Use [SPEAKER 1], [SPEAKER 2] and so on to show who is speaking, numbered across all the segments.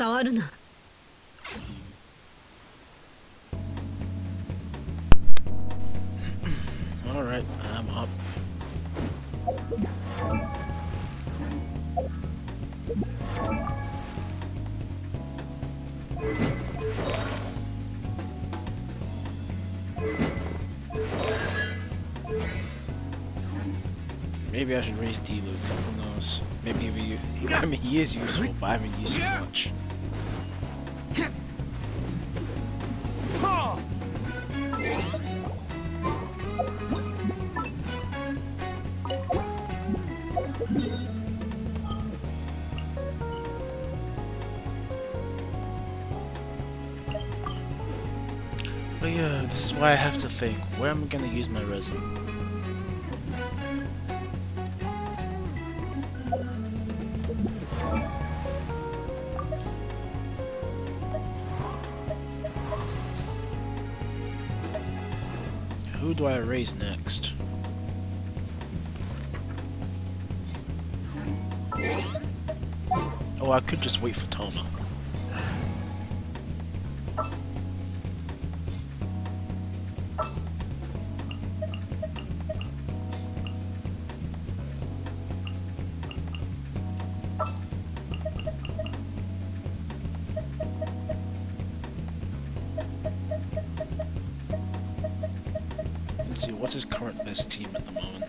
[SPEAKER 1] 触るな。
[SPEAKER 2] Alright, I'm up. Maybe I should raise D-Luke, who knows. Maybe I mean, he is useful, but I haven't used him much. But yeah, this is why I have to think, where am I gonna use my resin? Who do I raise next? Oh, I could just wait for Toma. Let's see, what's his current best team at the moment?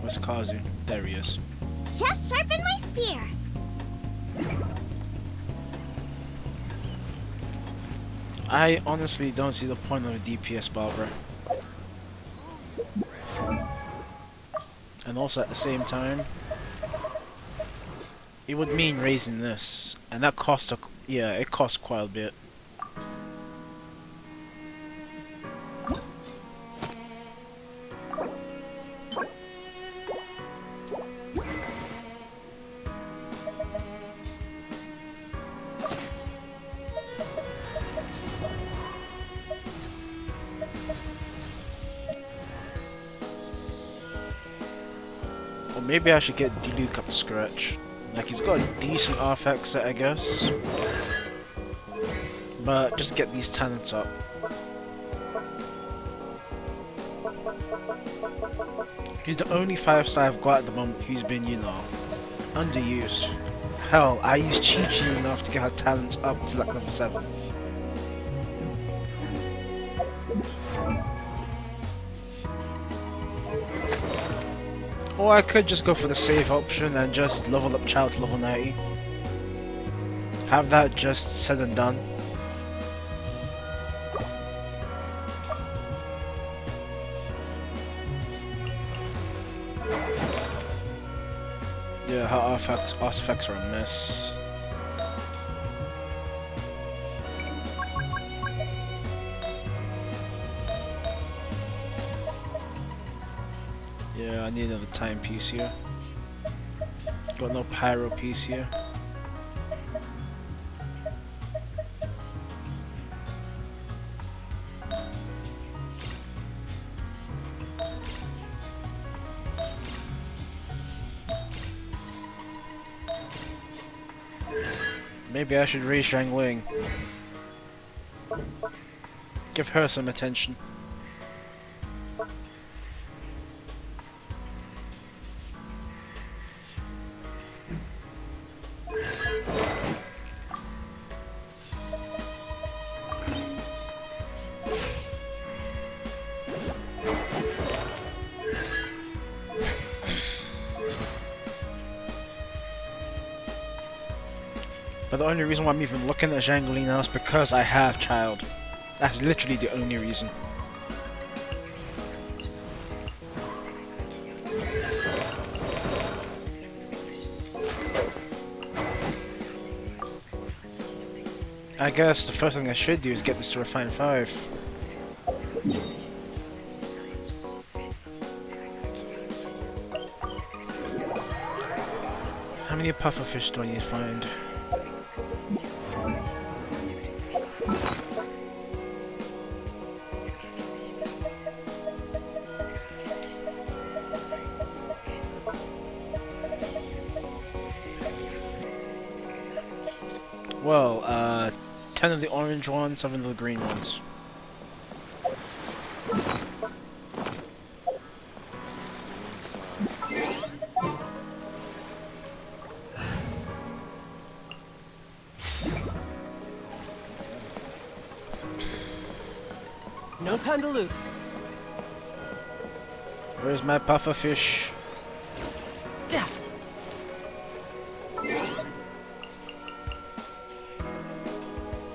[SPEAKER 2] Where's Kazu? There he is.
[SPEAKER 3] Just sharpen my spear.
[SPEAKER 2] I honestly don't see the point of a DPS Barbara. And also at the same time, it would mean raising this, and that cost it costs quite a bit. Or maybe I should get Diluc up to scratch. Like, he's got a decent RFX set, I guess. But just get these talents up. He's the only 5-star I've got at the moment who's been, you know, underused. Hell, I used Chi-Chi enough to get her talents up to like level 7. Or I could just go for the save option and just level up Child to level 90. Have that just said and done. Yeah, her artifacts are a mess. Yeah, I need another timepiece here. Got no pyro piece here. Maybe I should raise Zhang Ling. Give her some attention. But the only reason why I'm even looking at Zhang Li now is because I have Child. That's literally the only reason. I guess the first thing I should do is get this to Refine 5. How many pufferfish do I need to find? Well, 10 of the orange ones, 7 of the green ones.
[SPEAKER 1] No time to lose.
[SPEAKER 2] Where's my pufferfish?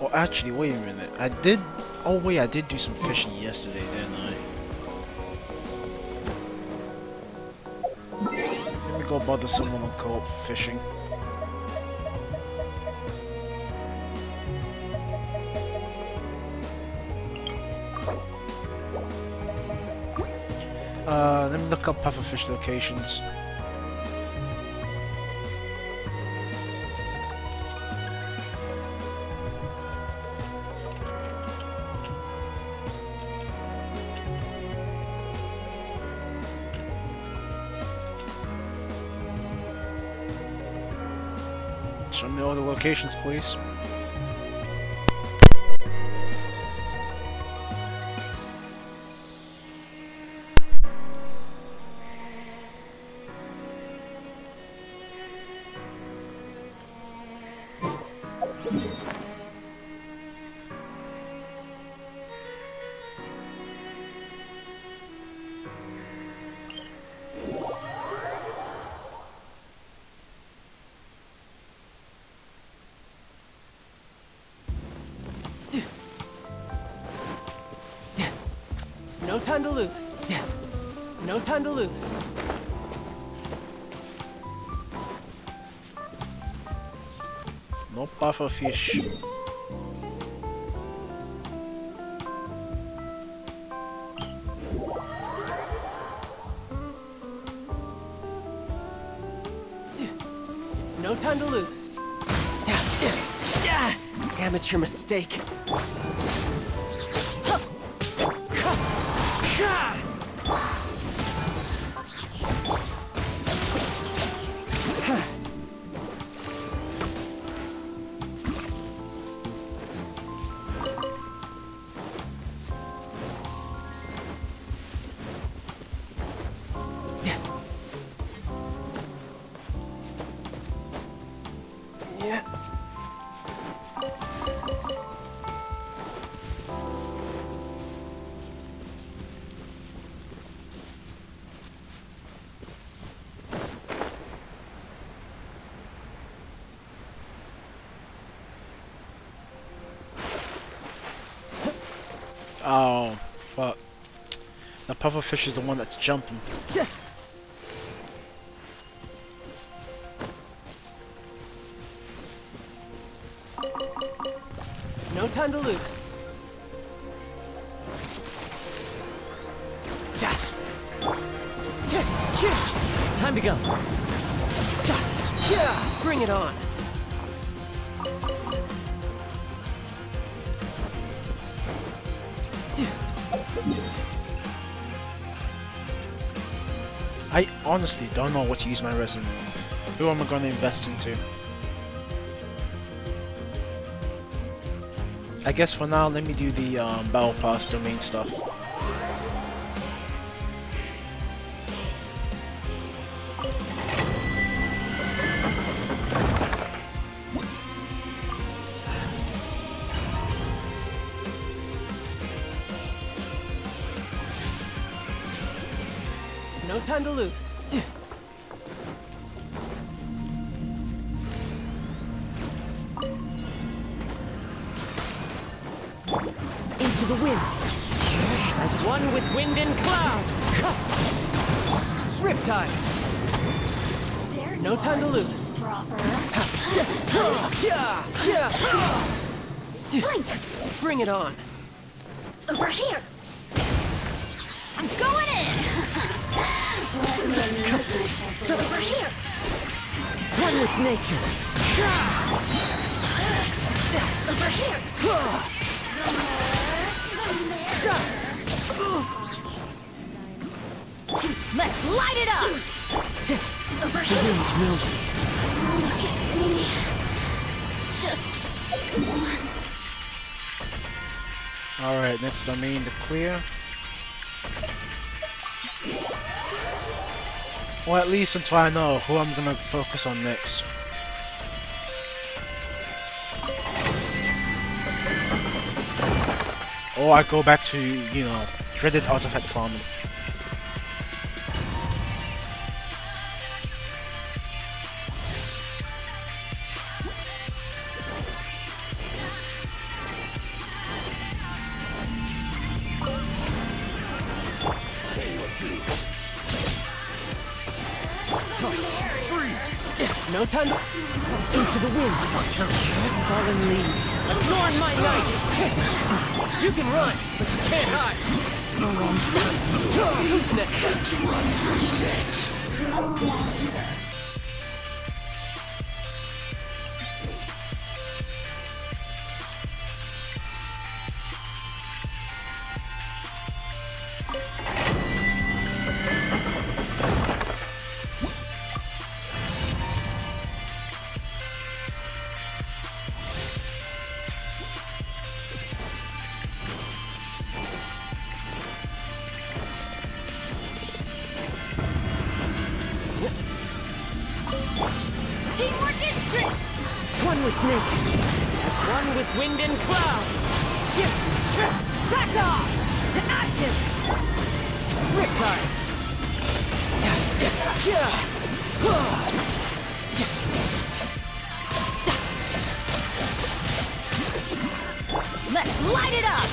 [SPEAKER 2] Oh, actually, wait a minute. I did... Oh, wait, I did do some fishing yesterday, didn't I? Let me go bother someone on co-op fishing. Let me look up pufferfish locations. Show me all the locations, please.
[SPEAKER 1] No time to lose. No time to lose.
[SPEAKER 2] No pufferfish.
[SPEAKER 1] No time to lose. Amateur mistake. Yeah.
[SPEAKER 2] Oh, fuck. The pufferfish is the one that's jumping.
[SPEAKER 1] No time to lose. Time to go. Bring it on.
[SPEAKER 2] I honestly don't know what to use my resume on. Who am I going to invest into? I guess for now, let me do the Battle Pass domain stuff.
[SPEAKER 1] No time to lose.
[SPEAKER 4] Into the wind.
[SPEAKER 1] As one with wind and cloud. Riptide. No time to lose. Bring it on.
[SPEAKER 3] Over here. I'm going in. Over here.
[SPEAKER 4] with nature.
[SPEAKER 3] Over here. Let's light it up. Over
[SPEAKER 4] The
[SPEAKER 3] here.
[SPEAKER 4] wind knows me.
[SPEAKER 3] Look at me. Just once.
[SPEAKER 2] Alright, next domain to clear. Or at least until I know who I'm gonna focus on next. Or I go back to, you know, dreaded artifact farming.
[SPEAKER 1] No time to...
[SPEAKER 4] Into the wind. Fallen leaves.
[SPEAKER 1] Adorn my night! You can run, but you can't hide! Who's next?
[SPEAKER 3] Teamwork is trick.
[SPEAKER 4] One with nature.
[SPEAKER 1] One with wind and cloud!
[SPEAKER 3] Back off. To ashes.
[SPEAKER 1] Riptide!
[SPEAKER 3] Let's light it up.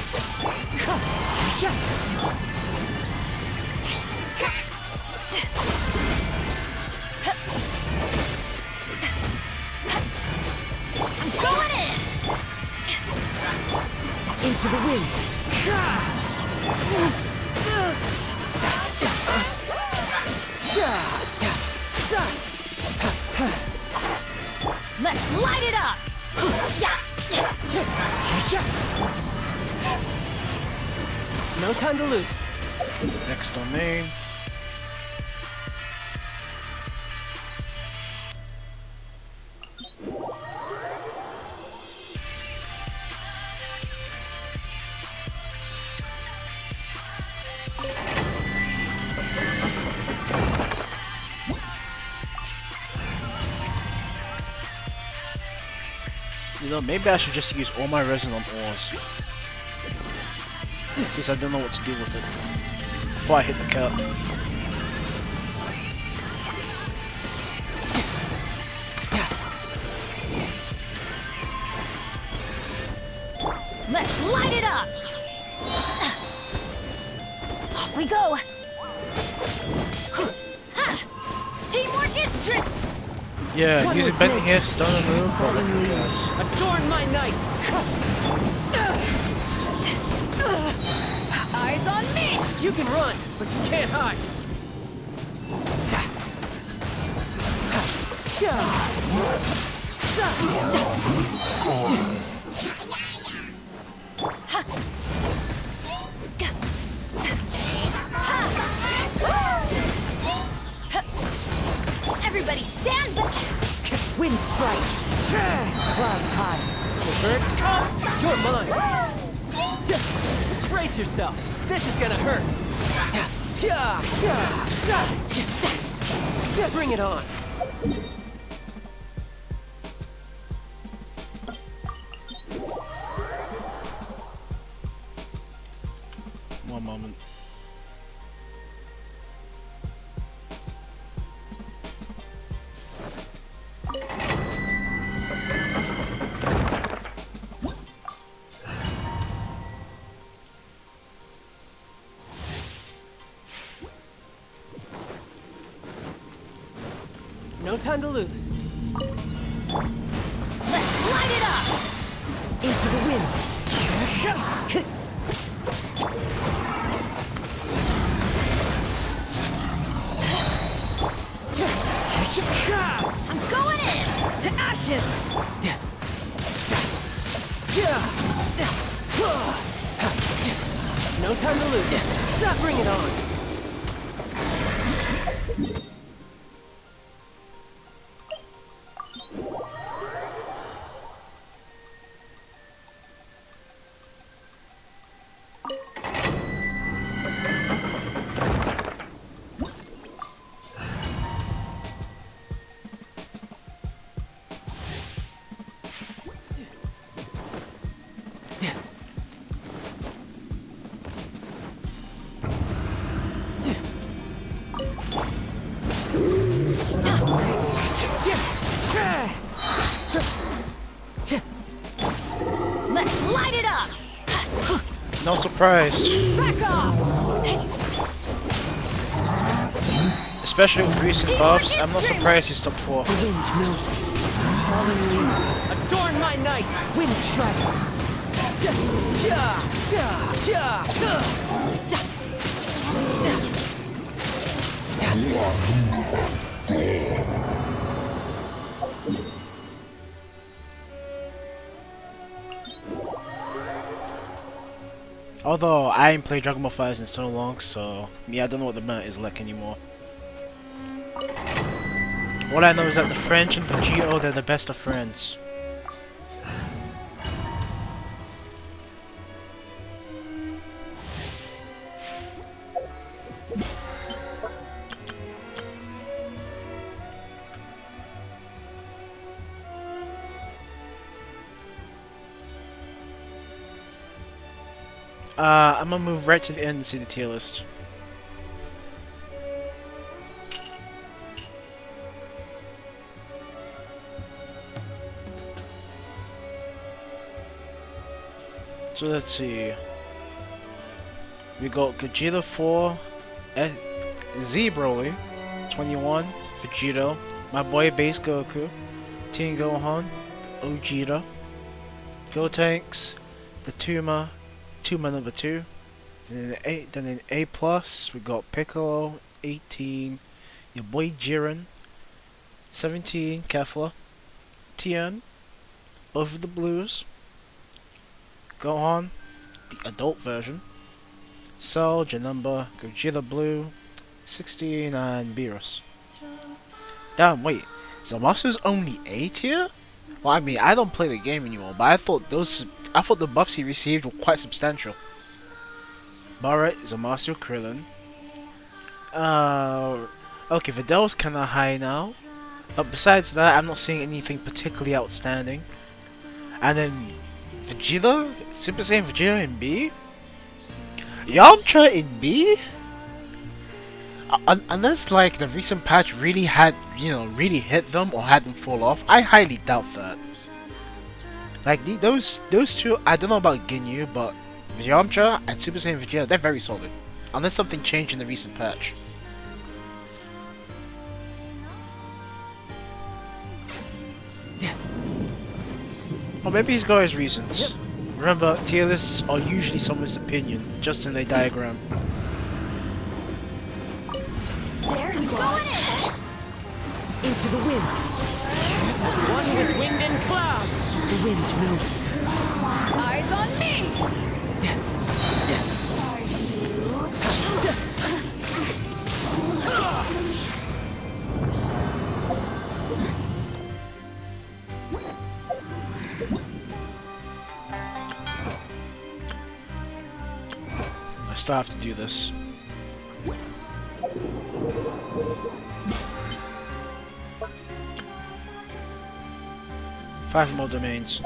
[SPEAKER 3] I'm going in.
[SPEAKER 4] Into the wind.
[SPEAKER 3] Let's light it up.
[SPEAKER 1] No time to lose.
[SPEAKER 2] Next domain. You know, maybe I should just use all my resonant ores. Since I don't know what to do with it. Before I hit the cap.
[SPEAKER 3] Let's light it up. Off we go. Teamwork is trick.
[SPEAKER 2] Yeah,
[SPEAKER 4] One
[SPEAKER 2] using
[SPEAKER 4] with
[SPEAKER 2] bending
[SPEAKER 4] nature.
[SPEAKER 2] here, stun and move, but like, I guess.
[SPEAKER 1] Adorn my night!
[SPEAKER 3] Eyes on me.
[SPEAKER 1] You can run, but you can't hide!
[SPEAKER 3] Everybody stand back.
[SPEAKER 4] Wind strike. Clouds high.
[SPEAKER 1] The birds come, you're mine! Brace yourself, this is gonna hurt! Bring it on!
[SPEAKER 2] One moment.
[SPEAKER 1] No time to lose.
[SPEAKER 3] Let's light it up.
[SPEAKER 4] Into the wind.
[SPEAKER 3] I'm going in. ashes!
[SPEAKER 1] No time to lose. Bring it on.
[SPEAKER 3] Let's light it up!
[SPEAKER 2] Not surprised.
[SPEAKER 3] Back off!
[SPEAKER 2] Especially with recent buffs, I'm not surprised he's top 4.
[SPEAKER 4] The wind knows me. Fallen leaves.
[SPEAKER 1] Adorn my night.
[SPEAKER 4] Wind strike.
[SPEAKER 2] Although I ain't played Dragon Ball FighterZ in so long, so yeah, I don't know what the meta is like anymore. All I know is that the French and Vegito, they're the best of friends. I'm gonna move right to the end and see the tier list. So let's see. We got Gogeta 4, Z Broly, 21, Vegito, my boy Base Goku, Teen Gohan, Ogeta, Gotenks, the Tuma number 2, then in A+, we got Piccolo, 18, your boy Jiren, 17, Kefla, Tien, both of the blues, Gohan, the adult version, Cell, Janemba, Gogeta Blue, 16, and Beerus. Damn, wait, Zamasu's only A tier? Well, I mean, I don't play the game anymore, but I thought the buffs he received were quite substantial. Barret, Zamasu, Krillin. Okay, Videl's kinda high now, but besides that, I'm not seeing anything particularly outstanding. And then Vegeta, Super Saiyan Vegeta in B, Yamcha in B. Unless like the recent patch really had, really hit them or had them fall off, I highly doubt that. Like those two, I don't know about Ginyu, but Yamcha and Super Saiyan Vegeta, they're very solid. Unless something changed in the recent patch. Or maybe he's got his reasons.
[SPEAKER 1] Yep.
[SPEAKER 2] Remember, tier lists are usually someone's opinion, just in a diagram.
[SPEAKER 3] There you are!
[SPEAKER 4] Into the wind.
[SPEAKER 1] One with wind and cloud.
[SPEAKER 4] The wind knows me.
[SPEAKER 3] Eyes on me!
[SPEAKER 2] I still have to do this. Five more domains.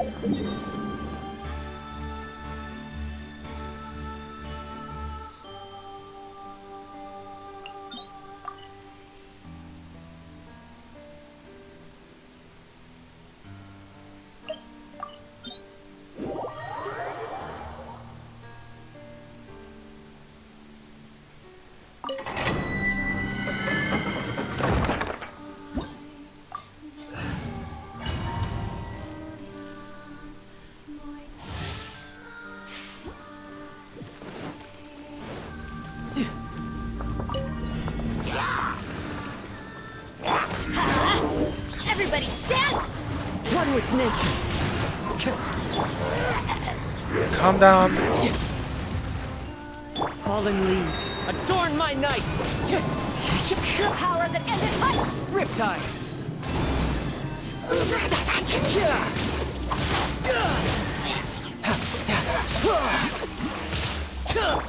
[SPEAKER 3] Everybody stand!
[SPEAKER 4] One with nature.
[SPEAKER 2] Calm down.
[SPEAKER 4] Fallen leaves. Adorn my night.
[SPEAKER 3] Power that ended my
[SPEAKER 1] Riptide.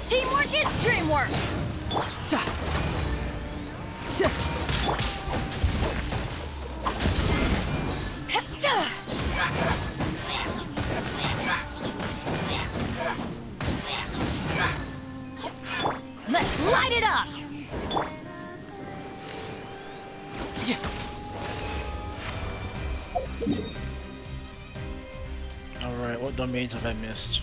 [SPEAKER 3] teamwork is dreamwork. Let's light it up.
[SPEAKER 2] Alright, what domains have I missed?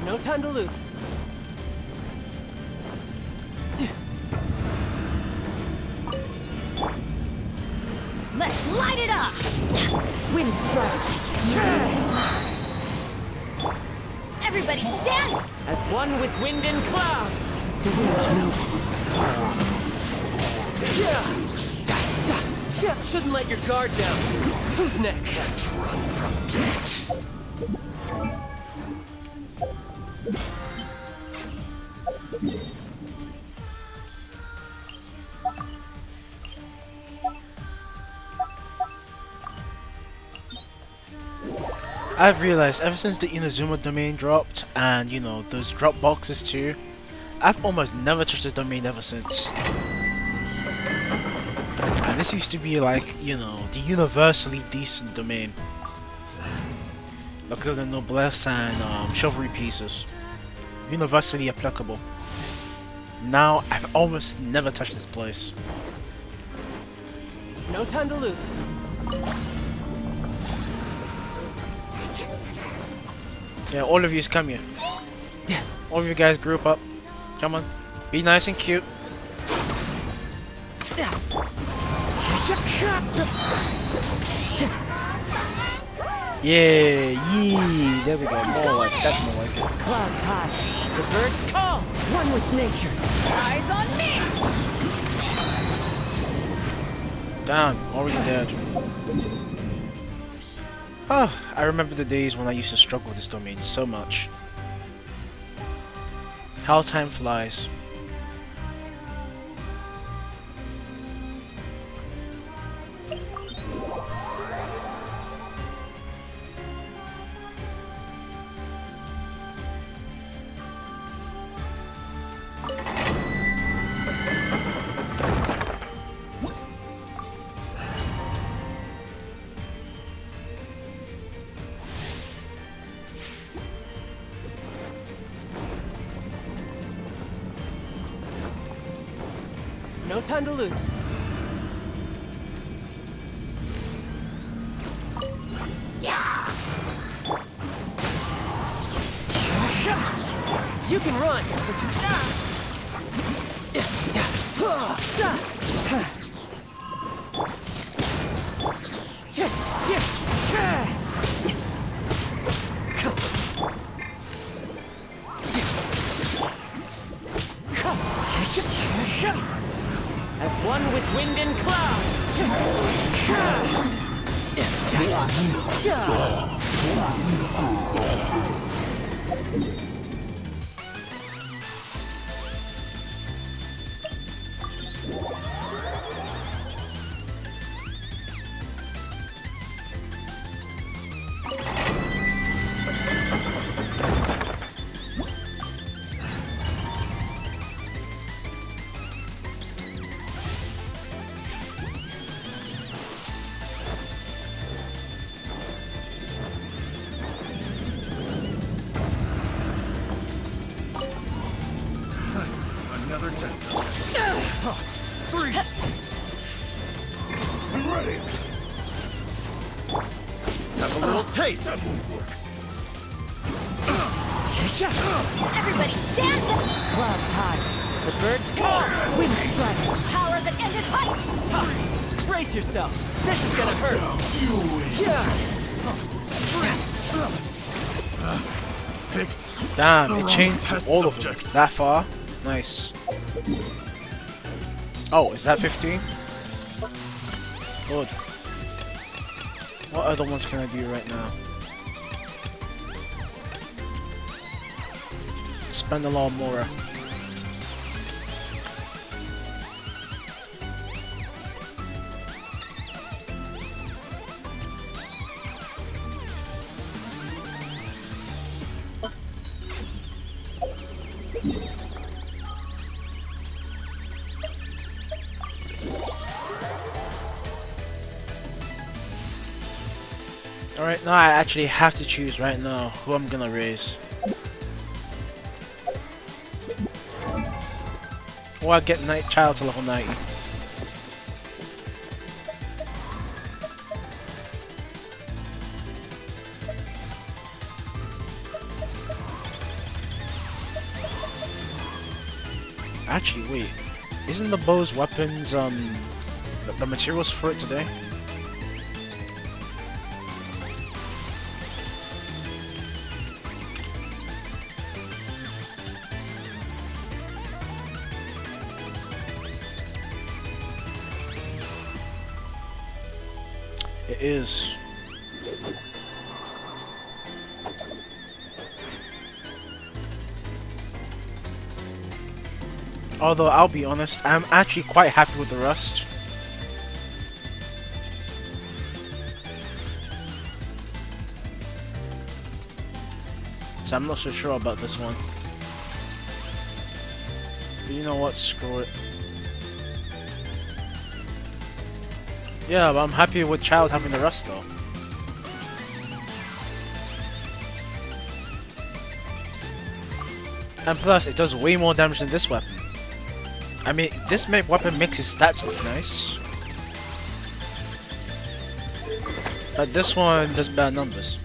[SPEAKER 1] No time to lose.
[SPEAKER 3] Let's light it up.
[SPEAKER 4] Wind strike.
[SPEAKER 3] Everybody stand.
[SPEAKER 4] As one with wind and cloud. The wind knows me.
[SPEAKER 1] Shouldn't let your guard down. Who's next?
[SPEAKER 2] I've realized ever since the Inazuma domain dropped, and you know, those drop boxes too, I've almost never touched the domain ever since. And this used to be like, you know, the universally decent domain. Because of the noblesse and chivalry pieces. Universally applicable. Now, I've almost never touched this place.
[SPEAKER 1] No time to lose.
[SPEAKER 2] Yeah, all of you come here. All of you guys group up. Come on. Be nice and cute. Yeah, yee. There we go. More like that's more like it.
[SPEAKER 4] Clouds high. The birds call. One with nature.
[SPEAKER 3] Eyes on me.
[SPEAKER 2] Damn, already dead. Oh, I remember the days when I used to struggle with this domain so much. How time flies.
[SPEAKER 1] No time to lose. You can run, but you
[SPEAKER 4] As one with wind and cloud.
[SPEAKER 5] Another test. Freeze! Be ready! Have a little taste! That won't work.
[SPEAKER 3] Everybody stand!
[SPEAKER 4] Clouds high. The birds fly. Wind strike.
[SPEAKER 3] Power that ended life!
[SPEAKER 1] Ha! Brace yourself. This is gonna hurt.
[SPEAKER 5] Picked
[SPEAKER 2] Damn,
[SPEAKER 5] the
[SPEAKER 2] it
[SPEAKER 5] wrong
[SPEAKER 2] changed
[SPEAKER 5] test
[SPEAKER 2] all of them.
[SPEAKER 5] subject.
[SPEAKER 2] That far? Nice. Oh, is that 15? Good. What other ones can I do right now? Spend a lot more. Alright, now I actually have to choose right now who I'm gonna raise. Or I get Night Child to level 90. Actually, wait. Isn't the bow's weapons, the materials for it today? It is. Although, I'll be honest, I'm actually quite happy with the rust. So I'm not so sure about this one. But you know what, screw it. Yeah, but I'm happy with Child having the rust though. And plus, it does way more damage than this weapon. I mean, this weapon makes his stats look nice. But this one does bad numbers.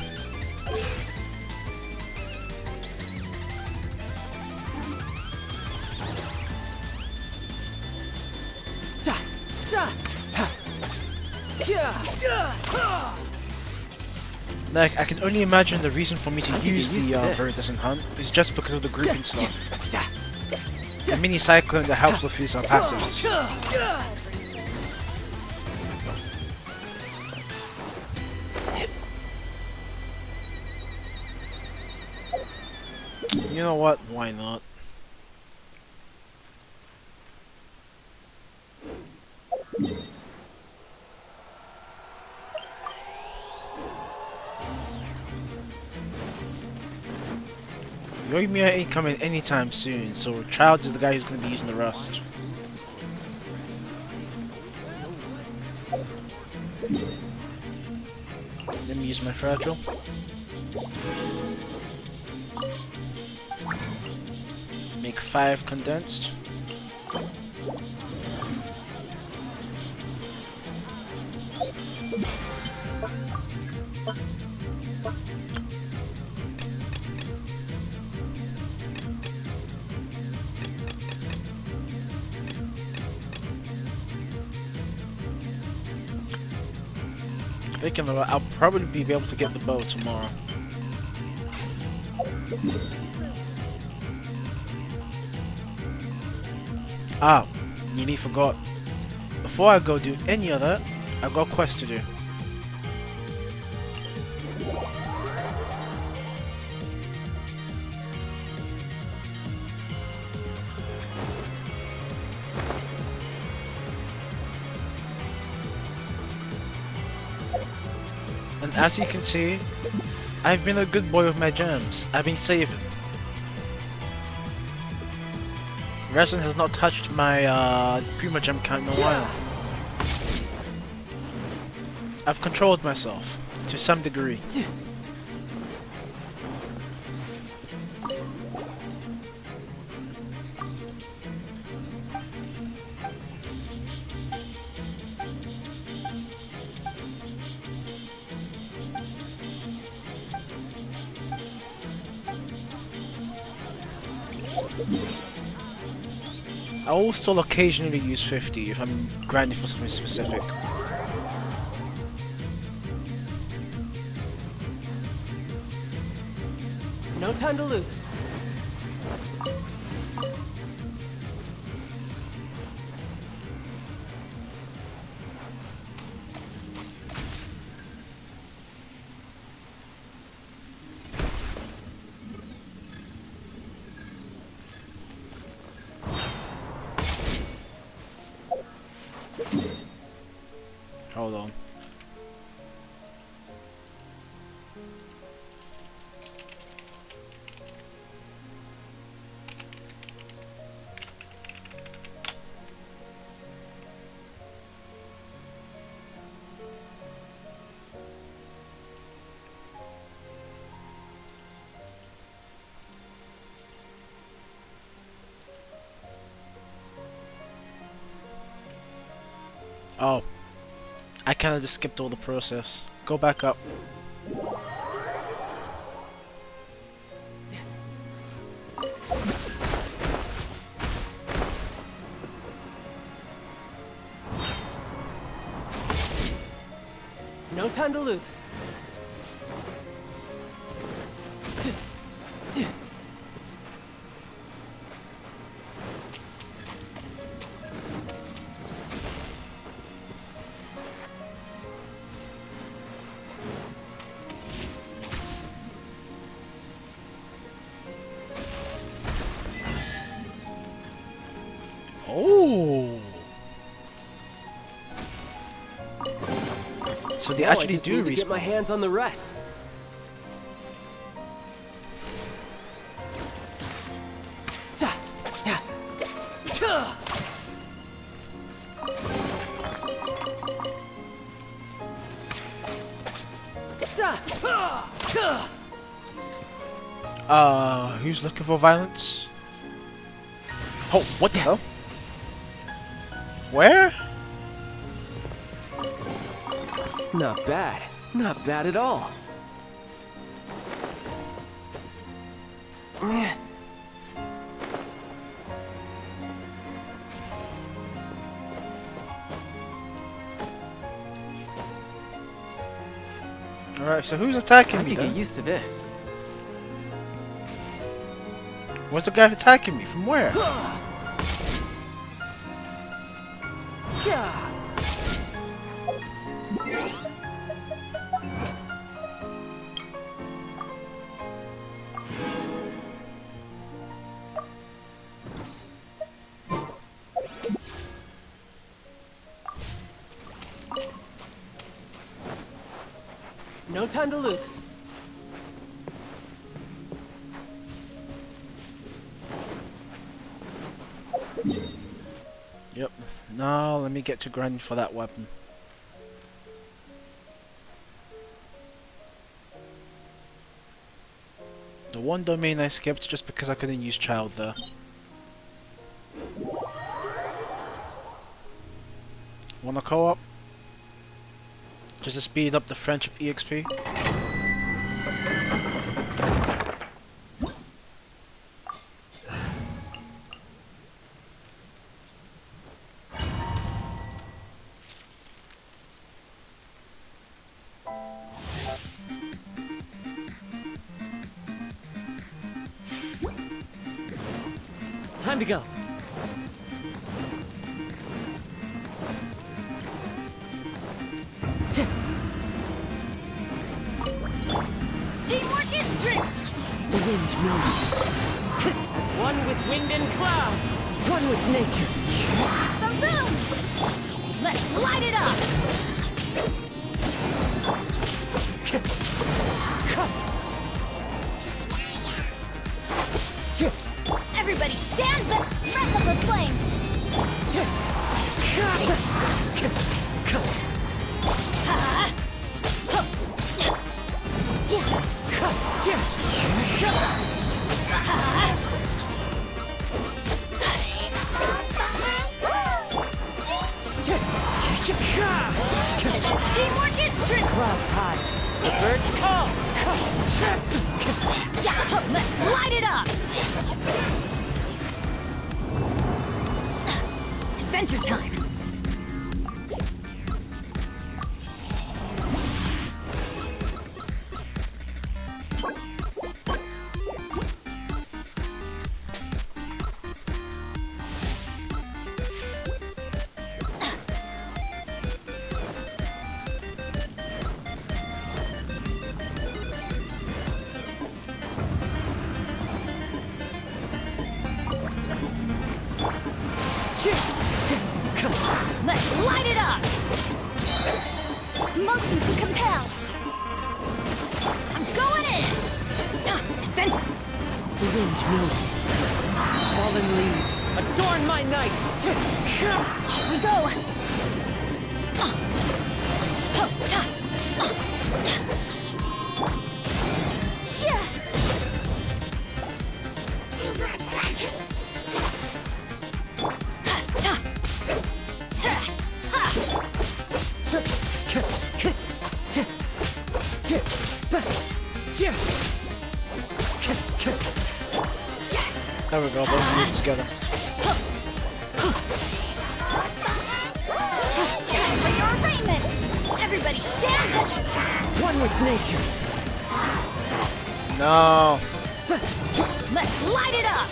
[SPEAKER 2] Like, I can only imagine the reason for me to use the Veritas Hunt is just because of the grouping stuff. The mini cyclone that helps with his passives. You know what? Why not? Yoimiya ain't coming anytime soon, so Child is the guy who's going to be using the rust. Let me use my fragile. Make 5 condensed. Thinking about I'll probably be able to get the bow tomorrow. Ah, nearly forgot. Before I go do any of that, I've got a quest to do. And as you can see, I've been a good boy with my gems. I've been saving. Resin has not touched my Prima gem count in a while. I've controlled myself, to some degree. I will still occasionally use 50 if I'm grinding for something specific.
[SPEAKER 1] No time to lose.
[SPEAKER 2] Hold on. Oh. I kinda just skipped all the process. Go back up.
[SPEAKER 1] No time to lose.
[SPEAKER 2] Oh. So they
[SPEAKER 1] Now I
[SPEAKER 2] actually
[SPEAKER 1] just
[SPEAKER 2] do
[SPEAKER 1] need to get my
[SPEAKER 2] respawn.
[SPEAKER 1] hands on the rest. Ta, ya, ta. Ta, ha, ta.
[SPEAKER 2] Who's looking for violence? Oh, what the hell? Where?
[SPEAKER 1] Not bad. Not bad at all. Meh.
[SPEAKER 2] Alright, so who's attacking
[SPEAKER 1] I
[SPEAKER 2] me
[SPEAKER 1] could get
[SPEAKER 2] then?
[SPEAKER 1] used to this.
[SPEAKER 2] Where's the guy attacking me? From where?
[SPEAKER 1] Yeah. No time to lose.
[SPEAKER 2] Yep. Now let me get to grind for that weapon. The one domain I skipped just because I couldn't use child there. Wanna co-op? Just to speed up the friendship EXP?
[SPEAKER 1] Time to go.
[SPEAKER 3] Teamwork is strength.
[SPEAKER 4] The wind knows you.
[SPEAKER 1] As one with wind and cloud.
[SPEAKER 4] One with nature.
[SPEAKER 3] Boom! Let's light it up. Everybody stand back. Wrap up the flame. Teamwork is strength.
[SPEAKER 1] Clouds high. The birds call.
[SPEAKER 3] Yeah, let's light it up. Adventure time! Let's light it up! Motion to compel! I'm going in!
[SPEAKER 4] The wind knows me. Fallen leaves, adorn my night!
[SPEAKER 3] Off we go!
[SPEAKER 2] There we go, both of them together.
[SPEAKER 3] Time for your arraignment! Everybody stand up!
[SPEAKER 4] One with nature.
[SPEAKER 2] No.
[SPEAKER 3] Let's light it up!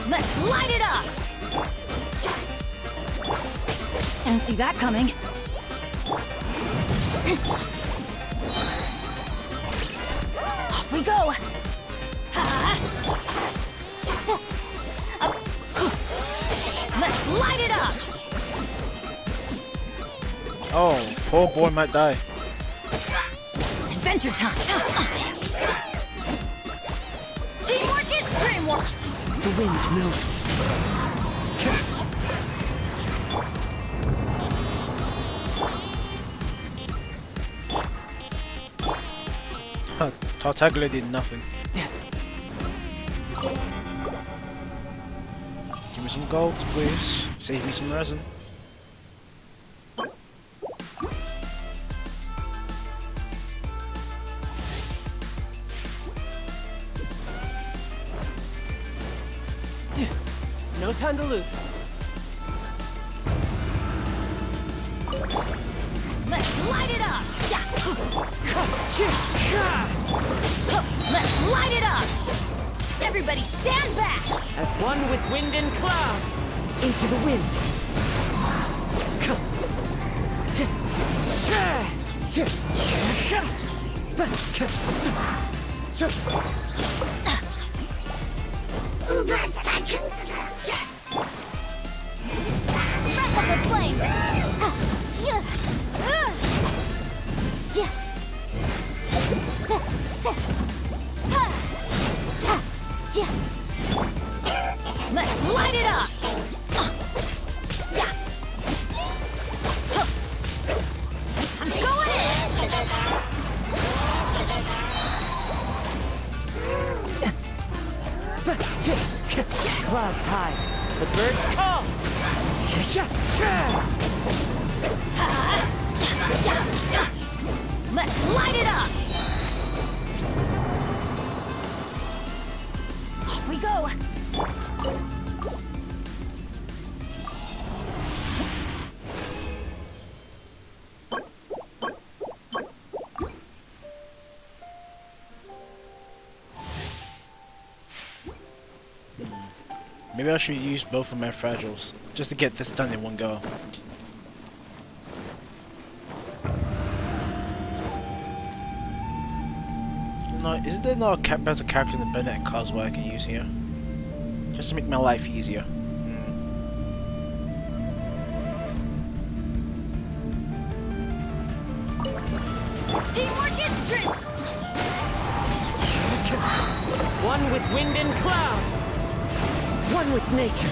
[SPEAKER 3] Let's light it up! Didn't see that coming. Off we go! Let's light it up!
[SPEAKER 2] Oh, poor boy might die.
[SPEAKER 3] Adventure time! Teamwork is dreamwork!
[SPEAKER 4] The wind knows me.
[SPEAKER 2] Huh, Tartaglia did nothing. Give me some golds, please. Save me some resin.
[SPEAKER 1] No time to lose.
[SPEAKER 3] Let's light it up! Let's light it up! Everybody stand back!
[SPEAKER 4] As one with wind and cloud. Into the wind.
[SPEAKER 3] Wrap up the flame! Let's light it up! I'm going in!
[SPEAKER 4] Clouds high. The birds call.
[SPEAKER 3] Let's light it up! Off we go!
[SPEAKER 2] Maybe I should use both of my fragiles just to get this done in one go. No, isn't there not a better character than Bennett and Cosway I can use here? Just to make my life easier.
[SPEAKER 3] Teamwork is true!
[SPEAKER 4] One with wind and cloud. One with nature.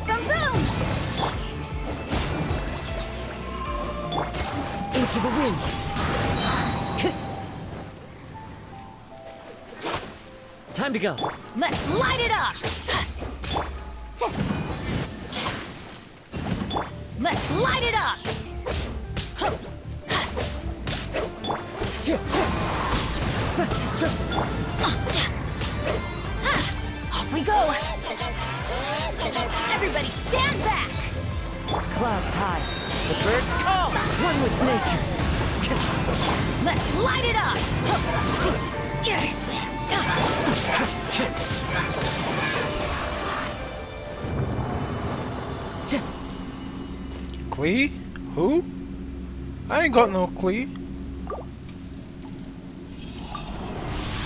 [SPEAKER 3] Boom boom!
[SPEAKER 4] Into the wind. Time to go.
[SPEAKER 3] Let's light it up! Let's light it up!
[SPEAKER 4] clouds high. The birds call. One with nature.
[SPEAKER 3] Let's light it up!
[SPEAKER 2] Klee? Who? I ain't got no Klee.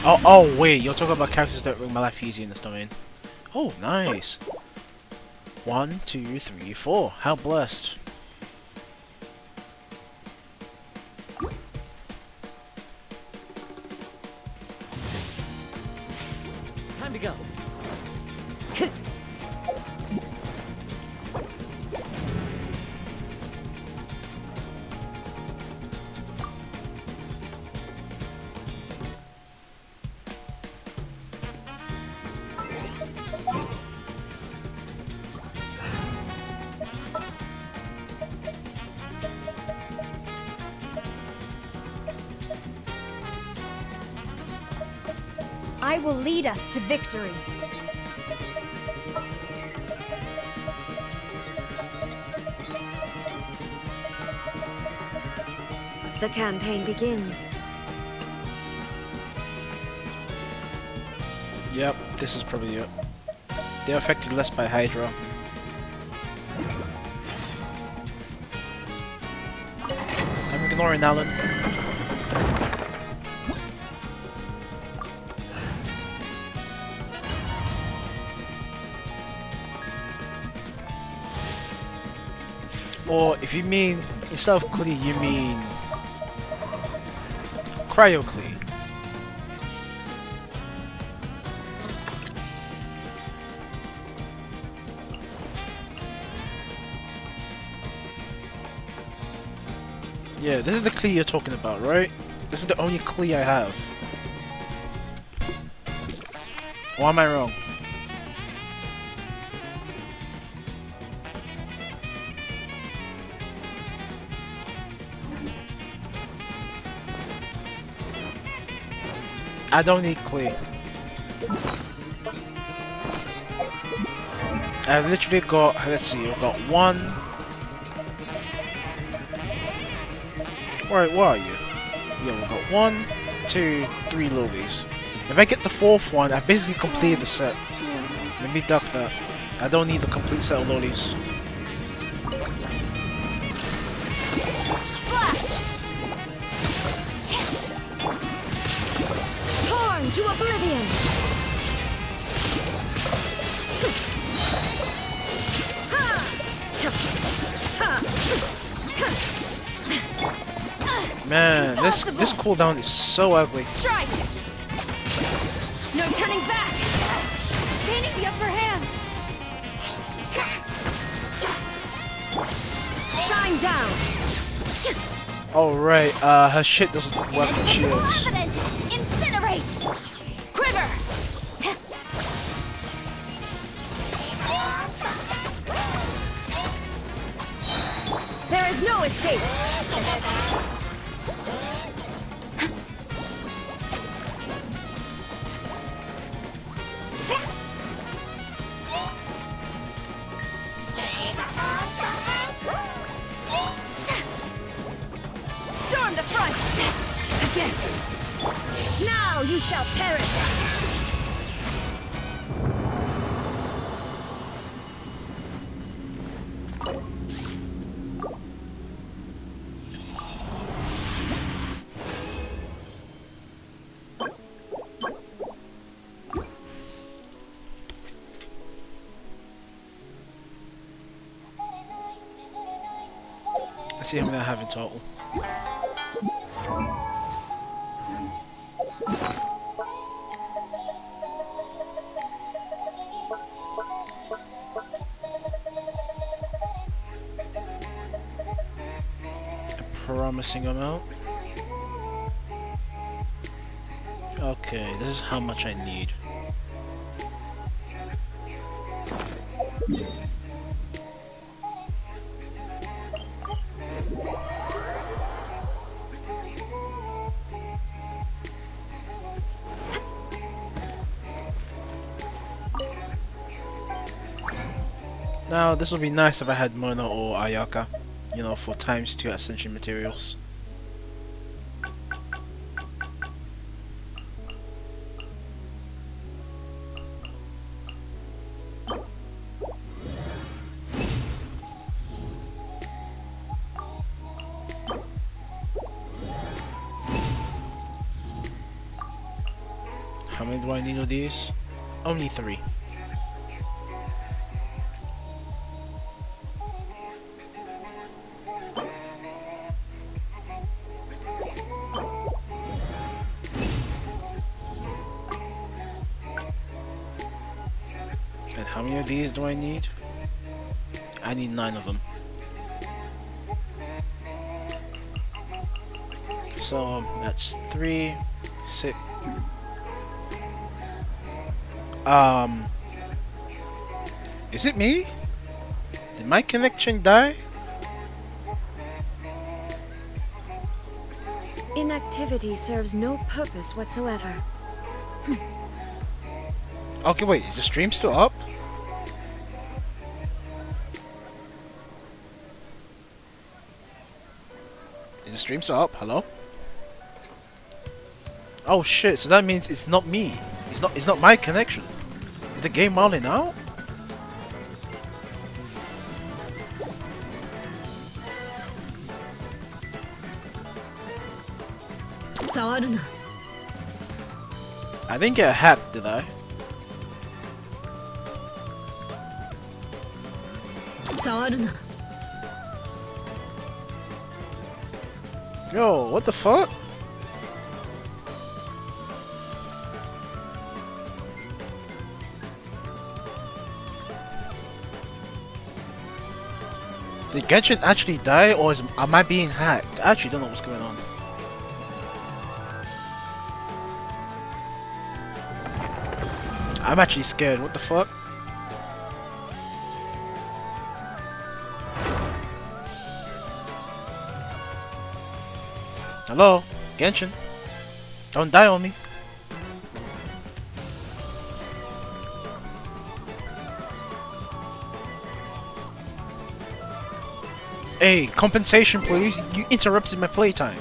[SPEAKER 2] Oh, wait, you're talking about characters that make my life easy in this domain. Oh, nice. 1, 2, 3, 4. How blessed.
[SPEAKER 1] Time to go.
[SPEAKER 3] I will lead us to victory. The campaign begins.
[SPEAKER 2] Yep, this is probably it. They're affected less by Hydra. I'm ignoring Alan. Or if you mean, instead of Klee, you mean Cryo Klee. Yeah, this is the Klee you're talking about, right? This is the only Klee I have. Or am I wrong? I don't need Klee. I've literally got, let's see, I've got one. Where are you? Yeah, we've got 1, 2, 3 lilies. If I get the 4th one, I've basically completed the set. Let me duck that. I don't need the complete set of lilies.
[SPEAKER 3] Torn to oblivion!
[SPEAKER 2] Man, this cooldown is so ugly.
[SPEAKER 3] Strike! No turning back! Gaining the upper hand! Shine down!
[SPEAKER 2] Oh right, her shit doesn't work when she is.
[SPEAKER 3] Evidence! Incinerate! Quiver! There is no escape! Storm the front! Again! Now you shall perish!
[SPEAKER 2] Let's see how many I have in total. A promising amount. Okay, this is how much I need. Now, this would be nice if I had Mona or Ayaka, you know, for ×2 ascension materials. How many do I need of these? Only 3. And how many of these do I need? I need 9 of them. So that's 3, 6. Is it me? Did my connection die?
[SPEAKER 3] Inactivity serves no purpose whatsoever.
[SPEAKER 2] Okay, wait, is the stream still up? Is the stream still up? Hello? Oh shit, so that means it's not me. It's not my connection. Is the game mounting out? I didn't get hacked, did I? Yo, what the fuck? Did Genshin actually die, or am I being hacked? I actually don't know what's going on. I'm actually scared, what the fuck? Hello? Genshin? Don't die on me. Hey, compensation please, you interrupted my playtime.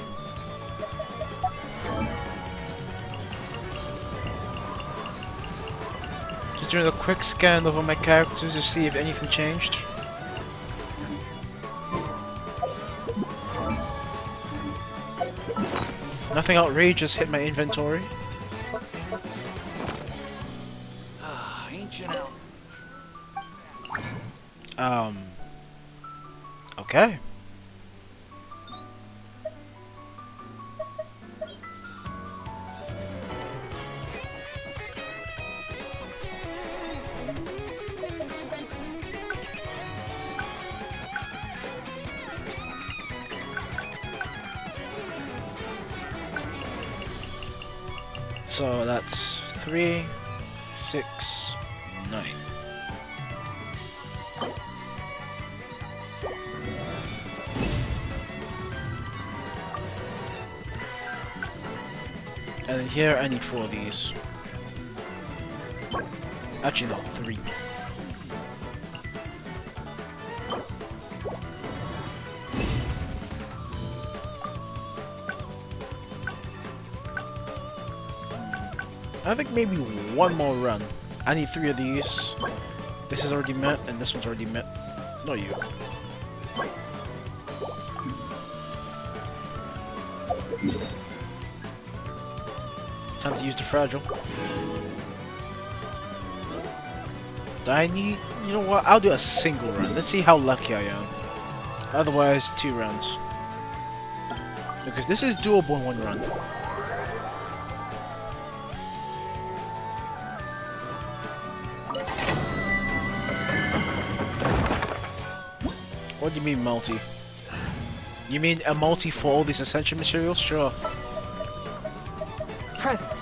[SPEAKER 2] Just doing a quick scan over my characters to see if anything changed. Nothing outrageous hit my inventory. Okay. So that's 3, 6, 9. And then here I need 4 of these. Actually no, 3. I think maybe one more run. I need 3 of these. This is already met, and this one's already met. No, you. Time to use the fragile. Do I need... You know what? I'll do a single run. Let's see how lucky I am. Otherwise, 2 rounds. Because this is doable in 1 run. What do you mean multi? You mean a multi for all these ascension materials? Sure.
[SPEAKER 4] Present.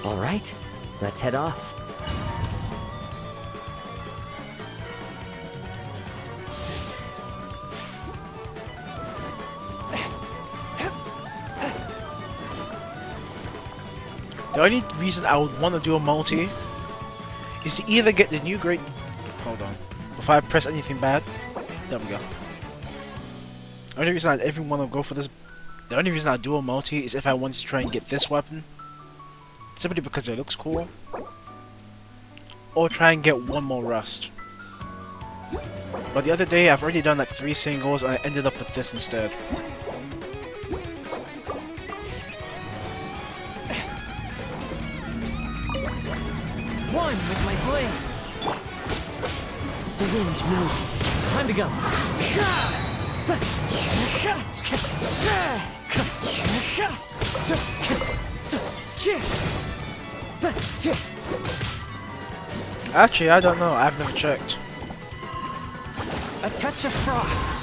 [SPEAKER 4] All right, let's head off.
[SPEAKER 2] The only reason I would want to do a multi is to either get the new great... Hold on. Before I press anything bad. There we go. The only reason I ever want to go for this... The only reason I do a multi is if I want to try and get this weapon. Simply because it looks cool. Or try and get one more rust. But the other day I've already done like 3 singles and I ended up with this instead.
[SPEAKER 1] One with my blade. The wind knows me. Time to go.
[SPEAKER 2] Actually, I don't know. I've never checked.
[SPEAKER 1] A touch of frost.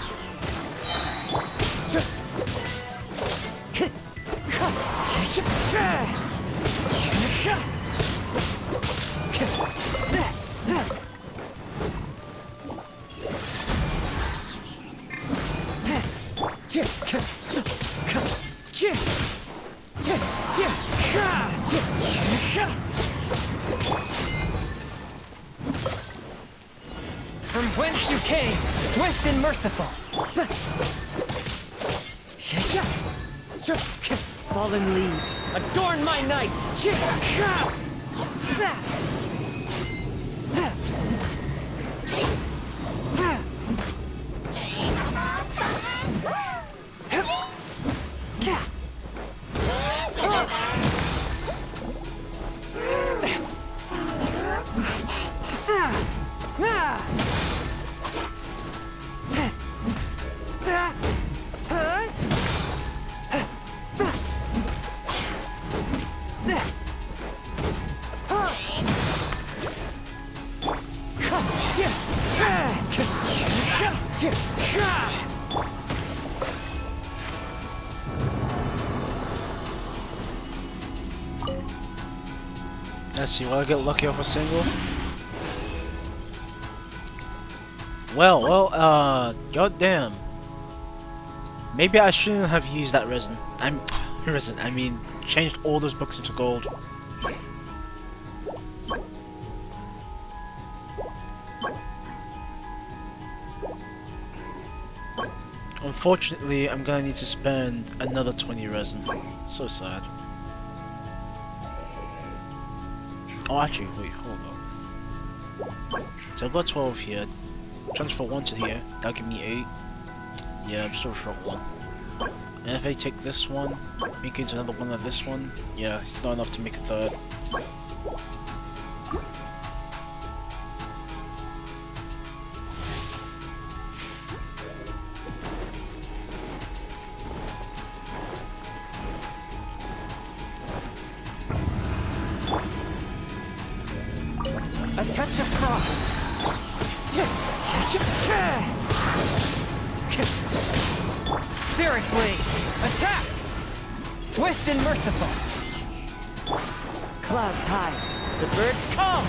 [SPEAKER 1] From whence you came, swift and merciful. Fallen leaves, adorn my night.
[SPEAKER 2] Let's see, will I get lucky off a single? Well, goddamn. Maybe I shouldn't have used that resin. I mean, changed all those books into gold. Unfortunately, I'm gonna need to spend another 20 resin. So sad. Oh, actually, wait, hold on. So I've got 12 here. Transfer 1 to here. That'll give me 8. Yeah, I'm still short 1. And if I take this one, make it into another one of this one, yeah, it's not enough to make a third.
[SPEAKER 1] A touch of frost. Spirit blade, attack! Swift and merciful. Clouds high, the birds call.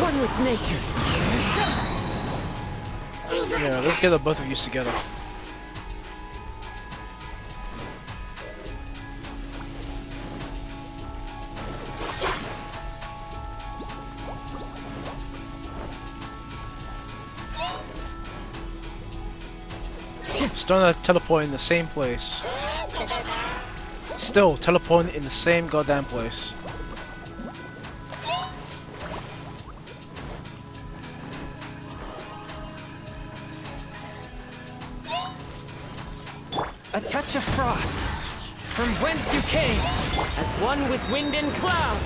[SPEAKER 1] One with nature.
[SPEAKER 2] Yeah, let's get the both of you together. Starting to teleport in the same place. Still teleporting in the same goddamn place.
[SPEAKER 1] A touch of frost. From whence you came,
[SPEAKER 4] As one with wind and cloud.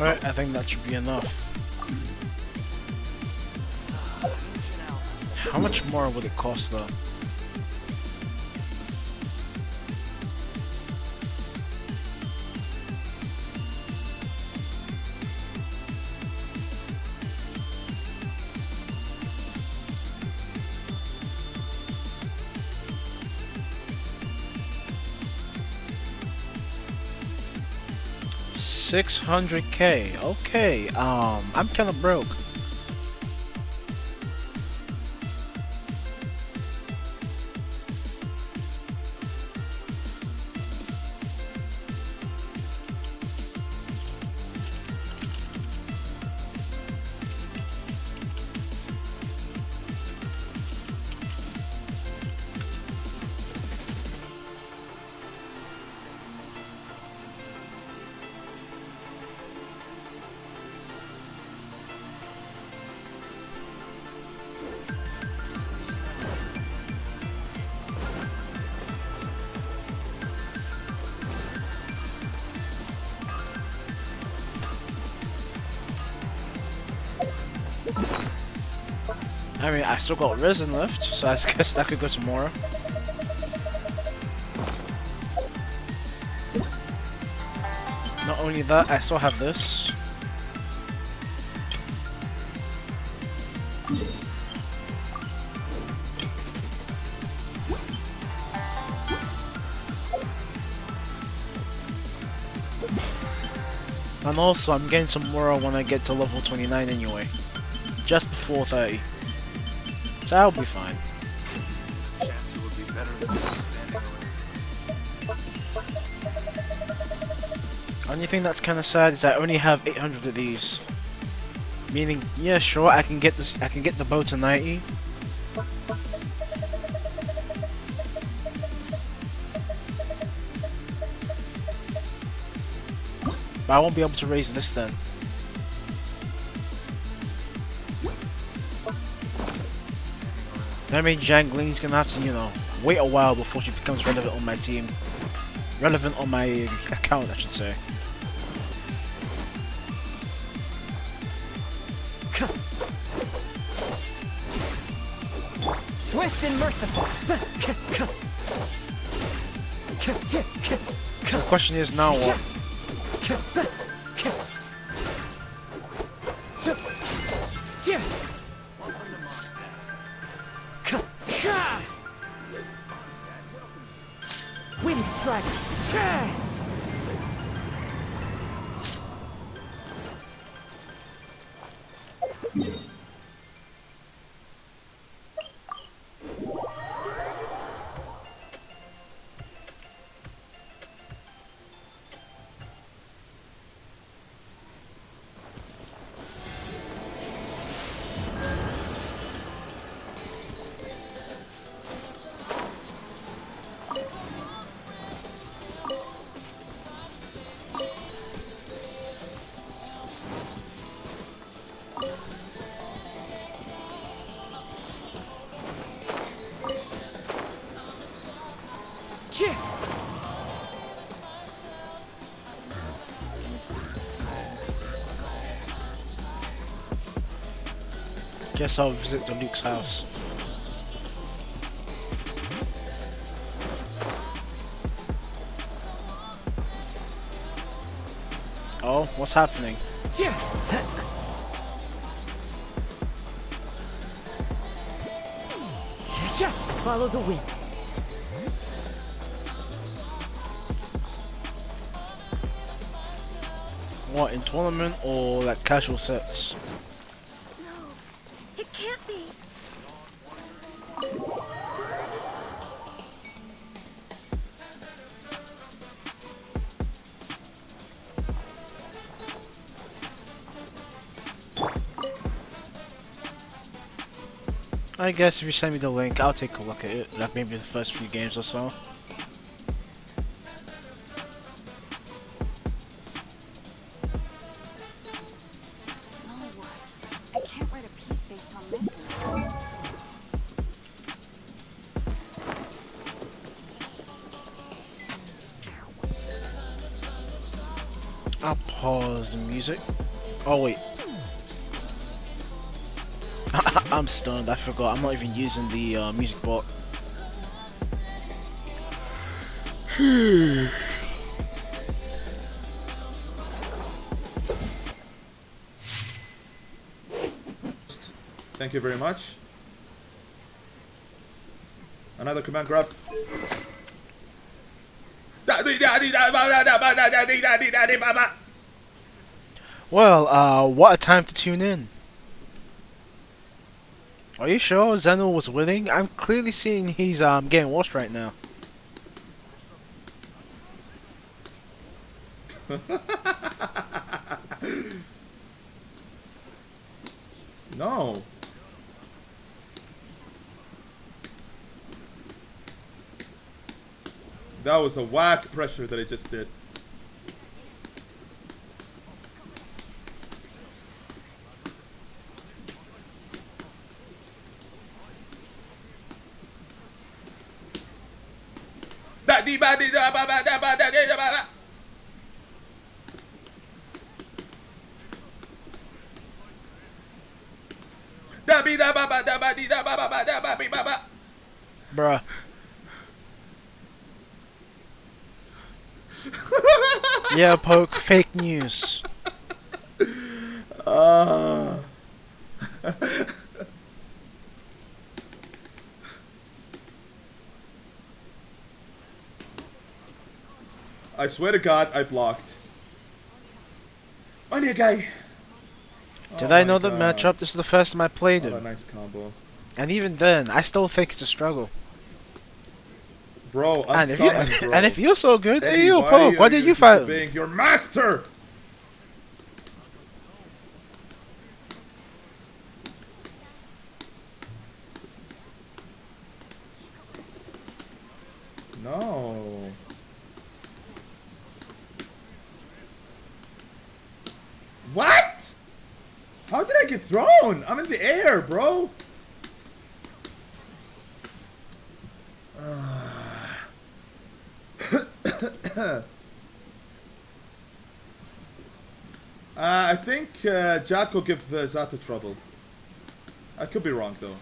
[SPEAKER 2] Alright, I think that should be enough. How much more would it cost though? $600K. Okay, I'm kinda broke. I mean, I still got resin left, so I guess that could go tomorrow. Not only that, I still have this. And also, I'm getting some more when I get to level 29 anyway. Just before 30. So I'll be fine.
[SPEAKER 5] Chapter would be better than just standing away.
[SPEAKER 2] Only thing that's kind of sad is I only have 800 of these. Meaning, yeah, sure, I can get this. I can get the bow to 90. But I won't be able to raise this then. That means Jangling's gonna have to, you know, wait a while before she becomes relevant on my team. Relevant on my account, I should say.
[SPEAKER 1] Swift and merciful.
[SPEAKER 2] The question is now what?
[SPEAKER 1] Wind strike.
[SPEAKER 2] Guess I'll visit the Luke's house. Oh, what's happening?
[SPEAKER 1] Follow the wind.
[SPEAKER 2] What, in tournament or like casual sets?
[SPEAKER 3] No, it can't be.
[SPEAKER 2] I guess if you send me the link, I'll take a look at it, like maybe the first few games or so.
[SPEAKER 3] I can't write a piece based on this.
[SPEAKER 2] I'll pause the music. Oh wait. I'm stunned, I forgot. I'm not even using the music bot.
[SPEAKER 6] Thank you very much. Another command grab.
[SPEAKER 2] Well, what a time to tune in. Are you sure Zeno was winning? I'm clearly seeing he's getting washed right now.
[SPEAKER 6] No. That was a whack pressure that I just did.
[SPEAKER 2] Bruh. Yeah, Poke, fake news.
[SPEAKER 6] I swear to God, I blocked. On you, guy.
[SPEAKER 2] Did
[SPEAKER 6] Oh
[SPEAKER 2] I
[SPEAKER 6] my
[SPEAKER 2] know the
[SPEAKER 6] God.
[SPEAKER 2] matchup? This is the first time I played
[SPEAKER 6] What a
[SPEAKER 2] him.
[SPEAKER 6] nice combo.
[SPEAKER 2] And even then, I still think it's a struggle.
[SPEAKER 6] Bro,
[SPEAKER 2] And if, you,
[SPEAKER 6] unsummoned, bro.
[SPEAKER 2] and if you're so good,
[SPEAKER 6] Eddie,
[SPEAKER 2] hey yo, Poke, why did you fight him?
[SPEAKER 6] disobeying your master? No. What? How did I get thrown? I'm in the air, bro. I think Jack will give Zata trouble. I could be wrong though.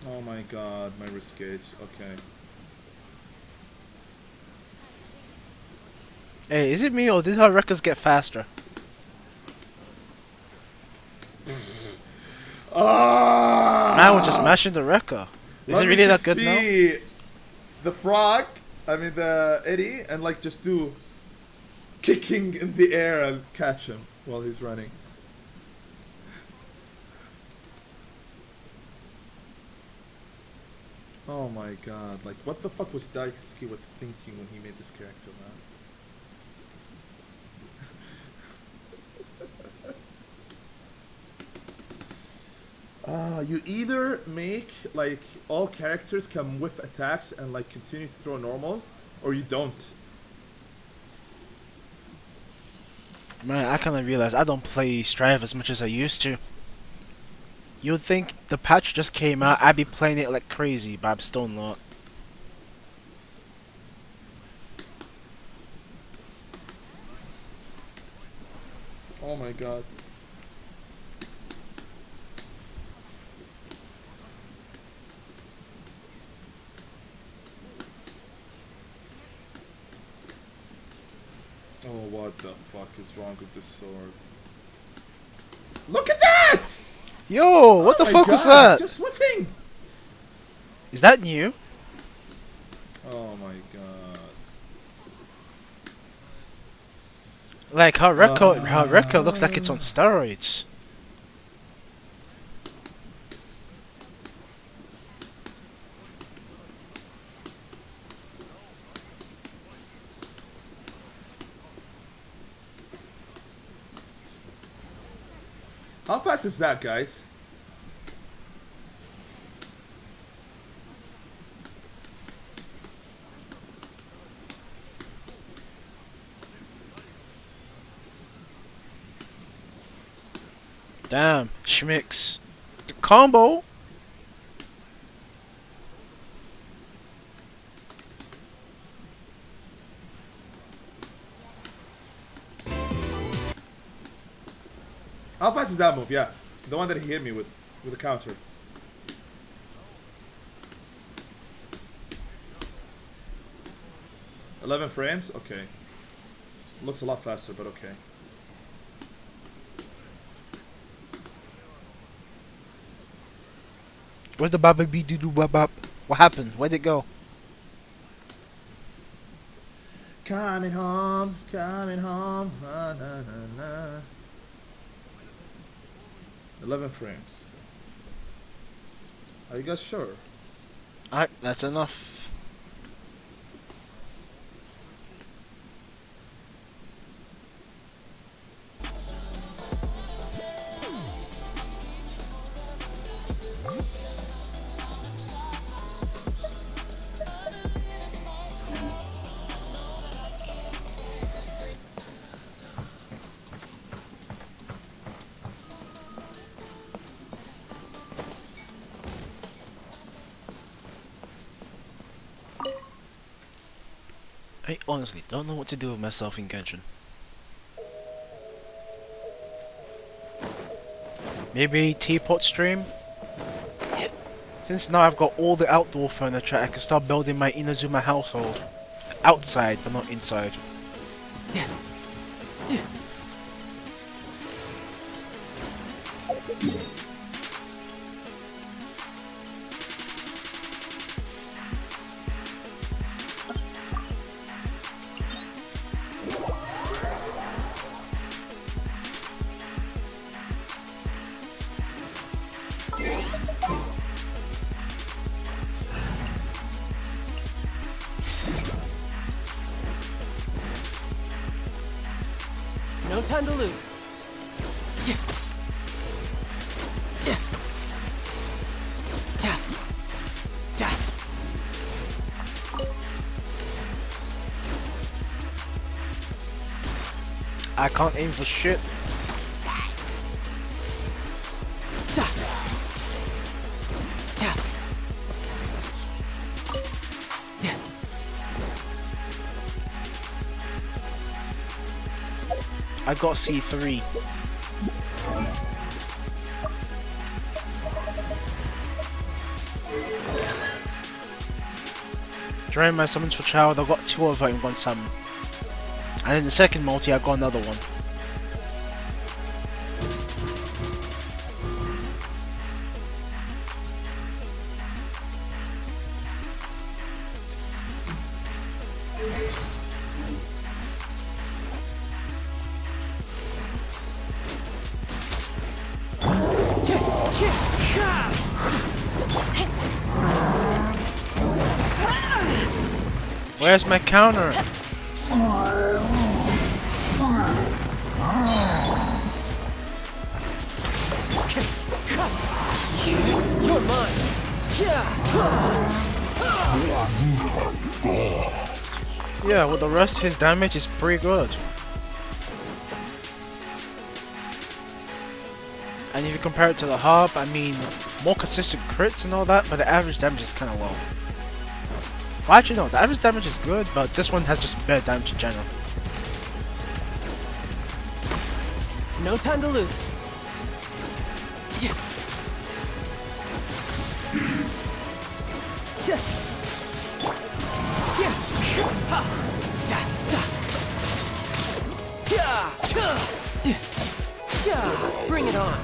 [SPEAKER 6] Oh my god, my wrist gauge. Okay.
[SPEAKER 2] Hey, is it me or did her records get faster? Man, we're just mashing the record. Is it really that good now?
[SPEAKER 6] The frog, I mean the Eddie, and like just do kicking in the air and catch him while he's running. Oh my god, like what the fuck was Daisuke was thinking when he made this character, man? You either make like all characters come with attacks and like continue to throw normals, or you don't.
[SPEAKER 2] Man, I kinda realized I don't play Strive as much as I used to. You would think the patch just came out, I'd be playing it like crazy, but I'm still not.
[SPEAKER 6] Oh my god. Oh, what the fuck is wrong with this sword? Look at that!
[SPEAKER 2] Yo, what the
[SPEAKER 6] Oh my
[SPEAKER 2] fuck was
[SPEAKER 6] God,
[SPEAKER 2] that?
[SPEAKER 6] it's just whipping!
[SPEAKER 2] Is that new?
[SPEAKER 6] Oh my god.
[SPEAKER 2] Like her record looks like it's on steroids.
[SPEAKER 6] How fast is that, guys?
[SPEAKER 2] Damn, schmicks. The combo.
[SPEAKER 6] How fast is that move? Yeah. The one that he hit me with a counter. $11 frames? Okay. Looks a lot faster, but okay.
[SPEAKER 2] Where's the baba bee doo doo bop bop? What happened? Where'd it go?
[SPEAKER 6] Coming home, coming home. Na, na, na, na. 11 frames. Are you guys sure?
[SPEAKER 2] Alright, that's enough. I honestly don't know what to do with myself in Genshin. Maybe teapot stream? Since now I've got all the outdoor furniture, I can start building my Inazuma household. Outside, but not inside.
[SPEAKER 1] No time to lose.
[SPEAKER 2] I can't aim for shit. I got C3. During my summons for child, I got 2 of her in one summon. And in the second multi, I got another one. Where's my counter?
[SPEAKER 1] You're mine.
[SPEAKER 2] Yeah, with the rest, his damage is pretty good. And if you compare it to the Hub, I mean, more consistent crits and all that, but the average damage is kind of low. Well, actually, no, the average damage is good, but this one has just better damage in general.
[SPEAKER 1] No time to lose. Bring it on.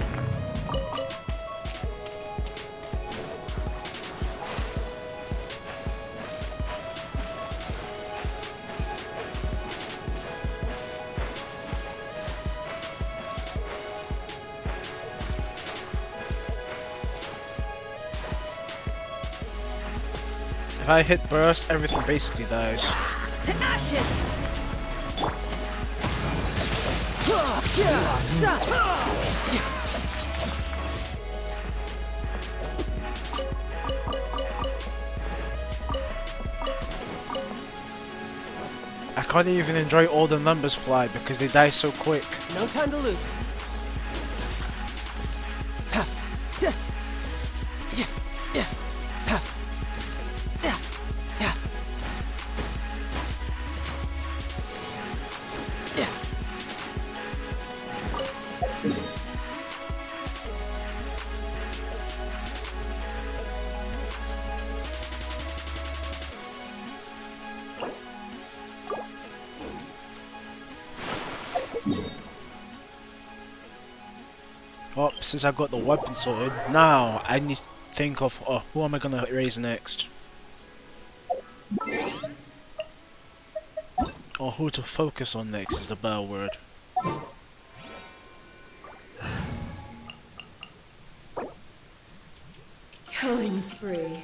[SPEAKER 2] If I hit burst, everything basically dies.
[SPEAKER 3] To ashes!
[SPEAKER 2] I can't even enjoy all the numbers fly because they die so quick.
[SPEAKER 1] No time to lose.
[SPEAKER 2] Oh, since I got the weapon sorted, now I need to think of who am I gonna raise next? Or who to focus on next is the better word.
[SPEAKER 1] Killing spree.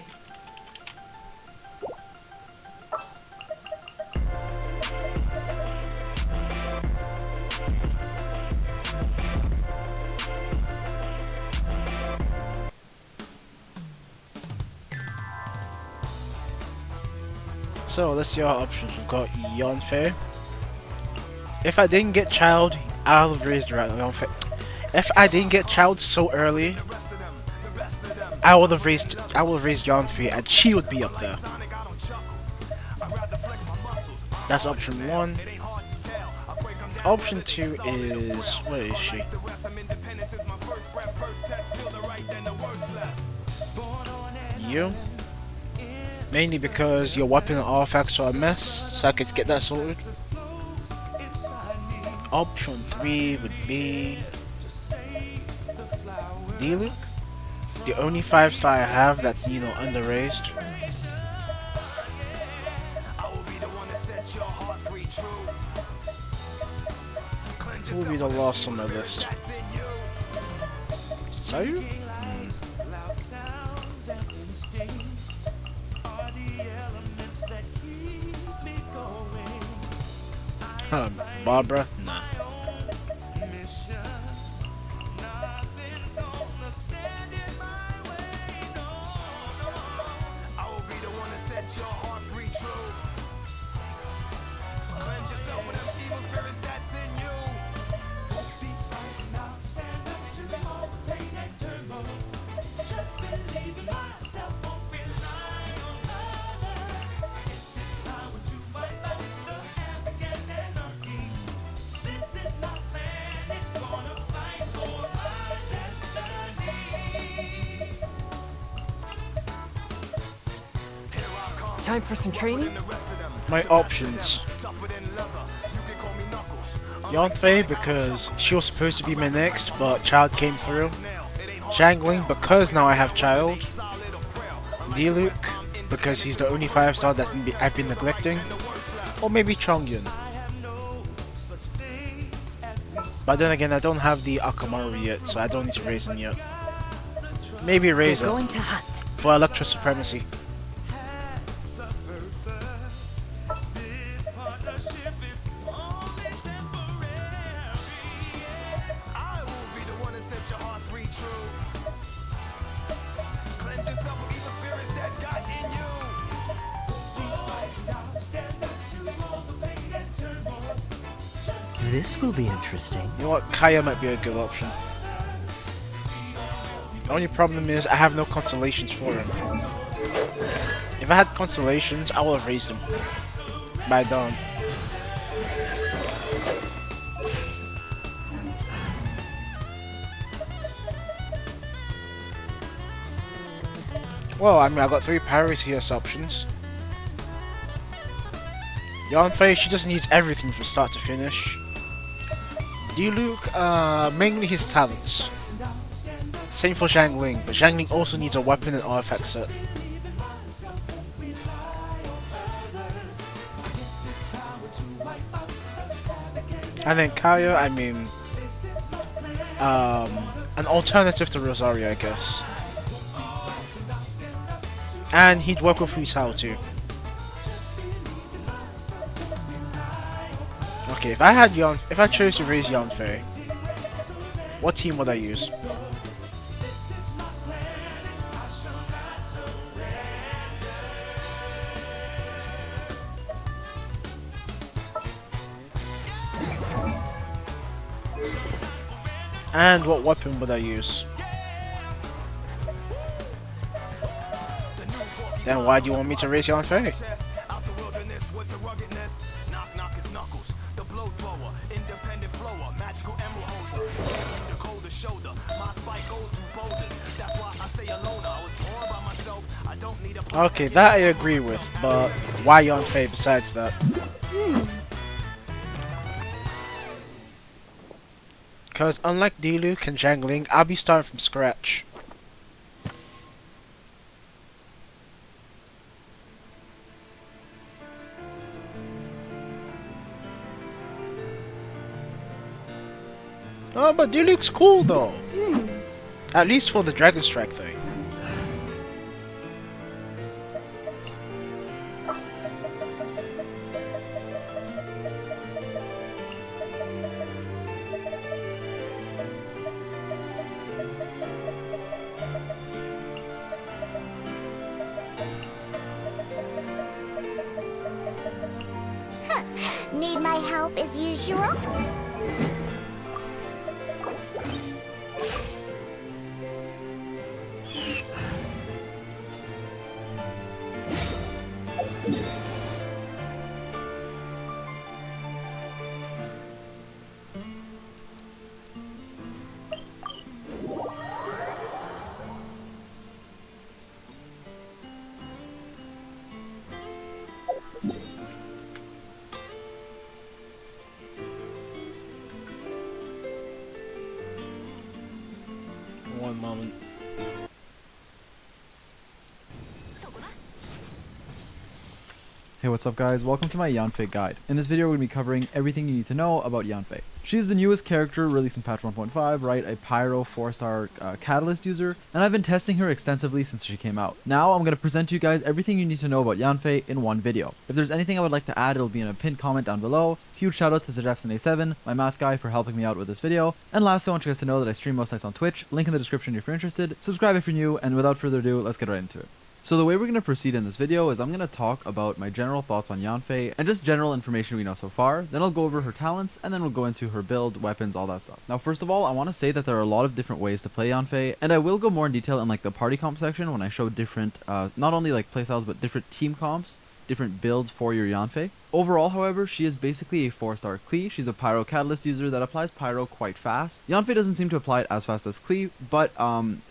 [SPEAKER 2] So let's see our options. We've got Yonfei. If I didn't get child, I'll have raised Yonfei. If I didn't get child so early, I would have raised Yonfei and she would be up there. That's option 1. Option 2 is, where is she? You. Mainly because your weapon and artifacts are a mess, so I could get that sorted. Option 3 would be D-Luke. The only 5-star I have that's, you know, under-raised. Who will be the last on my list? Sayu? Barbara? Nah.
[SPEAKER 1] Time for some training?
[SPEAKER 2] My options. Yonfei because she was supposed to be my next, but child came through. Zhangling because now I have child. D-Luke because he's the only 5-star that I've been neglecting. Or maybe Chongyun. But then again, I don't have the Akamaru yet, so I don't need to raise him yet. Maybe raise him
[SPEAKER 1] Going to hunt.
[SPEAKER 2] for Electro Supremacy.
[SPEAKER 1] This will be interesting.
[SPEAKER 2] You know what, Kaya might be a good option. The only problem is I have no constellations for him. If I had constellations, I would have raised him. But I don't. Well, I mean, I got 3 Parasius options. Yonfei, she just needs everything from start to finish. D-Luke, mainly his talents. Same for Zhangling, but Zhangling also needs a weapon and artifact set. And then Kaya, I mean, an alternative to Rosario, I guess. And he'd work with Hu Tao too. Okay, if I chose to raise Yonfei, what team would I use? And what weapon would I use? Then why do you want me to raise Yonfei? Okay, that I agree with, but why Yonfei besides that? Because unlike Diluc and Jangling, I'll be starting from scratch. Oh, but Diluc's cool though. At least for the Dragon Strike thing.
[SPEAKER 3] Need my help as usual?
[SPEAKER 2] One moment.
[SPEAKER 7] Hey, what's up guys? Welcome to my Yanfei guide. In this video we're going to be covering everything you need to know about Yanfei. She's the newest character released in patch 1.5, right? A Pyro 4-star Catalyst user, and I've been testing her extensively since she came out. Now I'm going to present to you guys everything you need to know about Yanfei in one video. If there's anything I would like to add, it'll be in a pinned comment down below. Huge shout out to ZJefson7, my math guy, for helping me out with this video. And lastly, I want you guys to know that I stream most nights on Twitch, link in the description if you're interested. Subscribe if you're new, and without further ado, let's get right into it. So the way we're going to proceed in this video is I'm going to talk about my general thoughts on Yanfei and just general information we know so far. Then I'll go over her talents, and then we'll go into her build, weapons, all that stuff. Now first of all, I want to say that there are a lot of different ways to play Yanfei, and I will go more in detail in like the party comp section when I show different, not only like playstyles, but different team comps, different builds for your Yanfei. Overall, however, she is basically a 4-star Klee. She's a Pyro Catalyst user that applies Pyro quite fast. Yanfei doesn't seem to apply it as fast as Klee, but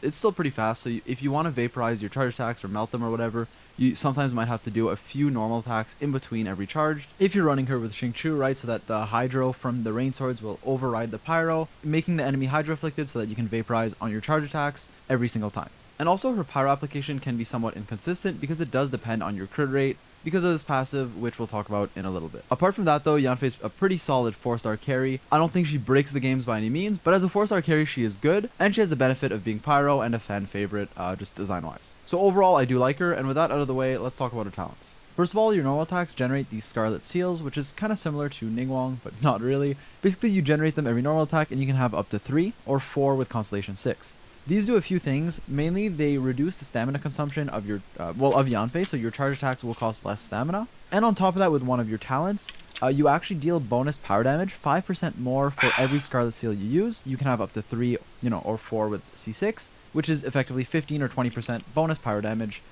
[SPEAKER 7] it's still pretty fast, so if you want to vaporize your charge attacks or melt them or whatever, you sometimes might have to do a few normal attacks in between every charge. If you're running her with Xingqiu, right, so that the Hydro from the Rain Swords will override the Pyro, making the enemy Hydro afflicted so that you can vaporize on your charge attacks every single time. And also her Pyro application can be somewhat inconsistent because it does depend on your crit rate, because of this passive, which we'll talk about in a little bit. Apart from that though, Yanfei's a pretty solid 4-star carry. I don't think she breaks the games by any means, but as a 4-star carry she is good, and she has the benefit of being Pyro and a fan favorite, just design wise. So overall I do like her, and with that out of the way, let's talk about her talents. First of all, your normal attacks generate these Scarlet Seals, which is kind of similar to Ningguang, but not really. Basically you generate them every normal attack, and you can have up to 3 or 4 with Constellation 6. These do a few things. Mainly, they reduce the stamina consumption of your, of Yanfei, so your charge attacks will cost less stamina. And on top of that, with one of your talents, you actually deal bonus power damage, 5% more for every Scarlet Seal you use. You can have up to 3, or 4 with C6, which is effectively 15 or 20% bonus power damage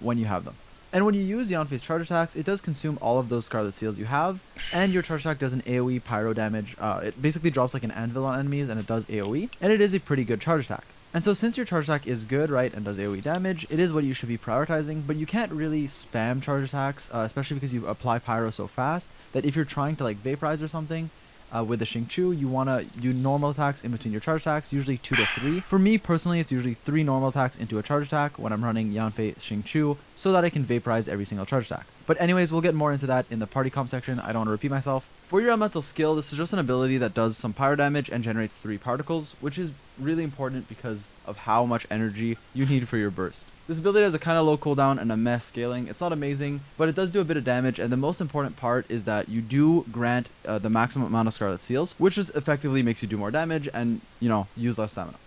[SPEAKER 7] when you have them. And when you use Yanfei's charge attacks, it does consume all of those Scarlet Seals you have, and your charge attack does an AoE pyro damage. It basically drops like an anvil on enemies, and it does AoE, and it is a pretty good charge attack. And so since your charge attack is good, right, and does AoE damage, it is what you should be prioritizing, but you can't really spam charge attacks, especially because you apply pyro so fast, that if you're trying to like vaporize or something, with the Xingqiu, you want to do normal attacks in between your charge attacks, usually 2 to 3. For me personally, it's usually 3 normal attacks into a charge attack when I'm running Yanfei Xingqiu, so that I can vaporize every single charge attack. But anyways, we'll get more into that in the party comp section. I don't want to repeat myself. For your elemental skill, this is just an ability that does some pyro damage and generates 3 particles, which is really important because of how much energy you need for your burst. This ability has a kind of low cooldown and a meh scaling. It's not amazing, but it does do a bit of damage, and the most important part is that you do grant the maximum amount of Scarlet Seals, which just effectively makes you do more damage and, use less stamina.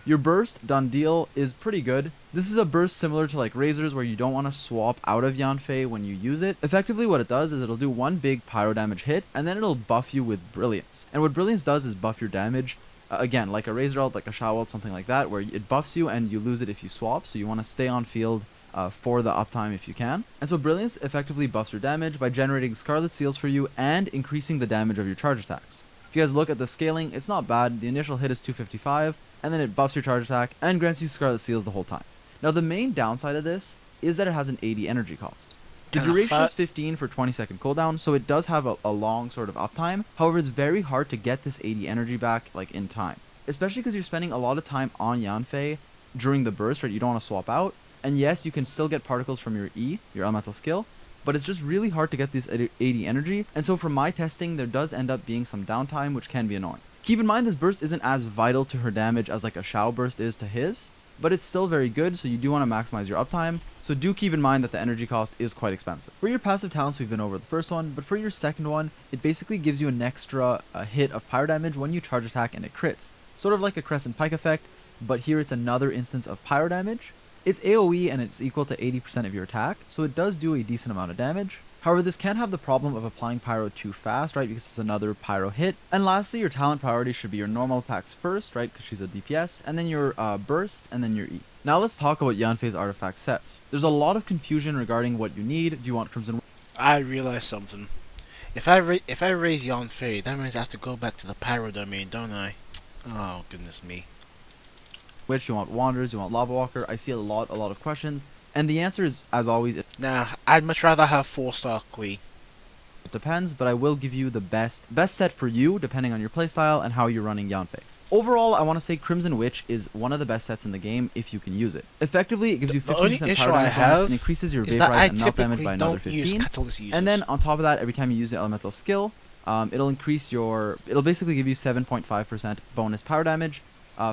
[SPEAKER 7] Your burst, done deal, is pretty good. This is a burst similar to like Razor's, where you don't want to swap out of Yanfei when you use it. Effectively what it does is it'll do one big pyro damage hit, and then it'll buff you with Brilliance. And what Brilliance does is buff your damage, again, like a Razor ult, like a Shao ult, something like that, where it buffs you and you lose it if you swap, so you want to stay on field for the uptime if you can. And so Brilliance effectively buffs your damage by generating Scarlet Seals for you and increasing the damage of your charge attacks. If you guys look at the scaling, it's not bad. The initial hit is 255, and then it buffs your charge attack and grants you Scarlet Seals the whole time. Now the main downside of this is that it has an 80 energy cost. The
[SPEAKER 2] Kinda
[SPEAKER 7] duration is
[SPEAKER 2] fat.
[SPEAKER 7] 15 for 20-second cooldown, so it does have a long sort of uptime. However, it's very hard to get this 80 energy back like in time, especially because you're spending a lot of time on Yanfei during the burst, right? You don't want to swap out. And yes, you can still get particles from your E, your elemental skill, but it's just really hard to get this 80 energy. And so from my testing, there does end up being some downtime, which can be annoying. Keep in mind this burst isn't as vital to her damage as like a Shao burst is to his, but it's still very good, so you do want to maximize your uptime. So do keep in mind that the energy cost is quite expensive. For your passive talents, we've been over the first one, but for your second one, it basically gives you an extra hit of pyro damage when you charge attack and it crits. Sort of like a Crescent Pike effect, but here it's another instance of pyro damage. It's AoE and it's equal to 80% of your attack, so it does do a decent amount of damage. However, this can have the problem of applying pyro too fast, right, because it's another pyro hit. And lastly, your talent priority should be your normal attacks first, right, because she's a DPS, and then your burst, and then your E. Now let's talk about Yanfei's artifact sets. There's a lot of confusion regarding what you need. Do you want Crimson
[SPEAKER 2] I realized something. If I raise Yanfei, that means I have to go back to the pyro domain, don't I? Oh goodness me.
[SPEAKER 7] Witch? You want Wanderers? You want Lava Walker? I see a lot of questions. And the answer is, as always, it
[SPEAKER 2] Nah, I'd much rather have 4-star Queen.
[SPEAKER 7] depends, but I will give you the best set for you, depending on your playstyle and how you're running Yanfei. Overall, I want to say Crimson Witch is one of the best sets in the game if you can use it. Effectively, it gives you
[SPEAKER 2] The only
[SPEAKER 7] 15%
[SPEAKER 2] issue
[SPEAKER 7] power
[SPEAKER 2] I
[SPEAKER 7] damage bonus
[SPEAKER 2] have
[SPEAKER 7] and increases your
[SPEAKER 2] is that I
[SPEAKER 7] vaporize and melt damage
[SPEAKER 2] typically
[SPEAKER 7] by another
[SPEAKER 2] don't use
[SPEAKER 7] 15.
[SPEAKER 2] catalyst users.
[SPEAKER 7] And then on top of that, every time you use the elemental skill, it'll basically give you 7.5% bonus power damage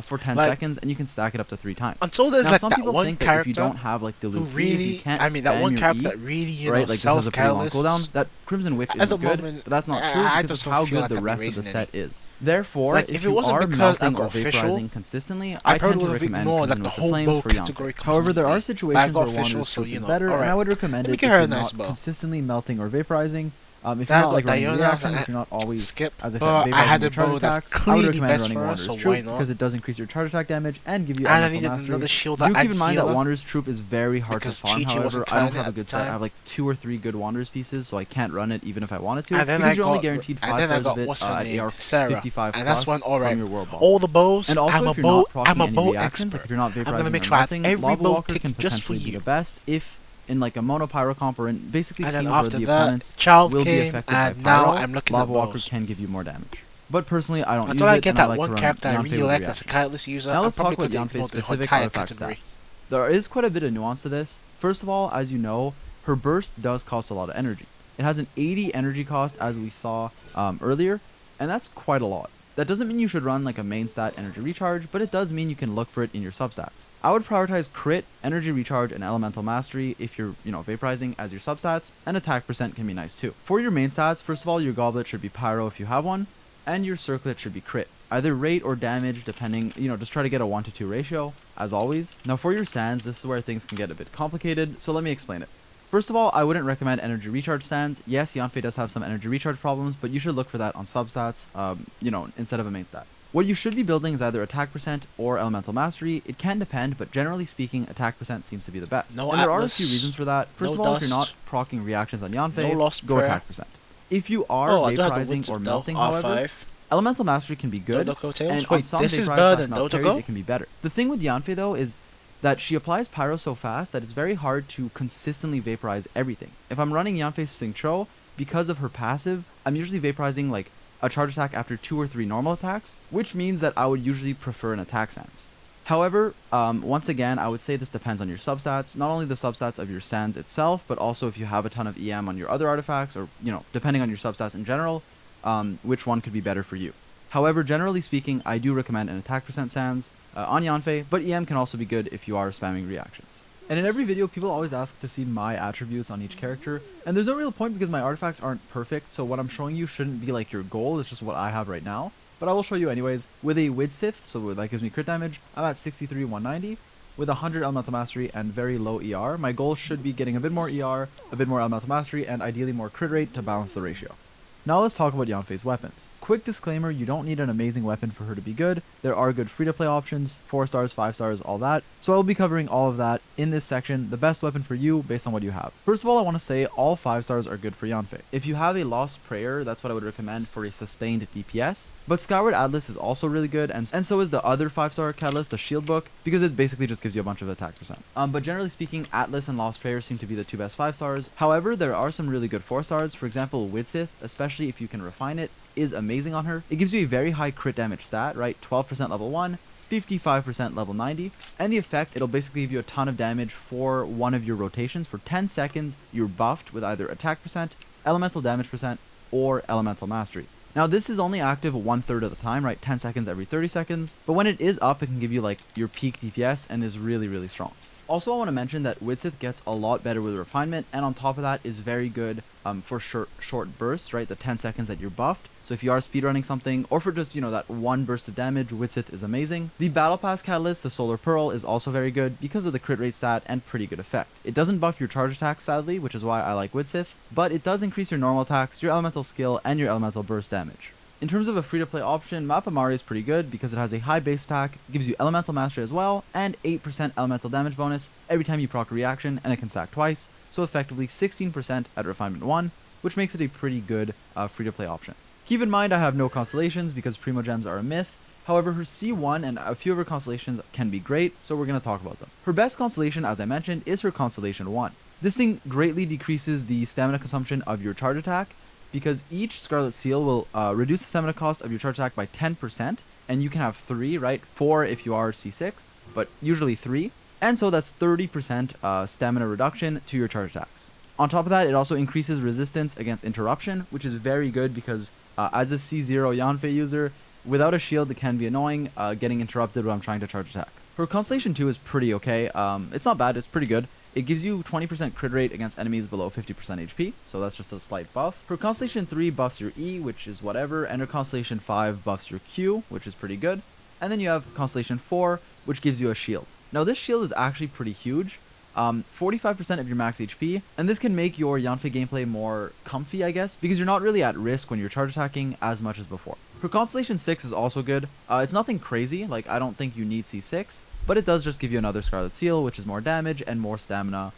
[SPEAKER 7] for 10
[SPEAKER 2] Like,
[SPEAKER 7] seconds, and you can stack it up to 3 times.
[SPEAKER 2] until there's
[SPEAKER 7] Now,
[SPEAKER 2] like
[SPEAKER 7] some
[SPEAKER 2] that
[SPEAKER 7] people
[SPEAKER 2] one
[SPEAKER 7] think that if you
[SPEAKER 2] character
[SPEAKER 7] don't have like
[SPEAKER 2] who
[SPEAKER 7] dilute E, if
[SPEAKER 2] really,
[SPEAKER 7] you can't
[SPEAKER 2] I mean, that
[SPEAKER 7] spam
[SPEAKER 2] one
[SPEAKER 7] your
[SPEAKER 2] character
[SPEAKER 7] E,
[SPEAKER 2] that really, you
[SPEAKER 7] right,
[SPEAKER 2] know,
[SPEAKER 7] like this
[SPEAKER 2] sells
[SPEAKER 7] has a pretty long
[SPEAKER 2] catalysts.
[SPEAKER 7] cooldown, that Crimson Witch
[SPEAKER 2] At the
[SPEAKER 7] is good,
[SPEAKER 2] moment,
[SPEAKER 7] but that's not
[SPEAKER 2] I
[SPEAKER 7] true because
[SPEAKER 2] just
[SPEAKER 7] of
[SPEAKER 2] don't
[SPEAKER 7] how
[SPEAKER 2] feel
[SPEAKER 7] good
[SPEAKER 2] like
[SPEAKER 7] the
[SPEAKER 2] I'm
[SPEAKER 7] rest of the
[SPEAKER 2] raising
[SPEAKER 7] set
[SPEAKER 2] any.
[SPEAKER 7] is. Therefore,
[SPEAKER 2] Like,
[SPEAKER 7] if
[SPEAKER 2] if it
[SPEAKER 7] you
[SPEAKER 2] wasn't
[SPEAKER 7] are
[SPEAKER 2] because I
[SPEAKER 7] melting
[SPEAKER 2] got
[SPEAKER 7] or
[SPEAKER 2] official,
[SPEAKER 7] vaporizing consistently,
[SPEAKER 2] I
[SPEAKER 7] I
[SPEAKER 2] probably
[SPEAKER 7] tend to
[SPEAKER 2] would have
[SPEAKER 7] recommend
[SPEAKER 2] ignored, like,
[SPEAKER 7] Crimson
[SPEAKER 2] the
[SPEAKER 7] with
[SPEAKER 2] whole
[SPEAKER 7] Flames
[SPEAKER 2] bow
[SPEAKER 7] for Yanfei.
[SPEAKER 2] category
[SPEAKER 7] However, there are
[SPEAKER 2] completely.
[SPEAKER 7] situations
[SPEAKER 2] I got
[SPEAKER 7] where
[SPEAKER 2] official,
[SPEAKER 7] Wander's
[SPEAKER 2] so,
[SPEAKER 7] Troop
[SPEAKER 2] you
[SPEAKER 7] is
[SPEAKER 2] know,
[SPEAKER 7] better, and I
[SPEAKER 2] alright.
[SPEAKER 7] would recommend
[SPEAKER 2] Let me
[SPEAKER 7] it if
[SPEAKER 2] get her
[SPEAKER 7] you're
[SPEAKER 2] a nice
[SPEAKER 7] not
[SPEAKER 2] bow.
[SPEAKER 7] consistently melting or vaporizing. If you're
[SPEAKER 2] That
[SPEAKER 7] not like
[SPEAKER 2] got
[SPEAKER 7] running
[SPEAKER 2] Diona,
[SPEAKER 7] reaction,
[SPEAKER 2] I-
[SPEAKER 7] if you're not always,
[SPEAKER 2] skip,
[SPEAKER 7] as I
[SPEAKER 2] but
[SPEAKER 7] said,
[SPEAKER 2] I had
[SPEAKER 7] vaporizing
[SPEAKER 2] a
[SPEAKER 7] your charge
[SPEAKER 2] bow that's
[SPEAKER 7] attacks, I would
[SPEAKER 2] clearly
[SPEAKER 7] recommend
[SPEAKER 2] best
[SPEAKER 7] running
[SPEAKER 2] for us,
[SPEAKER 7] Wander's
[SPEAKER 2] so
[SPEAKER 7] Troop
[SPEAKER 2] why not?
[SPEAKER 7] because it does increase your charge attack damage and give you
[SPEAKER 2] And I
[SPEAKER 7] elemental
[SPEAKER 2] needed
[SPEAKER 7] mastery.
[SPEAKER 2] another shield
[SPEAKER 7] Do
[SPEAKER 2] that
[SPEAKER 7] keep
[SPEAKER 2] I'd
[SPEAKER 7] in mind
[SPEAKER 2] heal
[SPEAKER 7] that
[SPEAKER 2] her,
[SPEAKER 7] Wander's Troop is very hard to
[SPEAKER 2] because
[SPEAKER 7] farm.
[SPEAKER 2] Chi-Chi
[SPEAKER 7] However,
[SPEAKER 2] wasn't
[SPEAKER 7] I don't
[SPEAKER 2] playing it
[SPEAKER 7] have a
[SPEAKER 2] at the
[SPEAKER 7] good set. I
[SPEAKER 2] time.
[SPEAKER 7] have like 2 or 3 good Wanderers pieces, so I can't run it even if I wanted to.
[SPEAKER 2] And then
[SPEAKER 7] Because
[SPEAKER 2] I
[SPEAKER 7] you're only
[SPEAKER 2] got-
[SPEAKER 7] guaranteed
[SPEAKER 2] and
[SPEAKER 7] 5
[SPEAKER 2] then I
[SPEAKER 7] stars
[SPEAKER 2] got
[SPEAKER 7] of it
[SPEAKER 2] what's her
[SPEAKER 7] at
[SPEAKER 2] name?
[SPEAKER 7] AR
[SPEAKER 2] Sarah.
[SPEAKER 7] 55
[SPEAKER 2] And that's
[SPEAKER 7] plus
[SPEAKER 2] when, alright,
[SPEAKER 7] from your world boss.
[SPEAKER 2] all the bows,
[SPEAKER 7] And also,
[SPEAKER 2] I'm a
[SPEAKER 7] if you're
[SPEAKER 2] bow,
[SPEAKER 7] not
[SPEAKER 2] I'm
[SPEAKER 7] proccing
[SPEAKER 2] a
[SPEAKER 7] any
[SPEAKER 2] bow
[SPEAKER 7] reactions, like
[SPEAKER 2] expert.
[SPEAKER 7] if you're not
[SPEAKER 2] I'm gonna
[SPEAKER 7] vaporizing
[SPEAKER 2] make
[SPEAKER 7] or
[SPEAKER 2] sure I have
[SPEAKER 7] melting,
[SPEAKER 2] every
[SPEAKER 7] Lava
[SPEAKER 2] bow
[SPEAKER 7] Walker
[SPEAKER 2] picked
[SPEAKER 7] can
[SPEAKER 2] just for
[SPEAKER 7] potentially be
[SPEAKER 2] you.
[SPEAKER 7] the best if in like a mono pyro comp or in basically
[SPEAKER 2] And then
[SPEAKER 7] teams where
[SPEAKER 2] after
[SPEAKER 7] the
[SPEAKER 2] that,
[SPEAKER 7] opponents
[SPEAKER 2] Child
[SPEAKER 7] will be
[SPEAKER 2] came,
[SPEAKER 7] affected
[SPEAKER 2] and
[SPEAKER 7] by
[SPEAKER 2] now
[SPEAKER 7] pyro,
[SPEAKER 2] I'm looking
[SPEAKER 7] Lava
[SPEAKER 2] at
[SPEAKER 7] Walker
[SPEAKER 2] bows.
[SPEAKER 7] can give you more damage. But personally, I don't
[SPEAKER 2] Until
[SPEAKER 7] use
[SPEAKER 2] I
[SPEAKER 7] it,
[SPEAKER 2] get
[SPEAKER 7] and I
[SPEAKER 2] that
[SPEAKER 7] like
[SPEAKER 2] one
[SPEAKER 7] to run
[SPEAKER 2] character I
[SPEAKER 7] Yanfei
[SPEAKER 2] really
[SPEAKER 7] with
[SPEAKER 2] like as a
[SPEAKER 7] reactions.
[SPEAKER 2] catalyst user,
[SPEAKER 7] Now
[SPEAKER 2] I'm
[SPEAKER 7] let's talk
[SPEAKER 2] probably
[SPEAKER 7] about
[SPEAKER 2] gonna
[SPEAKER 7] Yanfei's
[SPEAKER 2] ignore the whole
[SPEAKER 7] specific
[SPEAKER 2] entire
[SPEAKER 7] artifact
[SPEAKER 2] category.
[SPEAKER 7] stats. There is quite a bit of nuance to this. First of all, as you know, her burst does cost a lot of energy. It has an 80 energy cost, as we saw earlier, and that's quite a lot. That doesn't mean you should run like a main stat energy recharge, but it does mean you can look for it in your substats. I would prioritize crit, energy recharge, and elemental mastery if you're, vaporizing as your substats, and attack percent can be nice too. For your main stats, first of all, your goblet should be pyro if you have one, and your circlet should be crit. Either rate or damage, depending, just try to get a 1-to-2 ratio, as always. Now for your sands, this is where things can get a bit complicated, so let me explain it. First of all, I wouldn't recommend energy recharge sands. Yes, Yanfei does have some energy recharge problems, but you should look for that on substats, instead of a main stat. What you should be building is either attack percent or elemental mastery. It can depend, but generally speaking, attack percent seems to be the best.
[SPEAKER 2] No
[SPEAKER 7] and there are a
[SPEAKER 2] Atlas,
[SPEAKER 7] few reasons for that. First
[SPEAKER 2] no
[SPEAKER 7] of all, if you're not
[SPEAKER 2] dust,
[SPEAKER 7] proccing reactions on Yanfei,
[SPEAKER 2] no lost
[SPEAKER 7] go
[SPEAKER 2] prayer.
[SPEAKER 7] attack percent. If you are
[SPEAKER 2] I do have the
[SPEAKER 7] vaporizing
[SPEAKER 2] wings
[SPEAKER 7] or
[SPEAKER 2] of
[SPEAKER 7] melting,
[SPEAKER 2] Del,
[SPEAKER 7] however,
[SPEAKER 2] R5.
[SPEAKER 7] elemental mastery can be good,
[SPEAKER 2] Dodoko Tails?
[SPEAKER 7] and on
[SPEAKER 2] Wait,
[SPEAKER 7] some
[SPEAKER 2] this is
[SPEAKER 7] vaporized
[SPEAKER 2] better
[SPEAKER 7] slash
[SPEAKER 2] than
[SPEAKER 7] melt
[SPEAKER 2] Dodoko?
[SPEAKER 7] parries, it can be better. The thing with Yanfei though is that she applies pyro so fast that it's very hard to consistently vaporize everything. If I'm running Yanfei Xingqiu, because of her passive, I'm usually vaporizing like a charge attack after 2 or 3 normal attacks, which means that I would usually prefer an attack sands. However, once again, I would say this depends on your substats, not only the substats of your sands itself, but also if you have a ton of EM on your other artifacts, or, depending on your substats in general, which one could be better for you. However, generally speaking, I do recommend an attack percent sands on Yanfei, but EM can also be good if you are spamming reactions. And in every video, people always ask to see my attributes on each character, and there's no real point because my artifacts aren't perfect, so what I'm showing you shouldn't be like your goal, it's just what I have right now. But I will show you anyways. With a Widsith, so that gives me crit damage, I'm at 63, 190. With 100 elemental mastery and very low ER, my goal should be getting a bit more ER, a bit more elemental mastery, and ideally more crit rate to balance the ratio. Now let's talk about Yanfei's weapons. Quick disclaimer, you don't need an amazing weapon for her to be good. There are good free-to-play options, 4 stars, 5 stars, all that. So I will be covering all of that in this section, the best weapon for you based on what you have. First of all, I want to say all 5 stars are good for Yanfei. If you have a Lost Prayer, that's what I would recommend for a sustained DPS. But Skyward Atlas is also really good, and so is the other 5-star catalyst, the Shield Book, because it basically just gives you a bunch of attack percent. But generally speaking, Atlas and Lost Prayer seem to be the 2 best 5 stars. However, there are some really good 4 stars. For example, Widsith, especially if you can refine it, is amazing on her. It gives you a very high crit damage stat, right? 12% level 1, 55% level 90, and the effect, it'll basically give you a ton of damage for one of your rotations. For 10 seconds, you're buffed with either attack percent, elemental damage percent, or elemental mastery. Now this is only active 1/3 of the time, right? 10 seconds every 30 seconds, but when it is up, it can give you like your peak DPS and is really, really strong. Also, I want to mention that Widsith gets a lot better with refinement, and on top of that is very good for short bursts, right? The 10 seconds that you're buffed. So if you are speedrunning something, or for just, that one burst of damage, Widsith is amazing. The Battle Pass catalyst, the Solar Pearl, is also very good because of the crit rate stat and pretty good effect. It doesn't buff your charge attacks, sadly, which is why I like Widsith, but it does increase your normal attacks, your elemental skill, and your elemental burst damage. In terms of a free-to-play option, Mapamari is pretty good because it has a high base attack, gives you elemental mastery as well, and 8% elemental damage bonus every time you proc a reaction, and it can stack twice, so effectively 16% at refinement 1, which makes it a pretty good free-to-play option. Keep in mind I have no constellations because Primogems are a myth. However, her C1 and a few of her constellations can be great, so we're going to talk about them. Her best constellation, as I mentioned, is her Constellation 1. This thing greatly decreases the stamina consumption of your charge attack, because each Scarlet Seal will reduce the stamina cost of your charge attack by 10%, and you can have 3, right? 4 if you are C6, but usually 3, and so that's 30% stamina reduction to your charge attacks. On top of that, it also increases resistance against interruption, which is very good because as a C0 Yanfei user, without a shield it can be annoying getting interrupted when I'm trying to charge attack. Her Constellation 2 is pretty okay. It's not bad, it's pretty good. It gives you 20% crit rate against enemies below 50% HP, so that's just a slight buff. Her Constellation 3 buffs your E, which is whatever, and her Constellation 5 buffs your Q, which is pretty good. And then you have Constellation 4, which gives you a shield. Now this shield is actually pretty huge, 45% of your max HP, and this can make your Yanfei gameplay more comfy, I guess, because you're not really at risk when you're charge attacking as much as before. Her Constellation 6 is also good. It's nothing crazy, like I don't think you need C6, but it does just give you another Scarlet Seal, which is more damage and more stamina,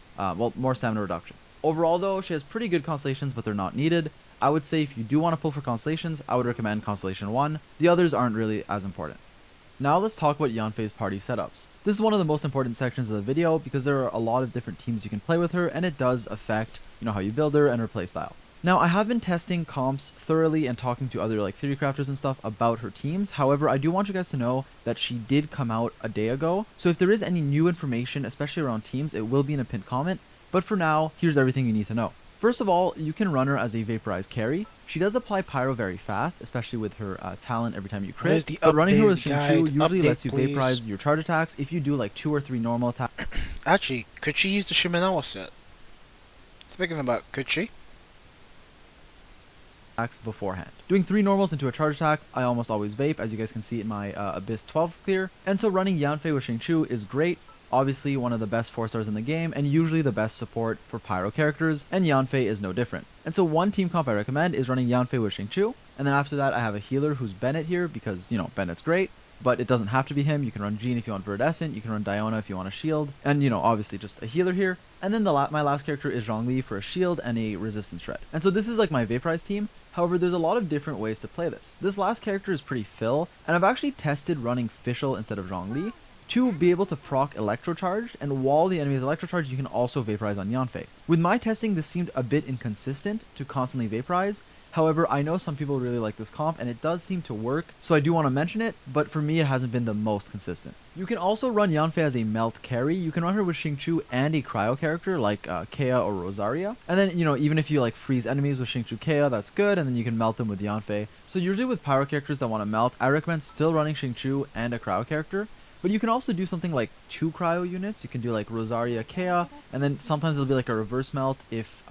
[SPEAKER 7] more stamina reduction. Overall though, she has pretty good constellations, but they're not needed. I would say if you do want to pull for constellations, I would recommend Constellation 1. The others aren't really as important. Now let's talk about Yanfei's party setups. This is one of the most important sections of the video because there are a lot of different teams you can play with her, and it does affect, how you build her and her playstyle. Now, I have been testing comps thoroughly and talking to other theory crafters and stuff about her teams. However, I do want you guys to know that she did come out a day ago. So if there is any new information, especially around teams, it will be in a pinned comment. But for now, here's everything you need to know. First of all, you can run her as a vaporized carry. She does apply pyro very fast, especially with her talent every time you crit. But running her with Xingqiu usually lets you vaporize your charge attacks if you do like 2 or 3 normal attacks.
[SPEAKER 2] Actually, could she use the Shimenawa set? Thinking about, could she?
[SPEAKER 7] Beforehand. Doing 3 normals into a charge attack, I almost always vape, as you guys can see in my Abyss 12 clear. And so running Yanfei with Xingqiu is great. Obviously one of the best 4 stars in the game, and usually the best support for pyro characters, and Yanfei is no different. And so one team comp I recommend is running Yanfei with Xingqiu, and then after that I have a healer who's Bennett here, because, Bennett's great, but it doesn't have to be him. You can run Jean if you want Viridescent, you can run Diona if you want a shield, and, obviously just a healer here. And then my last character is Zhongli for a shield and a resistance shred. And so this is like my vaporized team. However, there's a lot of different ways to play this. This last character is pretty fill, and I've actually tested running Fischl instead of Zhongli to be able to proc Electrocharge, and while the enemy is Electrocharge, you can also vaporize on Yanfei. With my testing, this seemed a bit inconsistent to constantly vaporize. However, I know some people really like this comp, and it does seem to work, so I do want to mention it, but for me it hasn't been the most consistent. You can also run Yanfei as a melt carry. You can run her with Xingqiu and a cryo character like Kea or Rosaria. And then, even if you freeze enemies with Xingqiu Kea, that's good, and then you can melt them with Yanfei. So usually with pyro characters that want to melt, I recommend still running Xingqiu and a cryo character. But you can also do something like 2 cryo units. You can do like Rosaria Kea, and then sometimes it'll be like a reverse melt if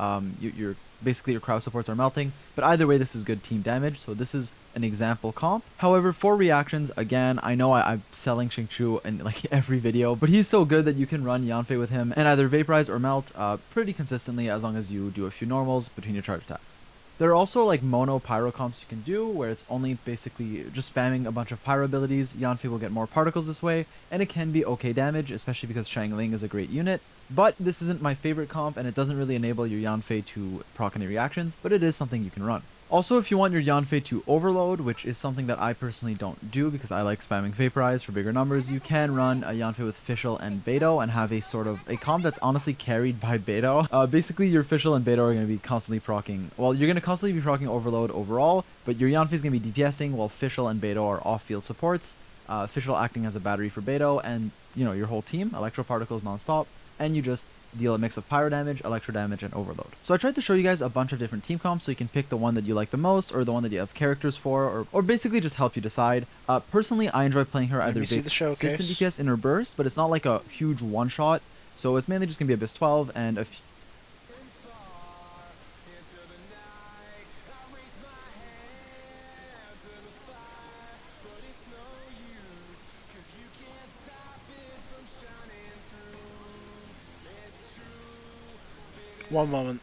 [SPEAKER 7] basically your cryo supports are melting. But either way, this is good team damage, so this is an example comp. However, for reactions, again, I know I'm selling Xingqiu in every video, but he's so good that you can run Yanfei with him and either vaporize or melt pretty consistently as long as you do a few normals between your charge attacks. There are also like mono pyro comps you can do, where it's only basically just spamming a bunch of pyro abilities. Yanfei will get more particles this way, and it can be okay damage, especially because Shangling is a great unit. But this isn't my favorite comp, and it doesn't really enable your Yanfei to proc any reactions, but it is something you can run. Also, if you want your Yanfei to overload, which is something that I personally don't do because I like spamming Vaporize for bigger numbers, you can run a Yanfei with Fischl and Beto and have a sort of a comp that's honestly carried by Beto. Basically, your Fischl and Beto are going to be constantly proccing, well, you're going to constantly be proccing overload overall, but your Yanfei is going to be DPSing while Fischl and Beto are off-field supports. Fischl acting as a battery for Beto and, you know, your whole team, Electro Particles non-stop, and you just deal a mix of pyro damage, electro damage, and overload. So I tried to show you guys a bunch of different team comps so you can pick the one that you like the most or the one that you have characters for or basically just help you decide. Personally, I enjoy playing her either
[SPEAKER 2] see the showcase.
[SPEAKER 7] consistent DPS in her burst, but it's not like a huge one-shot, so it's mainly just going to be a BIS 12 and a few.
[SPEAKER 2] One moment.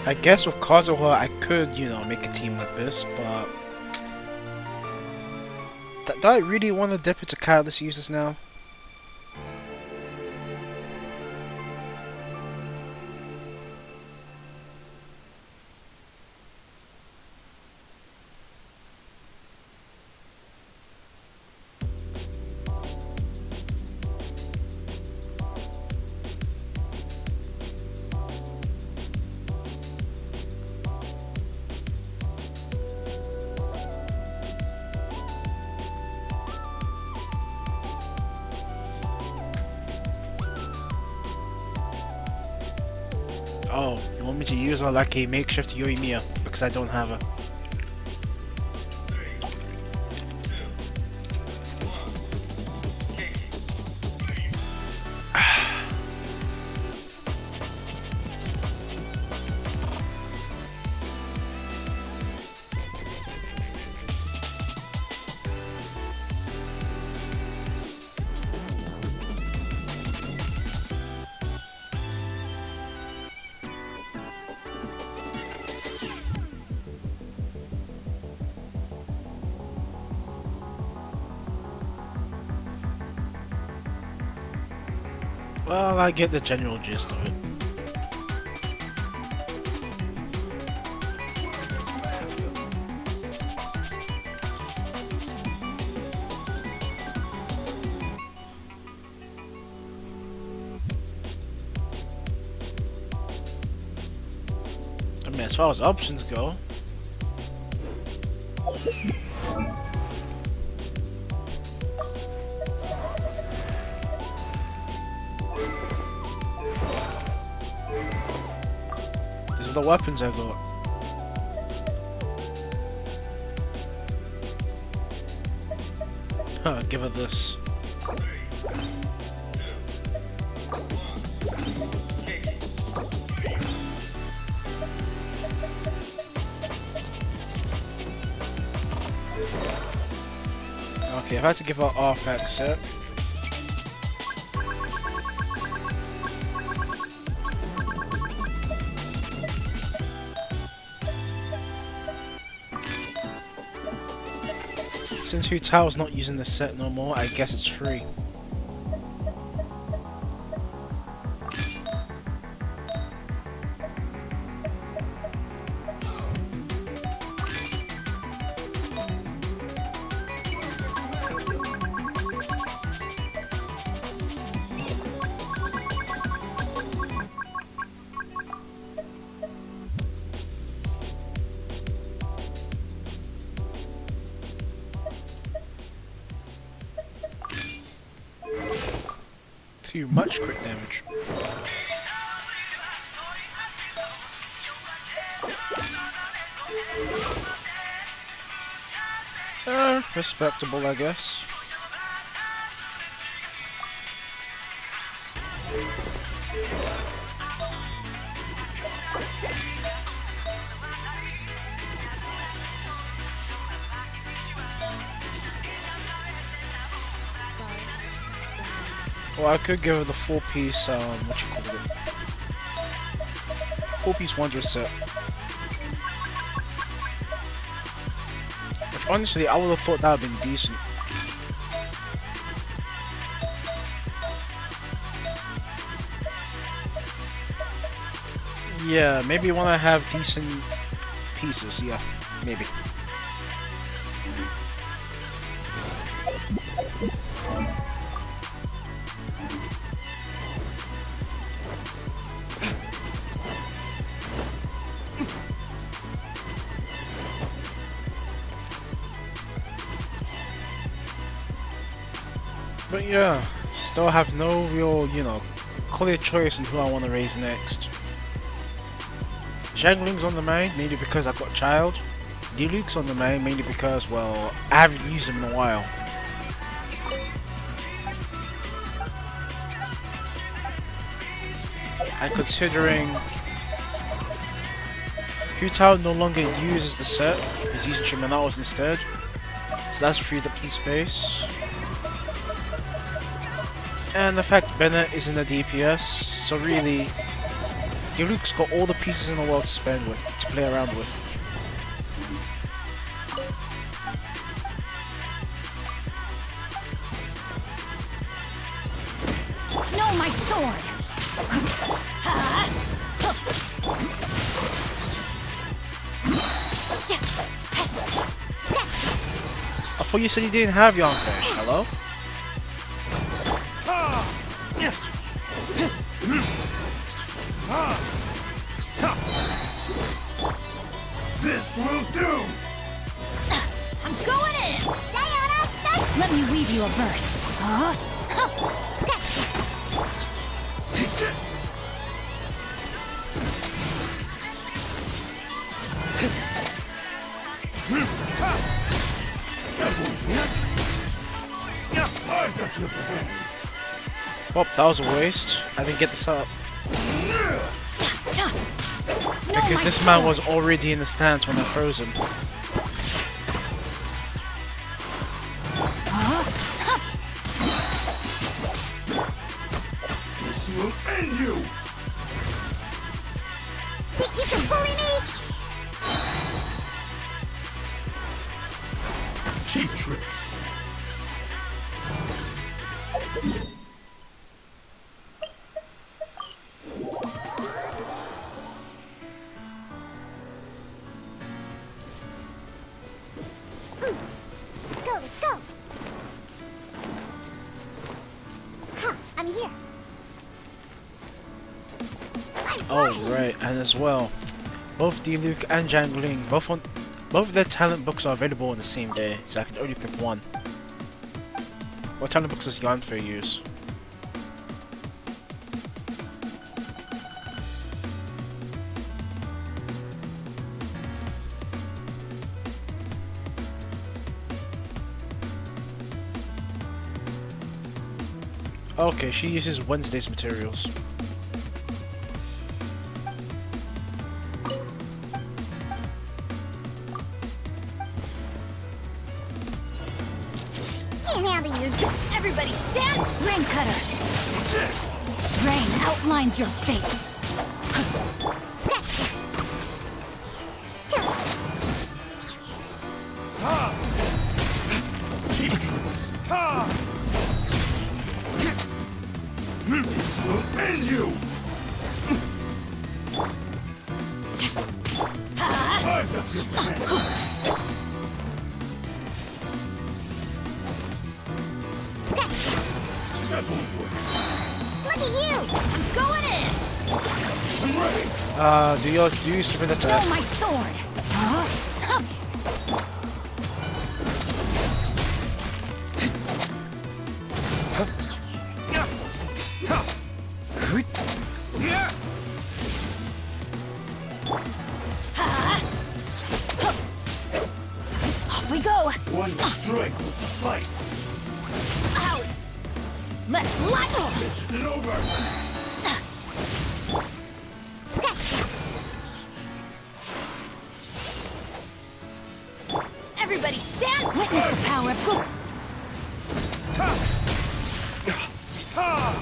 [SPEAKER 2] I guess with Kazuha I could, you know, make a team like this, but do I really want to dip into Catalyst users now? Oh, you want me to use her like a makeshift Yoimiya because I don't have her. Well, I get the general gist of it. I mean, as far as options go, these are the weapons I got. Huh, give it this. Okay, I've had to give her RFX set. Since Hu Tao's not using this set no more, I guess it's free. Too much crit damage. Respectable, I guess. Or I could give her the 4-piece, what you call it? 4-piece Wonder set. Which honestly, I would have thought that would have been decent. Yeah, maybe when I have decent pieces, yeah, maybe. But yeah, still have no real, you know, clear choice in who I want to raise next. Zhangling's on the main, mainly because I've got a child. Diluc's on the main, mainly because, well, I haven't used him in a while. And considering Hu-Tao no longer uses the set, he's using Chiminaos instead. So that's freed up some space. And the fact Bennett is in the DPS, so really, Diluc's got all the pieces in the world to spend with, to play around with.
[SPEAKER 3] No, my sword!
[SPEAKER 2] I thought you said you didn't have Yanfei. Hello?
[SPEAKER 5] This will do!
[SPEAKER 3] I'm going in! Let me weave you a verse. Huh?
[SPEAKER 2] Oh, that was a waste. I didn't get this up. Because this man was already in the stance when I froze him.
[SPEAKER 5] This will end you!
[SPEAKER 3] Think you can bully me?
[SPEAKER 5] Cheap tricks.
[SPEAKER 3] Let's go! Huh, I'm here.
[SPEAKER 2] Oh, right, and as well, both Diluc and Zhangling, both of their talent books are available on the same day, so I can only pick one. What talent books does Yanfei use? Okay, she uses Wednesday's materials.
[SPEAKER 3] Can't handle you. Everybody stand! Rain cutter! Rain outlines your fate.
[SPEAKER 5] Cheap tricks. This will end you! I've got your back.
[SPEAKER 3] Look at you! I'm going in!
[SPEAKER 5] I'm ready!
[SPEAKER 2] Do you use sprint attack?
[SPEAKER 3] No, my sword! Huh? Off we go!
[SPEAKER 5] One strike will suffice.
[SPEAKER 3] Out! Let's light!
[SPEAKER 5] This isn't over!
[SPEAKER 3] Everybody stand! Witness the power of good!
[SPEAKER 5] Ha!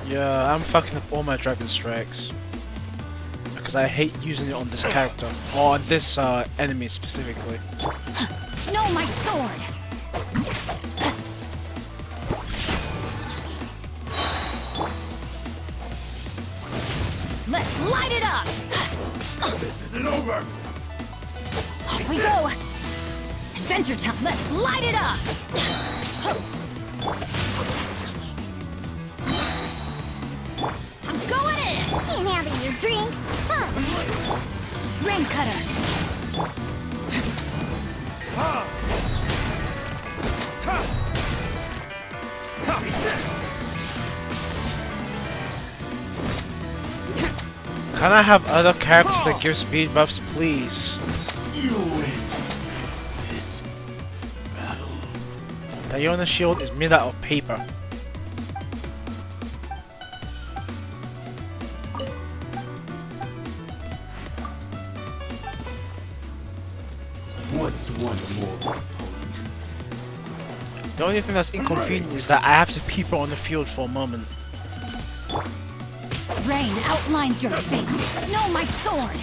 [SPEAKER 2] Yeah, I'm fucking up all my dragon strikes. Because I hate using it on this character. Or on this enemy specifically.
[SPEAKER 3] No, my sword! Let's light it up!
[SPEAKER 5] This isn't over!
[SPEAKER 3] Off we go! Adventure time! Let's light it up! I'm going in! Can't have your drink! Huh. Rain cutter!
[SPEAKER 2] Can I have other characters that give speed buffs, please?
[SPEAKER 5] You win this battle.
[SPEAKER 2] Diona's shield is made out of paper.
[SPEAKER 5] What's one more opponent?
[SPEAKER 2] The only thing that's inconvenient is that I have to peep on the field for a moment.
[SPEAKER 3] Rain outlines your fate! No, my sword!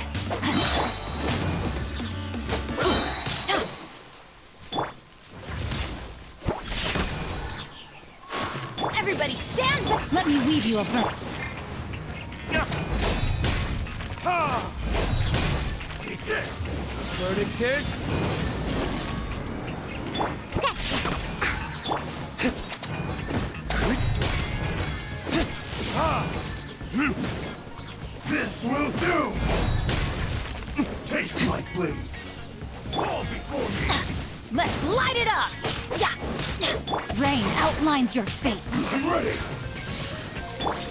[SPEAKER 3] Everybody stand back! Let me weave you a verse.
[SPEAKER 5] Eat this!
[SPEAKER 1] Verdict is
[SPEAKER 3] Sketch that!
[SPEAKER 5] This will do! Taste my blade! Fall before me!
[SPEAKER 3] Let's light it up! Yeah. Rain outlines your fate.
[SPEAKER 5] I'm ready!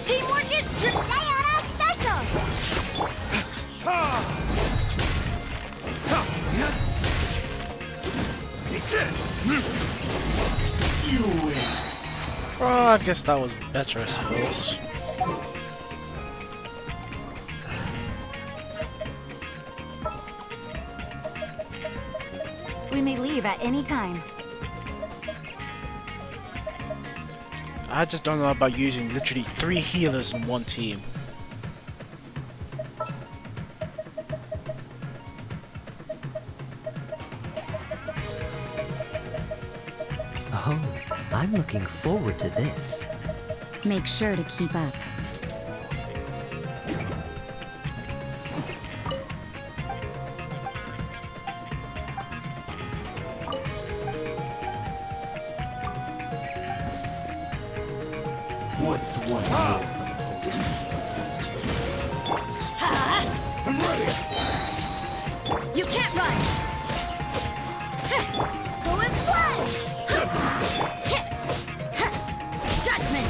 [SPEAKER 3] Teamwork is true! Diana special!
[SPEAKER 5] Eat this! You win!
[SPEAKER 2] Oh, I guess that was better, I suppose.
[SPEAKER 3] We may leave at any time.
[SPEAKER 2] I just don't know about using literally 3 healers in one team.
[SPEAKER 8] Oh, I'm looking forward to this.
[SPEAKER 3] Make sure to keep up.
[SPEAKER 5] What's one more opponent? I'm ready!
[SPEAKER 3] You can't run! Go and fly! Judgment!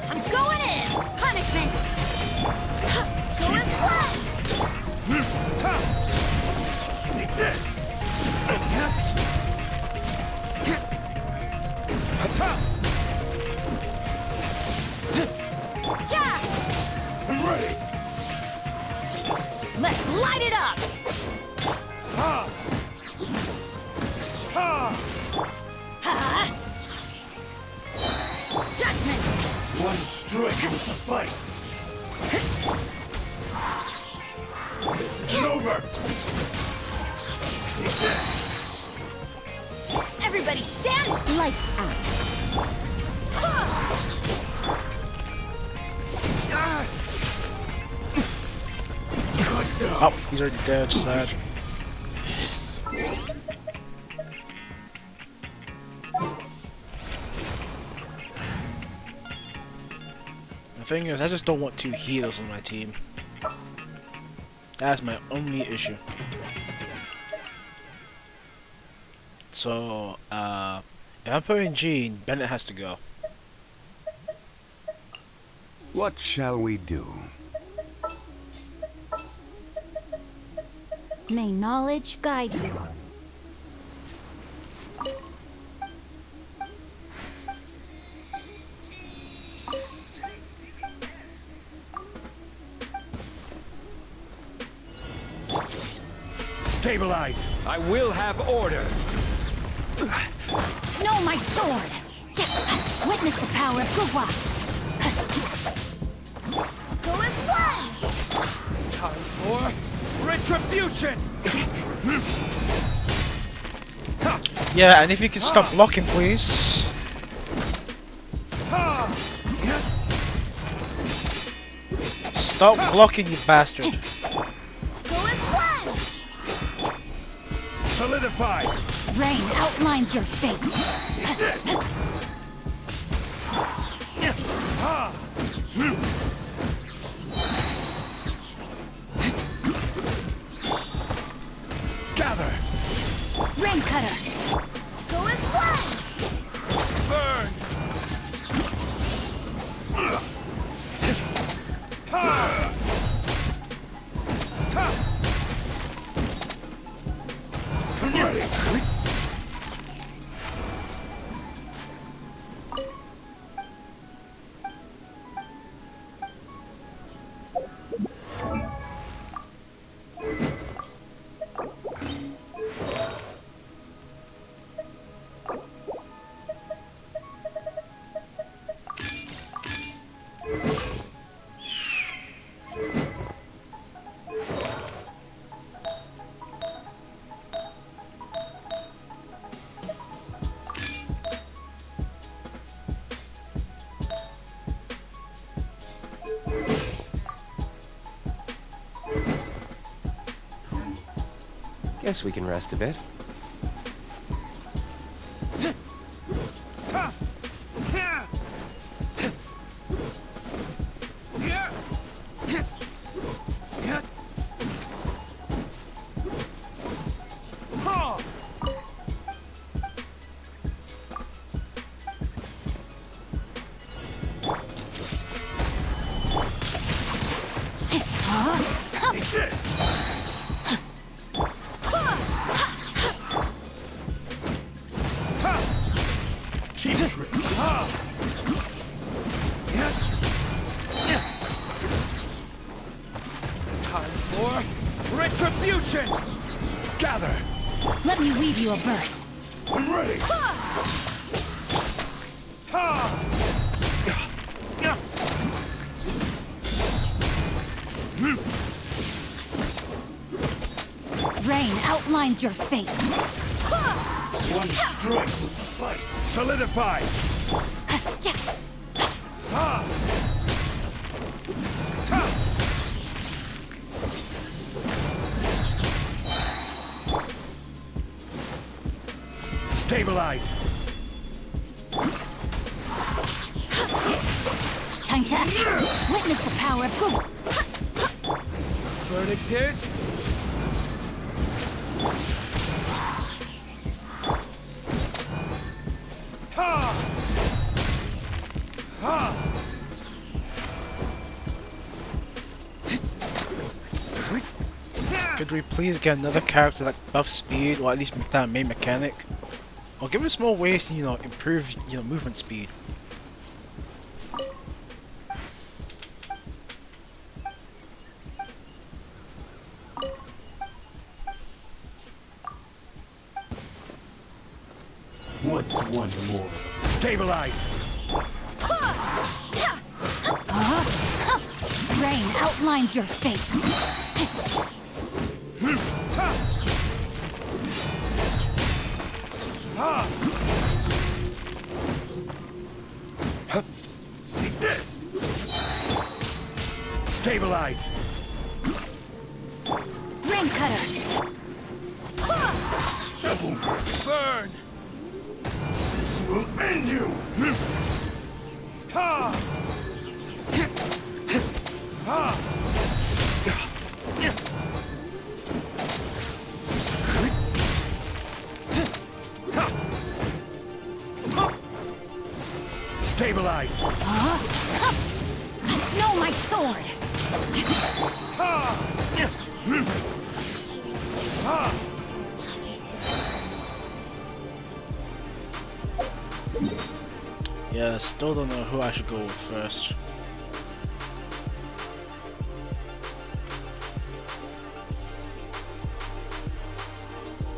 [SPEAKER 3] I'm going in! Punishment! Go and fly!
[SPEAKER 5] Eat this!
[SPEAKER 3] Yeah!
[SPEAKER 5] I'm ready!
[SPEAKER 3] Let's light it up! Ha! Judgment!
[SPEAKER 5] One strike will suffice! This isn't over! Eat this!
[SPEAKER 3] Everybody stand! Lights out!
[SPEAKER 2] Oh, he's already dead, sad.
[SPEAKER 5] This.
[SPEAKER 2] The thing is, I just don't want 2 healers on my team. That's my only issue. So, if I'm putting Jean, Bennett has to go.
[SPEAKER 9] What shall we do?
[SPEAKER 3] May knowledge guide you.
[SPEAKER 9] Stabilize! I will have order!
[SPEAKER 3] No, my sword! Witness the power of Gugwa! Go and fly!
[SPEAKER 9] Time for retribution!
[SPEAKER 2] Yeah, and if you can stop blocking, please. Stop blocking, you bastard.
[SPEAKER 3] Go and fly!
[SPEAKER 9] Solidify!
[SPEAKER 3] Rain outlines your fate.
[SPEAKER 9] Gather!
[SPEAKER 3] Rain cutter! Go and fly!
[SPEAKER 9] Burn!
[SPEAKER 5] I'm ready.
[SPEAKER 10] Guess we can rest a bit.
[SPEAKER 9] Time for retribution! Gather!
[SPEAKER 3] Let me weave you a verse.
[SPEAKER 5] I'm ready.
[SPEAKER 3] Rain outlines your fate.
[SPEAKER 5] One strike will suffice.
[SPEAKER 9] Solidify! Stabilize!
[SPEAKER 3] Time to act. Witness the power of Gugwa.
[SPEAKER 9] Verdict is...
[SPEAKER 2] Could we please get another character that buffs speed, or at least make that a main mechanic? Or give us more ways to, improve, movement speed.
[SPEAKER 5] What's one more?
[SPEAKER 9] Stabilize!
[SPEAKER 3] Rain outlines your fate.
[SPEAKER 9] Take this! Stabilize!
[SPEAKER 3] Rain cutter.
[SPEAKER 5] Double.
[SPEAKER 9] Burn!
[SPEAKER 5] This will end you.
[SPEAKER 9] Stabilize!
[SPEAKER 3] No, my sword.
[SPEAKER 2] Yeah, still don't know who I should go with first.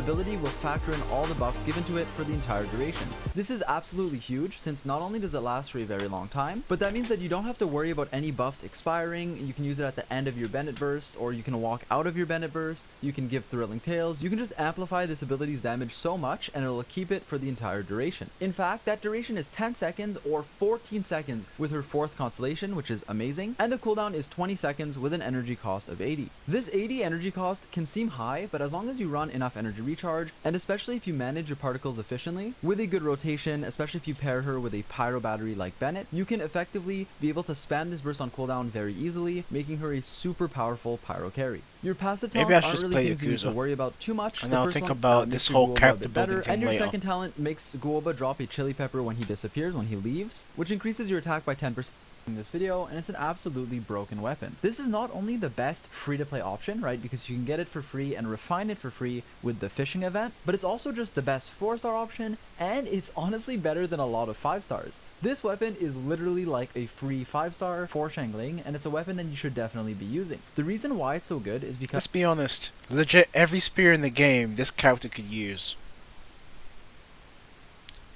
[SPEAKER 7] ability will factor in all the buffs given to it for the entire duration. This is absolutely huge, since not only does it last for a very long time, but that means that you don't have to worry about any buffs expiring. You can use it at the end of your Bennett burst, or you can walk out of your Bennett burst. You can give thrilling tales. You can just amplify this ability's damage so much, and it'll keep it for the entire duration. In fact, that duration is 10 seconds or 14 seconds with her 4th constellation, which is amazing, and the cooldown is 20 seconds with an energy cost of 80. This 80 energy cost can seem high, but as long as you run enough energy recharge, and especially if you manage your particles efficiently, with a good rotation, especially if you pair her with a pyro battery like Bennett, you can effectively be able to spam this burst on cooldown very easily, making her a super powerful pyro carry. Your passive
[SPEAKER 2] Maybe I
[SPEAKER 7] talents
[SPEAKER 2] should
[SPEAKER 7] aren't
[SPEAKER 2] just
[SPEAKER 7] really
[SPEAKER 2] play
[SPEAKER 7] things you need to
[SPEAKER 2] Yakuza.
[SPEAKER 7] worry about too much.
[SPEAKER 2] And
[SPEAKER 7] The
[SPEAKER 2] I'll
[SPEAKER 7] first
[SPEAKER 2] think
[SPEAKER 7] one,
[SPEAKER 2] about
[SPEAKER 7] makes
[SPEAKER 2] this
[SPEAKER 7] your
[SPEAKER 2] whole
[SPEAKER 7] Guoba a
[SPEAKER 2] character
[SPEAKER 7] bit
[SPEAKER 2] building
[SPEAKER 7] better,
[SPEAKER 2] thing
[SPEAKER 7] and your
[SPEAKER 2] later.
[SPEAKER 7] second talent makes Guoba drop a chili pepper when he disappears, when he leaves, which increases your attack by 10% in this video, and it's an absolutely broken weapon. This is not only the best free-to-play option, right, because you can get it for free and refine it for free with the fishing event, but it's also just the best 4-star option, and it's honestly better than a lot of 5 stars. This weapon is literally like a free 5-star for Xiangling, and it's a weapon that you should definitely be using. The reason why it's so good is because,
[SPEAKER 2] Let's be honest, legit every spear in the game this character could use.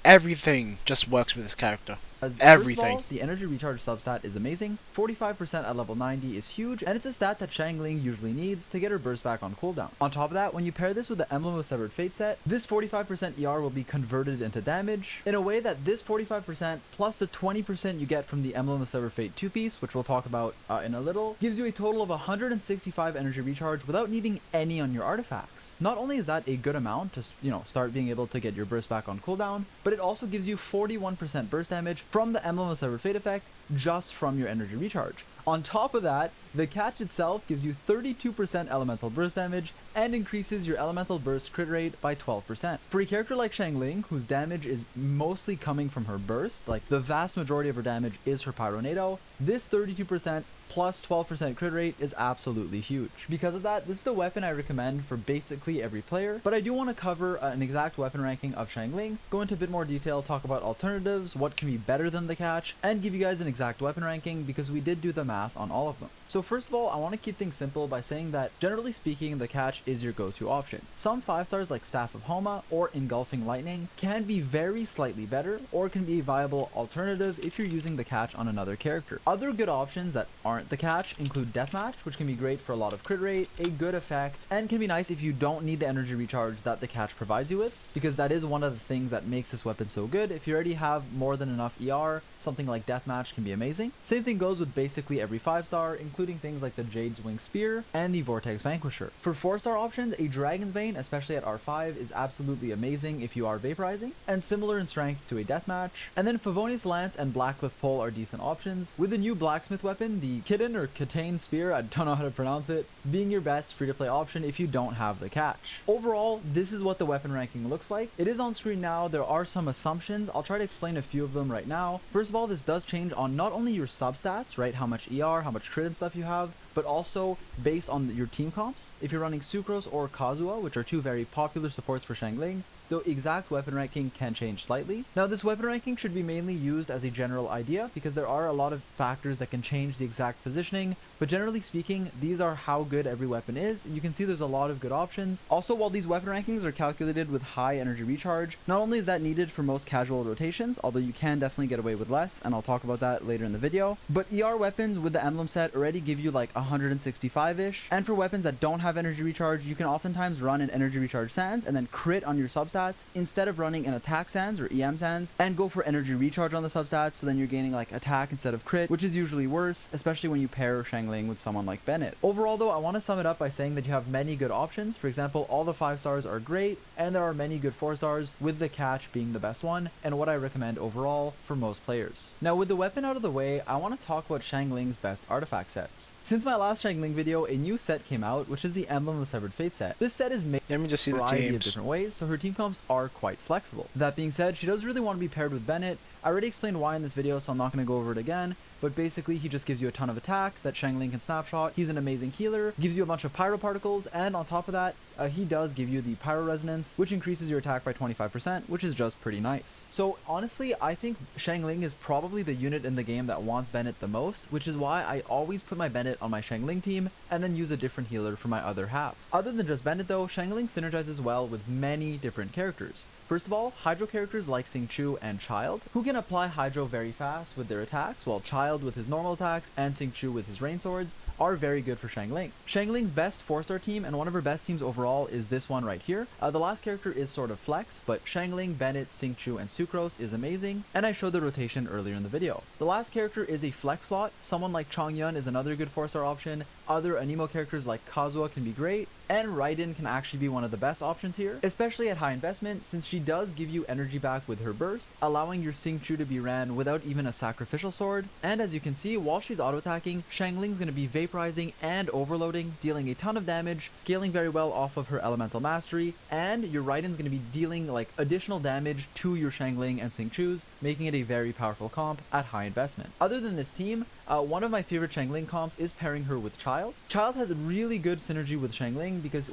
[SPEAKER 2] Everything just works with this character. Everything.
[SPEAKER 7] First of all, the energy recharge substat is amazing. 45% at level 90 is huge, and it's a stat that Xiangling usually needs to get her burst back on cooldown. On top of that, when you pair this with the Emblem of Severed Fate set, this 45% ER will be converted into damage in a way that this 45% plus the 20% you get from the Emblem of Severed Fate 2-piece, which we'll talk about in a little, gives you a total of 165 energy recharge without needing any on your artifacts. Not only is that a good amount to, start being able to get your burst back on cooldown, but it also gives you 41% burst damage from the Emblem of Severed Fate effect just from your energy recharge. On top of that, the catch itself gives you 32% elemental burst damage and increases your elemental burst crit rate by 12%. For a character like Xiangling, whose damage is mostly coming from her burst, like the vast majority of her damage is her Pyronado, this 32% plus 12% crit rate is absolutely huge. Because of that, this is the weapon I recommend for basically every player, but I do want to cover an exact weapon ranking of Xiangling, go into a bit more detail, talk about alternatives, what can be better than the catch, and give you guys an exact weapon ranking because we did do the math on all of them. So first of all, I want to keep things simple by saying that generally speaking, the catch is your go-to option. Some 5 stars like Staff of Homa or Engulfing Lightning can be very slightly better or can be a viable alternative if you're using the catch on another character. Other good options that aren't the catch include Deathmatch, which can be great for a lot of crit rate, a good effect, and can be nice if you don't need the energy recharge that the catch provides you with, because that is one of the things that makes this weapon so good. If you already have more than enough ER, something like Deathmatch can be amazing. Same thing goes with basically every 5-star, including things like the Jade's Wing Spear and the Vortex Vanquisher. For 4-star options, a Dragon's Bane, especially at R5, is absolutely amazing if you are vaporizing, and similar in strength to a Deathmatch. And then Favonius Lance and Blackcliff Pole are decent options, with the new blacksmith weapon, the Kitten or Katane Spear, I don't know how to pronounce it, being your best free-to-play option if you don't have the catch. Overall, this is what the weapon ranking looks like. It is on screen now. There are some assumptions. I'll try to explain a few of them right now. First of all, this does change on not only your substats, right, how much ER, how much crit and stuff you have, but also based on your team comps. If you're running Sucrose or Kazuha, which are two very popular supports for Xiangling, the exact weapon ranking can change slightly. Now, this weapon ranking should be mainly used as a general idea because there are a lot of factors that can change the exact positioning, but generally speaking, these are how good every weapon is. You can see there's a lot of good options. Also, while these weapon rankings are calculated with high energy recharge, not only is that needed for most casual rotations, although you can definitely get away with less, and I'll talk about that later in the video, but ER weapons with the emblem set already give you like 165-ish, and for weapons that don't have energy recharge, you can oftentimes run an energy recharge Sands and then crit on your substats instead of running an attack Sands or EM Sands and go for energy recharge on the substats, so then you're gaining like attack instead of crit, which is usually worse, especially when you pair Xiangling with someone like Bennett. Overall though, I want to sum it up by saying that you have many good options. For example, all the 5 stars are great, and there are many good 4 stars, with the catch being the best one, and what I recommend overall for most players. Now, with the weapon out of the way, I want to talk about Xiangling's best artifact sets. Since my last Xiangling video, a new set came out, which is the Emblem of Severed Fate set. This set is made
[SPEAKER 2] Let me just see
[SPEAKER 7] in a
[SPEAKER 2] the
[SPEAKER 7] variety of
[SPEAKER 2] teams.
[SPEAKER 7] different ways, so her team comps are quite flexible. That being said, she does really want to be paired with Bennett. I already explained why in this video, so I'm not going to go over it again. but basically he just gives you a ton of attack that Xiangling can snapshot. He's an amazing healer, gives you a bunch of pyro particles, and on top of that, he does give you the pyro resonance, which increases your attack by 25%, which is just pretty nice. So honestly, I think Xiangling is probably the unit in the game that wants Bennett the most, which is why I always put my Bennett on my Xiangling team and then use a different healer for my other half. Other than just Bennett though, Xiangling synergizes well with many different characters. First of all, Hydro characters like Xingqiu and Child, who can apply Hydro very fast with their attacks, while Child with his normal attacks and Xingqiu with his rain swords are very good for Xiangling. Xiangling's best 4-star team and one of her best teams overall is this one right here. The last character is sort of flex, but Xiangling, Bennett, Xingqiu, and Sucrose is amazing, and I showed the rotation earlier in the video. The last character is a flex slot. Someone like Chongyun is another good 4-star option. Other Anemo characters like Kazuha can be great, and Raiden can actually be one of the best options here, especially at high investment, since she does give you energy back with her burst, allowing your Xingqiu to be ran without even a sacrificial sword. And as you can see, while she's auto-attacking, Xiangling's going to be vaporizing and overloading, dealing a ton of damage, scaling very well off of her elemental mastery, and your Raiden's going to be dealing like additional damage to your Xiangling and Xingqiu's, making it a very powerful comp at high investment. Other than this team, one of my favorite Xiangling comps is pairing her with Child. Child has a really good synergy with Xiangling because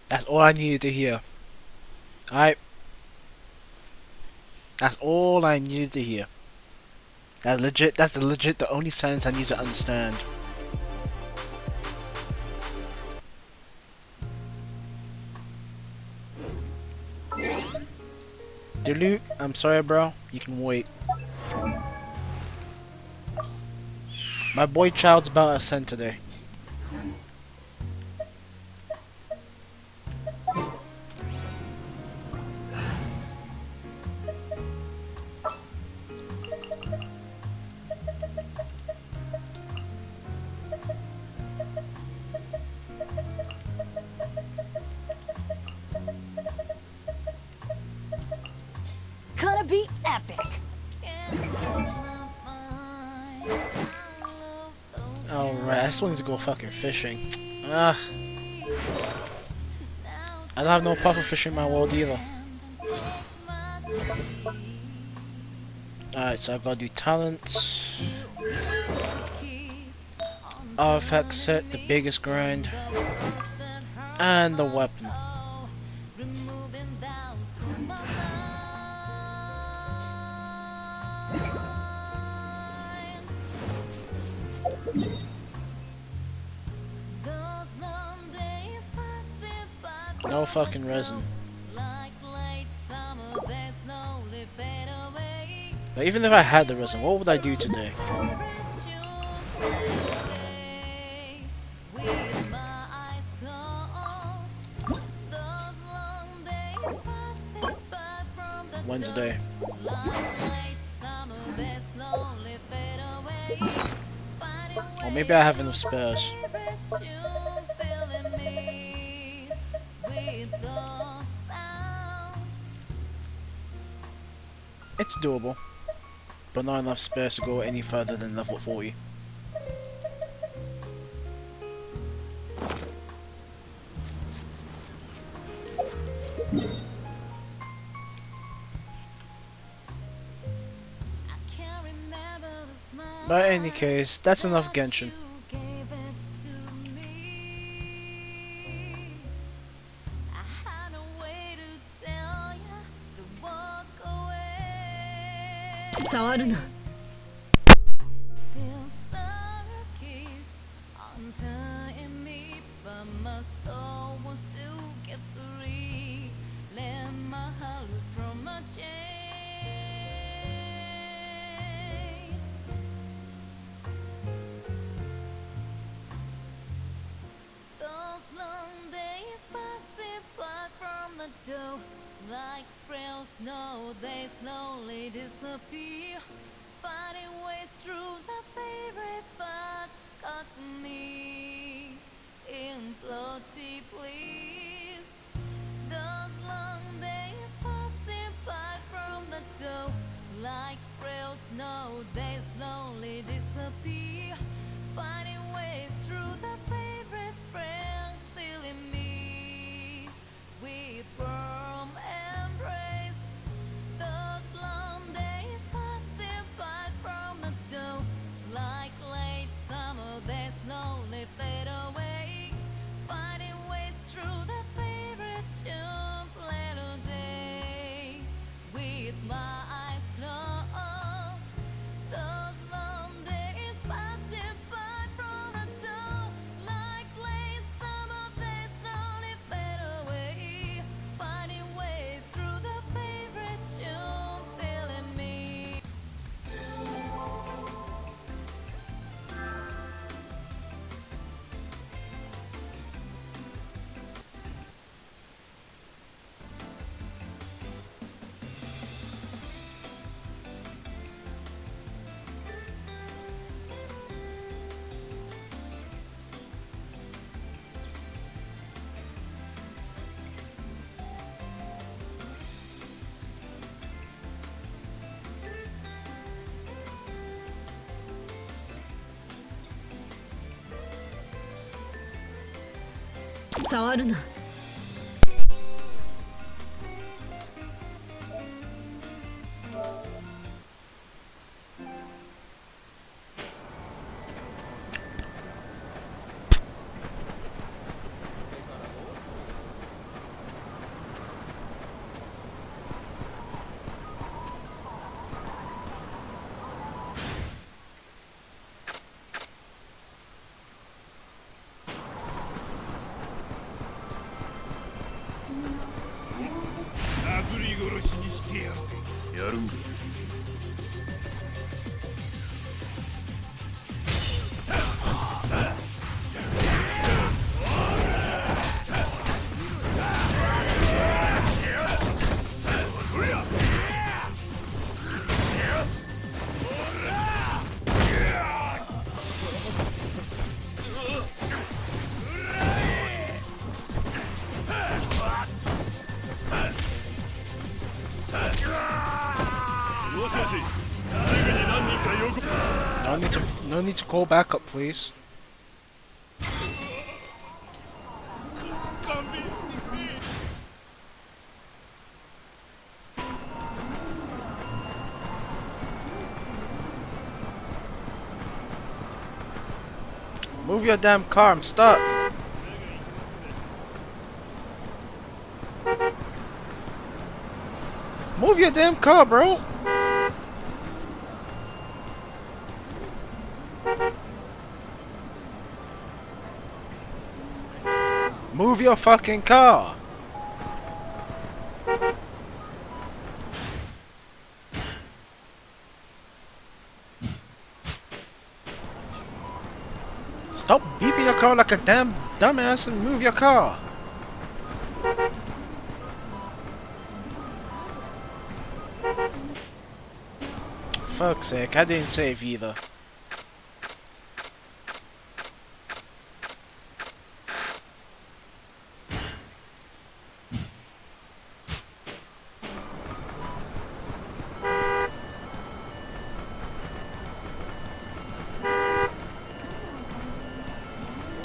[SPEAKER 2] That's all I needed to hear. Alright. That's all I needed to hear. That's the only sentence I need to understand. Luke, I'm sorry bro, you can wait. My boy Child's about to ascend today.
[SPEAKER 3] Gonna be epic.
[SPEAKER 2] Alright, I still need to go fucking fishing. I don't have no puffer fish in my world either. Alright, so I've got to do talents. Artifact set, the biggest grind. And the weapon. No fucking resin. But even if I had the resin, what would I do today? Wednesday. Or maybe I have enough spares. It's doable, but not enough spares to go any further than level 40. But in any case, that's enough Genshin.
[SPEAKER 3] Like frail snow, they slowly disappear. Finding ways through the favorite box got me imploding, please. Those long days passing by from the door. Like frail snow, they slowly disappear. Finding ways through the favorite friends, filling me with warm embrace. Those long days passing by from 触るな。
[SPEAKER 9] 殴り殺しにしてやるぜ。やるんだ。
[SPEAKER 2] No need to call back up, please. Move your damn car, I'm stuck. Move your damn car, bro. Move your fucking car. Stop beeping your car like a damn dumbass and move your car. Fuck's sake, I didn't save either.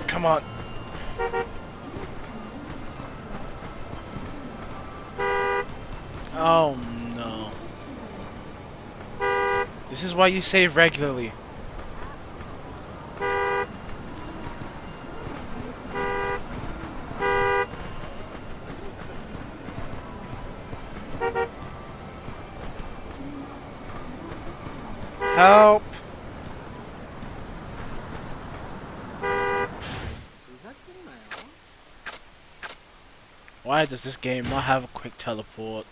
[SPEAKER 2] Come on. Oh no. This is why you save regularly. Help! Why does this game not have a quick teleport?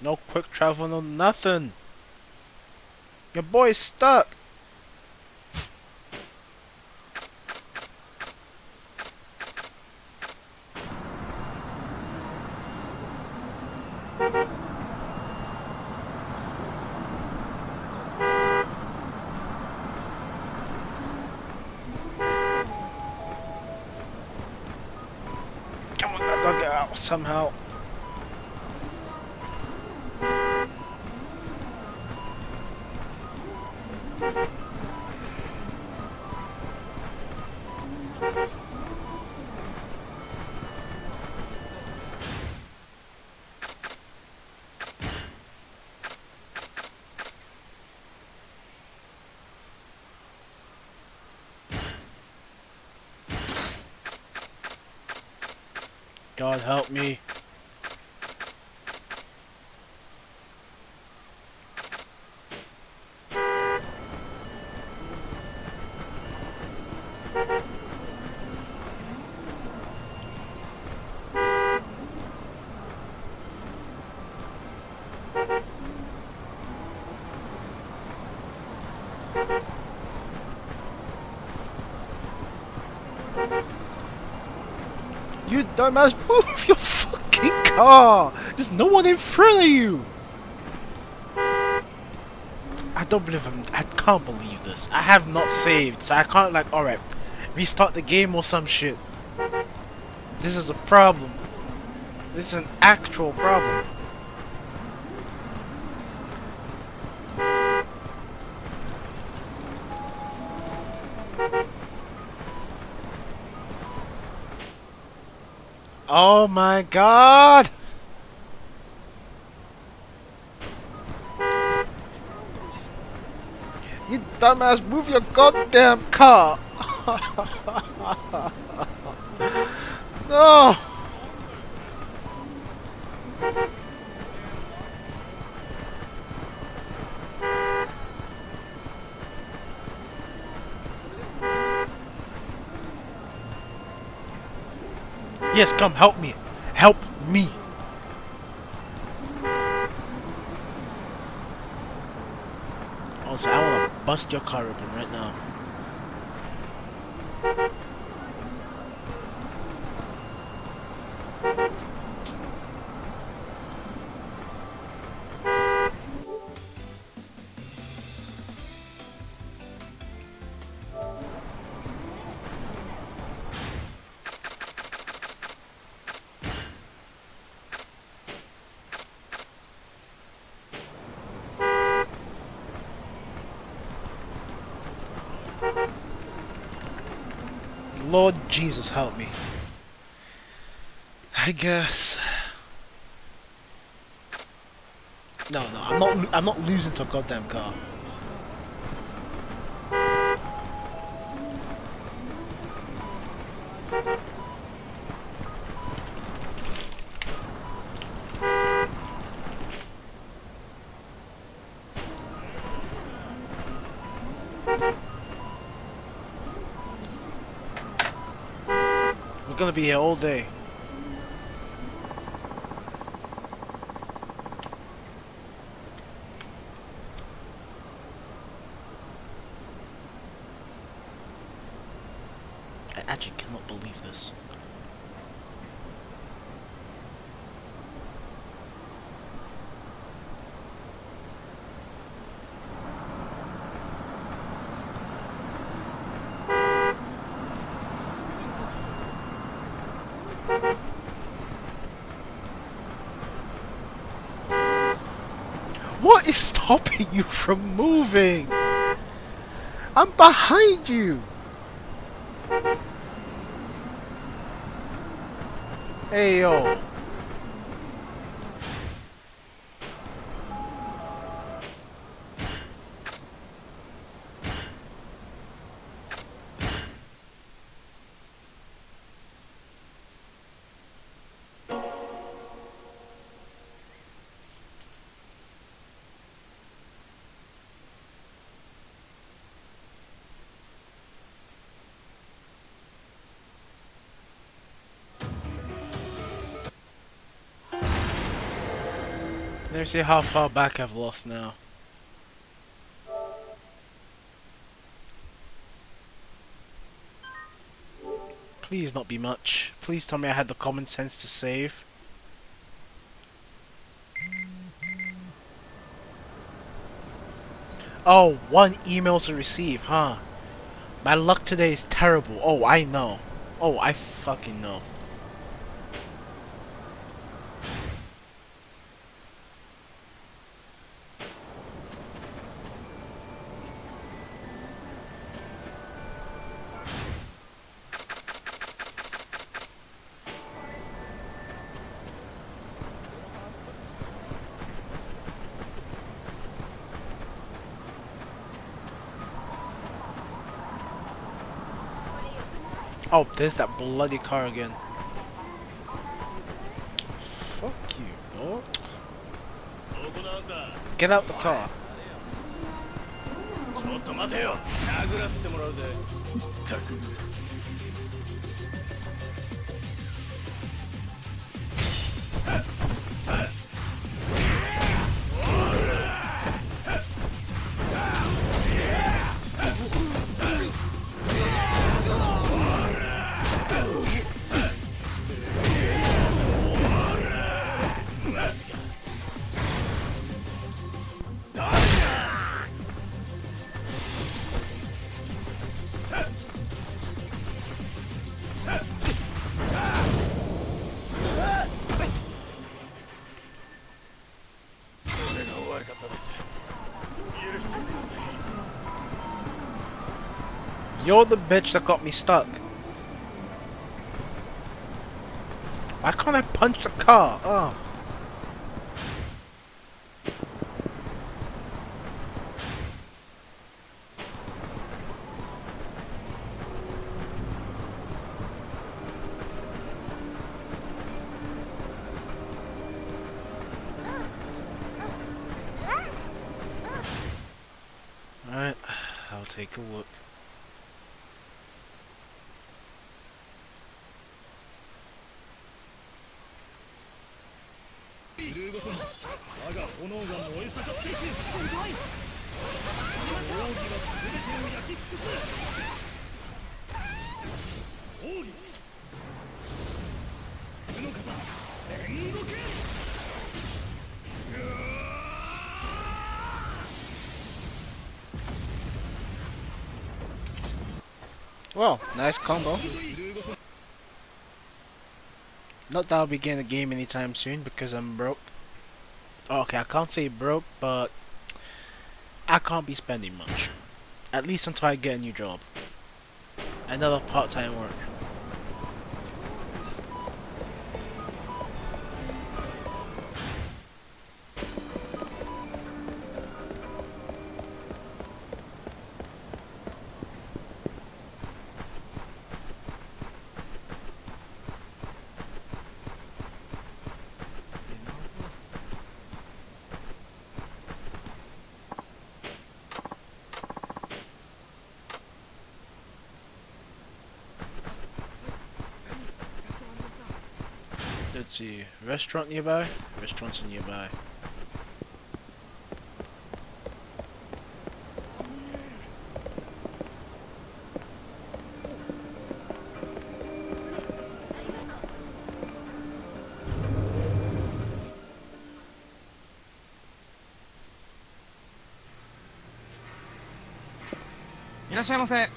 [SPEAKER 2] No quick travel, no nothing. Your boy's stuck. Come on, I gotta get out somehow. God help me. You dumbass, move your fucking car! There's no one in front of you! I don't believe I can't believe this. I have not saved, so I can't like, alright, restart the game or some shit. This is a problem. This is an actual problem. Oh my god! You dumbass, move your goddamn car! No! Yes, come help me. Help me. Also, I wanna bust your car open right now. Lord Jesus, help me. I guess. No, I'm not losing to a goddamn car. We're gonna be here all day. I actually cannot believe this. What is stopping you from moving? I'm behind you. Hey yo. Let's see how far back I've lost now. Please not be much. Please tell me I had the common sense to save. Oh, one email to receive, huh? My luck today is terrible. Oh, I know. Oh, I fucking know. Oh, there's that bloody car again. Get out the car.
[SPEAKER 9] ちょっと待てよ。殴らせてもらうぜ。ったく。
[SPEAKER 2] You're the bitch that got me stuck. Why can't I punch the car? Oh. Alright, I'll take a look. Well, nice combo. Not that I'll be getting a game anytime soon because I'm broke. Oh, okay, I can't say broke, but I can't be spending much. At least until I get a new job. Another part-time work. Let's see, restaurant nearby? Restaurants are nearby.
[SPEAKER 11] Irashaimase.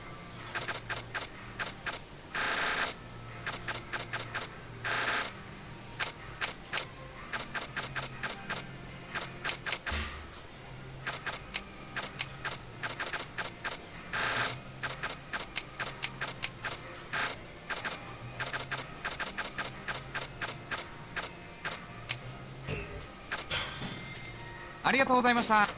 [SPEAKER 11] Arigatou gozaimashita.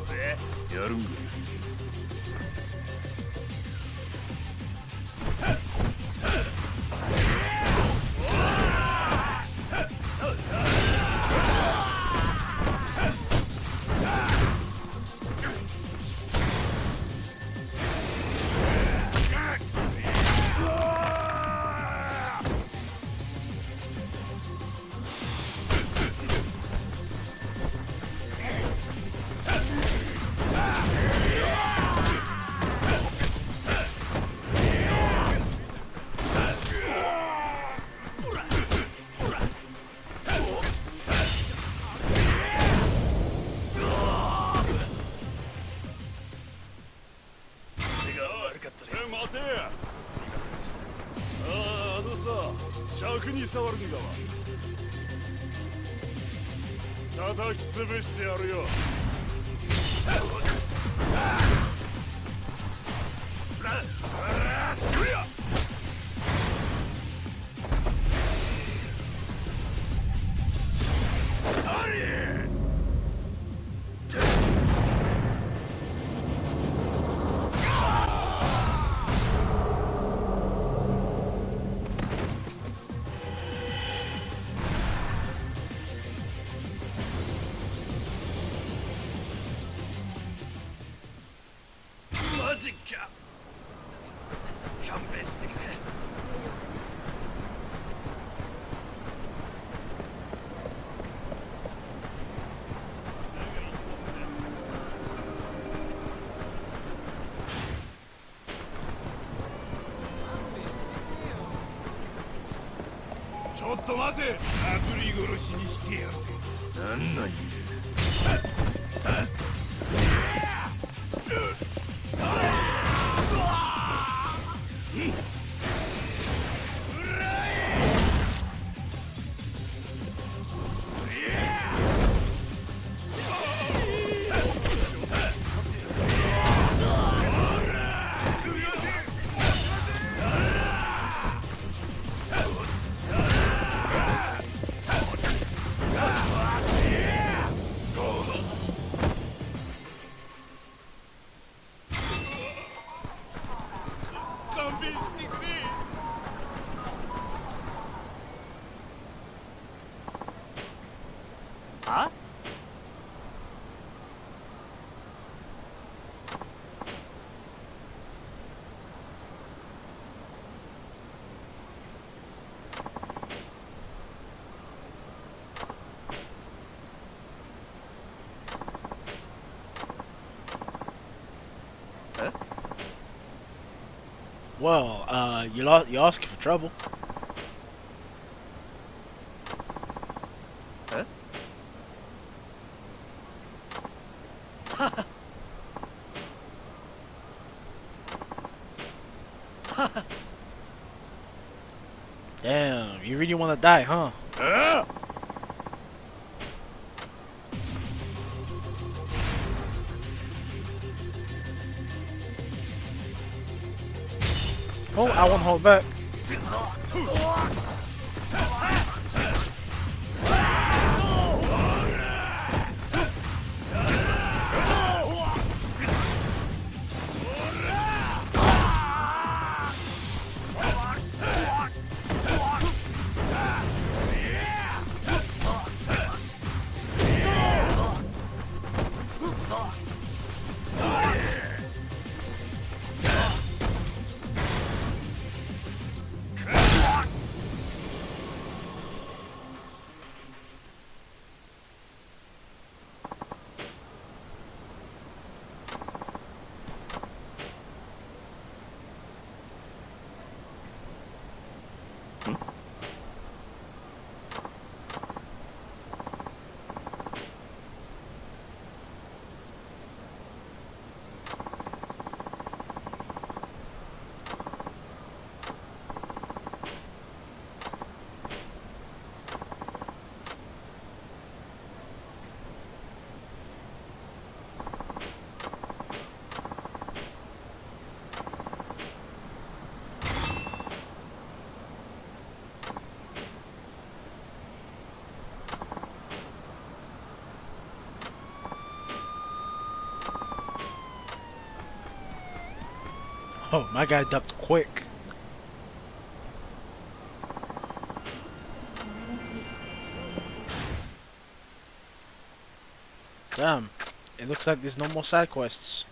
[SPEAKER 9] ぜやるんか待てやすいませんでしたあさ尺に触るんだわ叩き潰してやるよマジか勘弁してくれちょっと待て炙り殺しにしてやるぜなんなん勘弁してくれ
[SPEAKER 1] は
[SPEAKER 2] Well, you're asking for trouble. Damn, you really want to die, huh? Oh, I won't hold back. Oh, my guy ducked quick. Damn, it looks like there's no more side quests.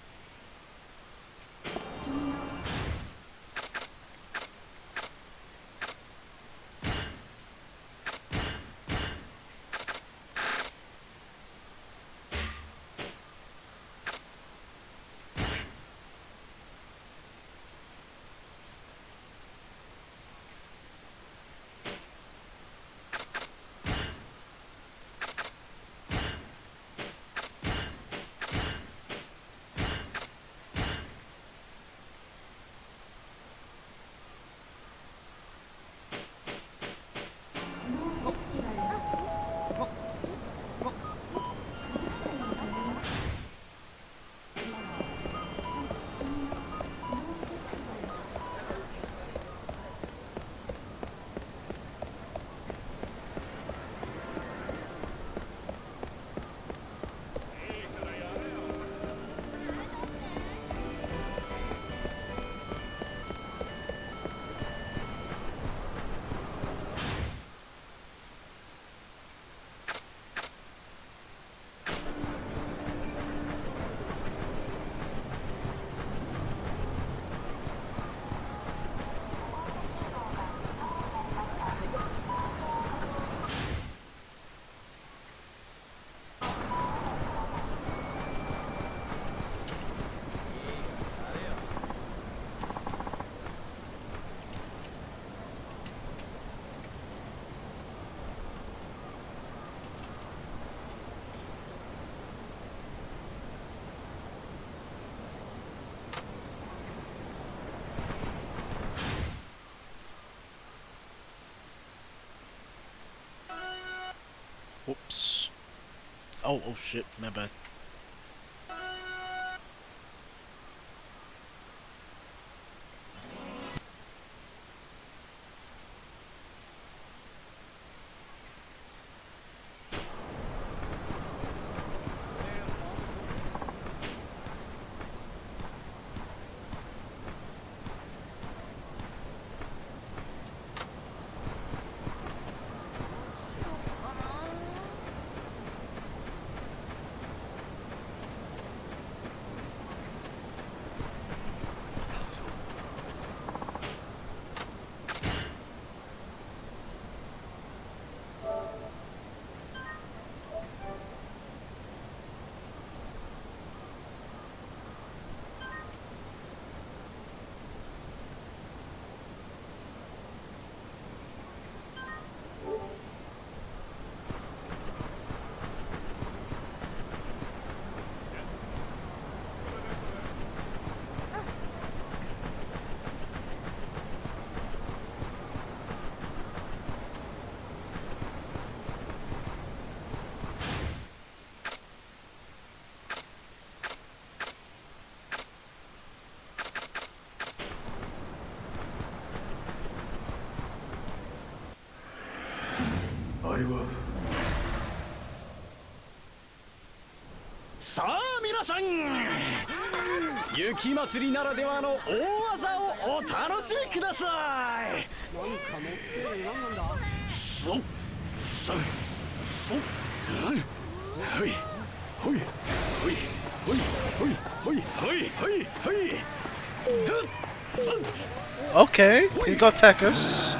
[SPEAKER 2] Whoops. Oh shit, my bad.
[SPEAKER 9] さあ皆さん、雪祭りならではの大技をお楽しみください。そっそっそっ、はいほいほいほいほいほいほいほいほい。
[SPEAKER 2] Okay, he got Tekkus.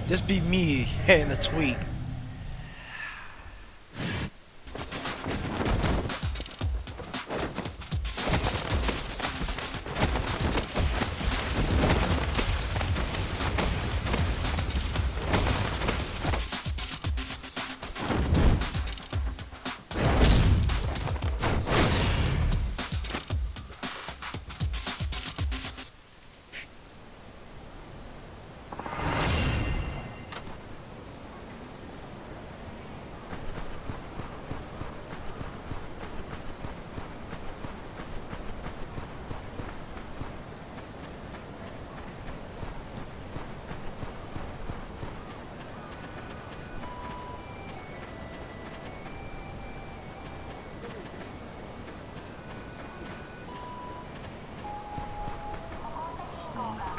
[SPEAKER 2] This be me hitting a tweet.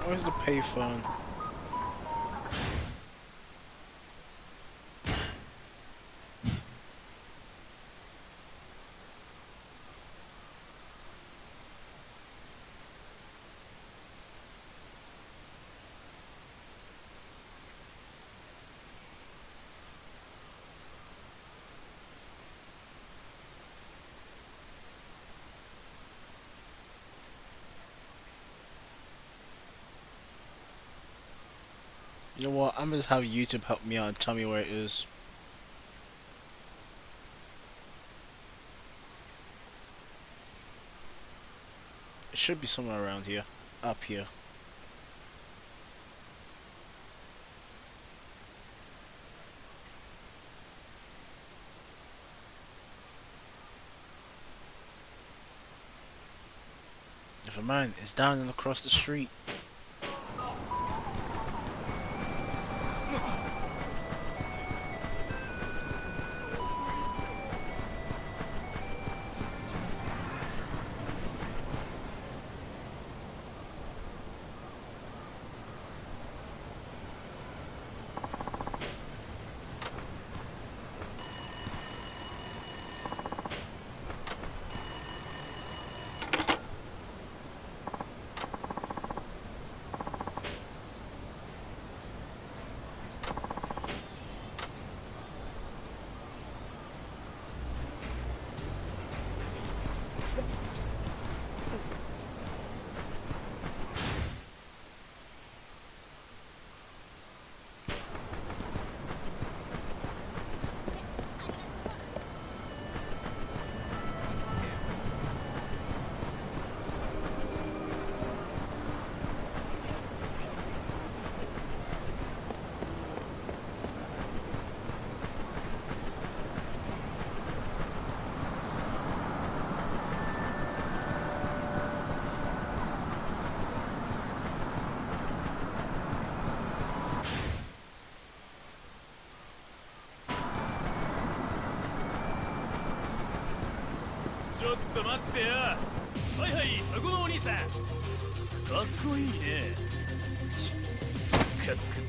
[SPEAKER 2] Where's the payphone? You know what? I'm gonna just have YouTube help me out and tell me where it is. It should be somewhere around here. Up here. Never mind, it's down and across the street.
[SPEAKER 9] ちょっと待ってよ。はいはい、そこのお兄さん。かっこいいね。カツカツ。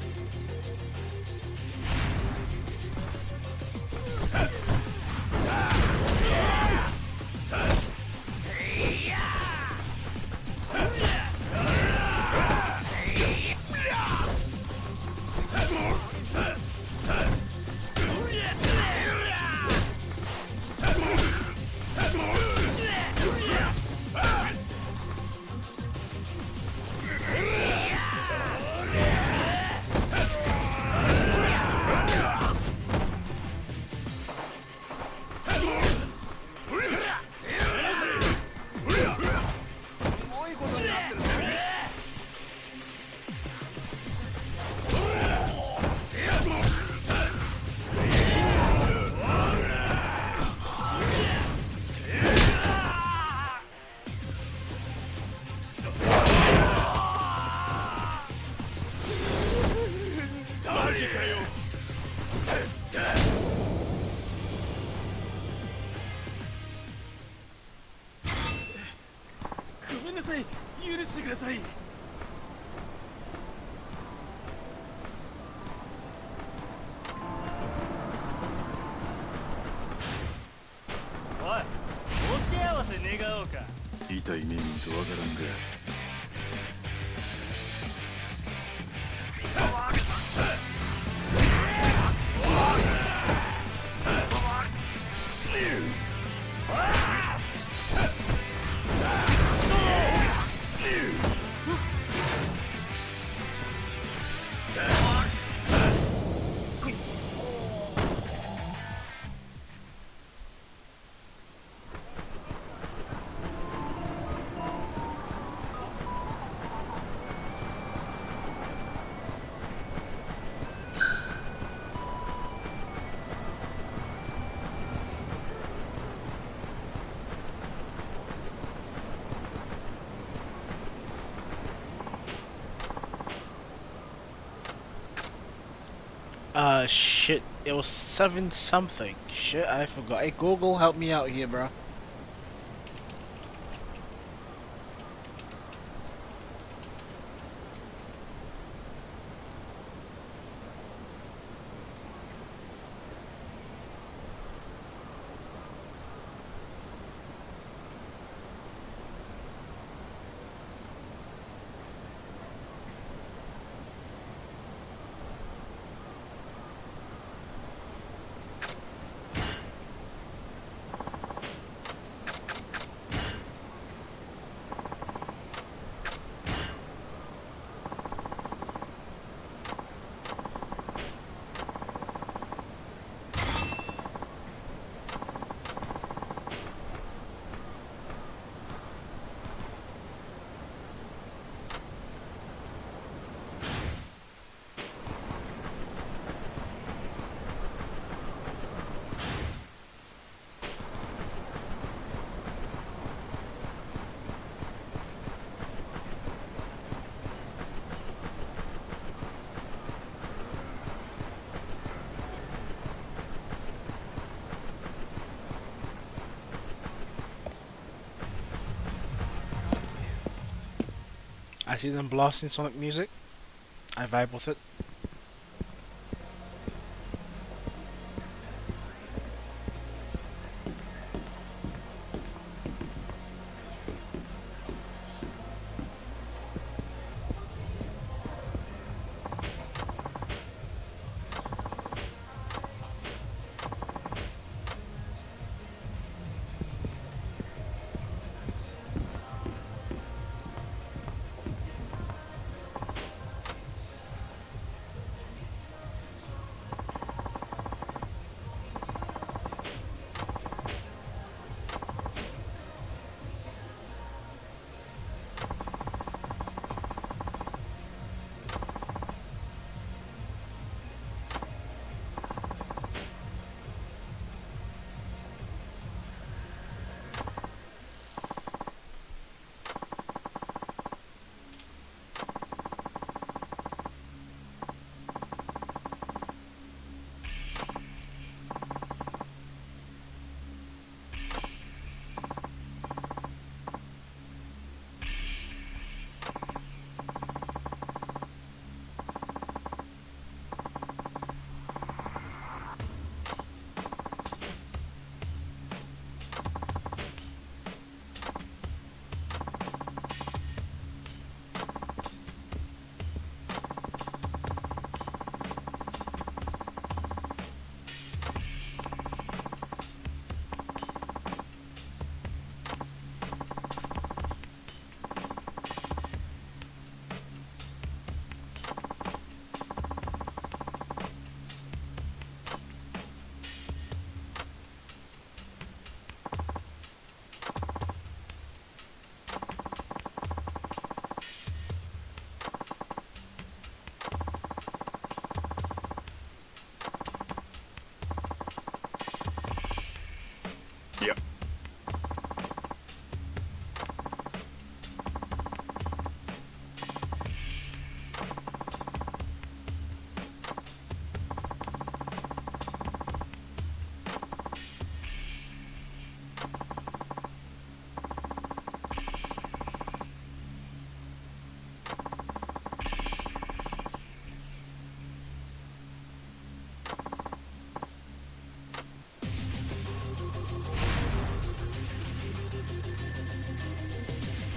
[SPEAKER 9] ごめんなさい、許してください。おい、お手合わせ願おうか。痛い目見んとわからんが。
[SPEAKER 2] Shit. It was 7 something. Shit, I forgot. Hey, Google, help me out here, bro. I see them blasting Sonic music. I vibe with it.
[SPEAKER 9] Yep.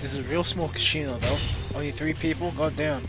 [SPEAKER 2] This is a real small casino though. Only 3 people? God damn.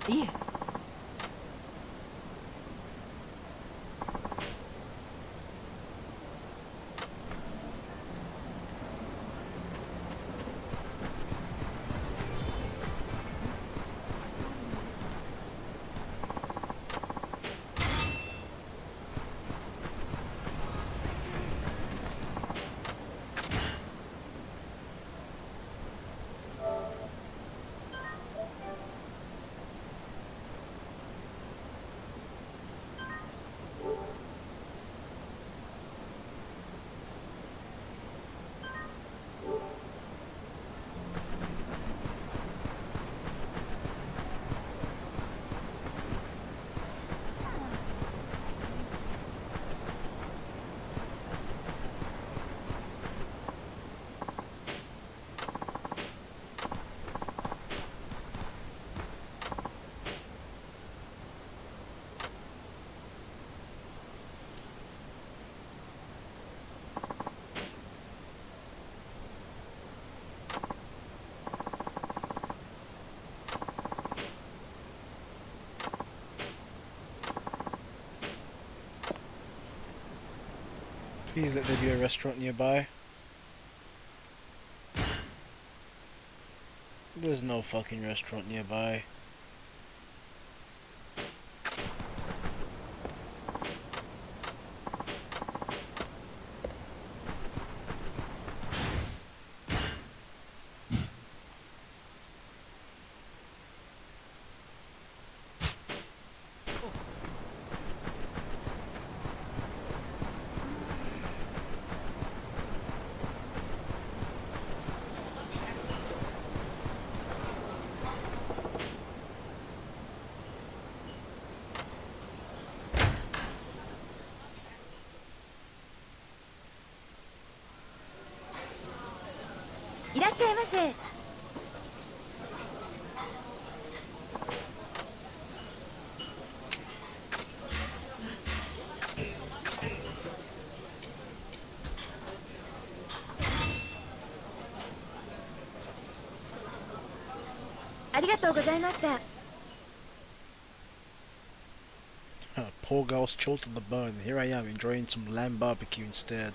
[SPEAKER 1] いえ。
[SPEAKER 2] Please let there be a restaurant nearby. There's no fucking restaurant nearby. Poor girl's chilled to the bone. Here I am enjoying some lamb barbecue instead.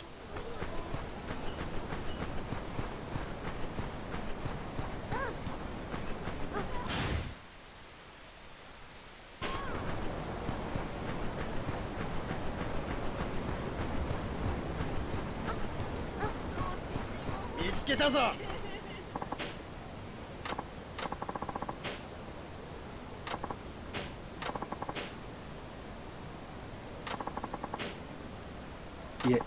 [SPEAKER 7] Yeah.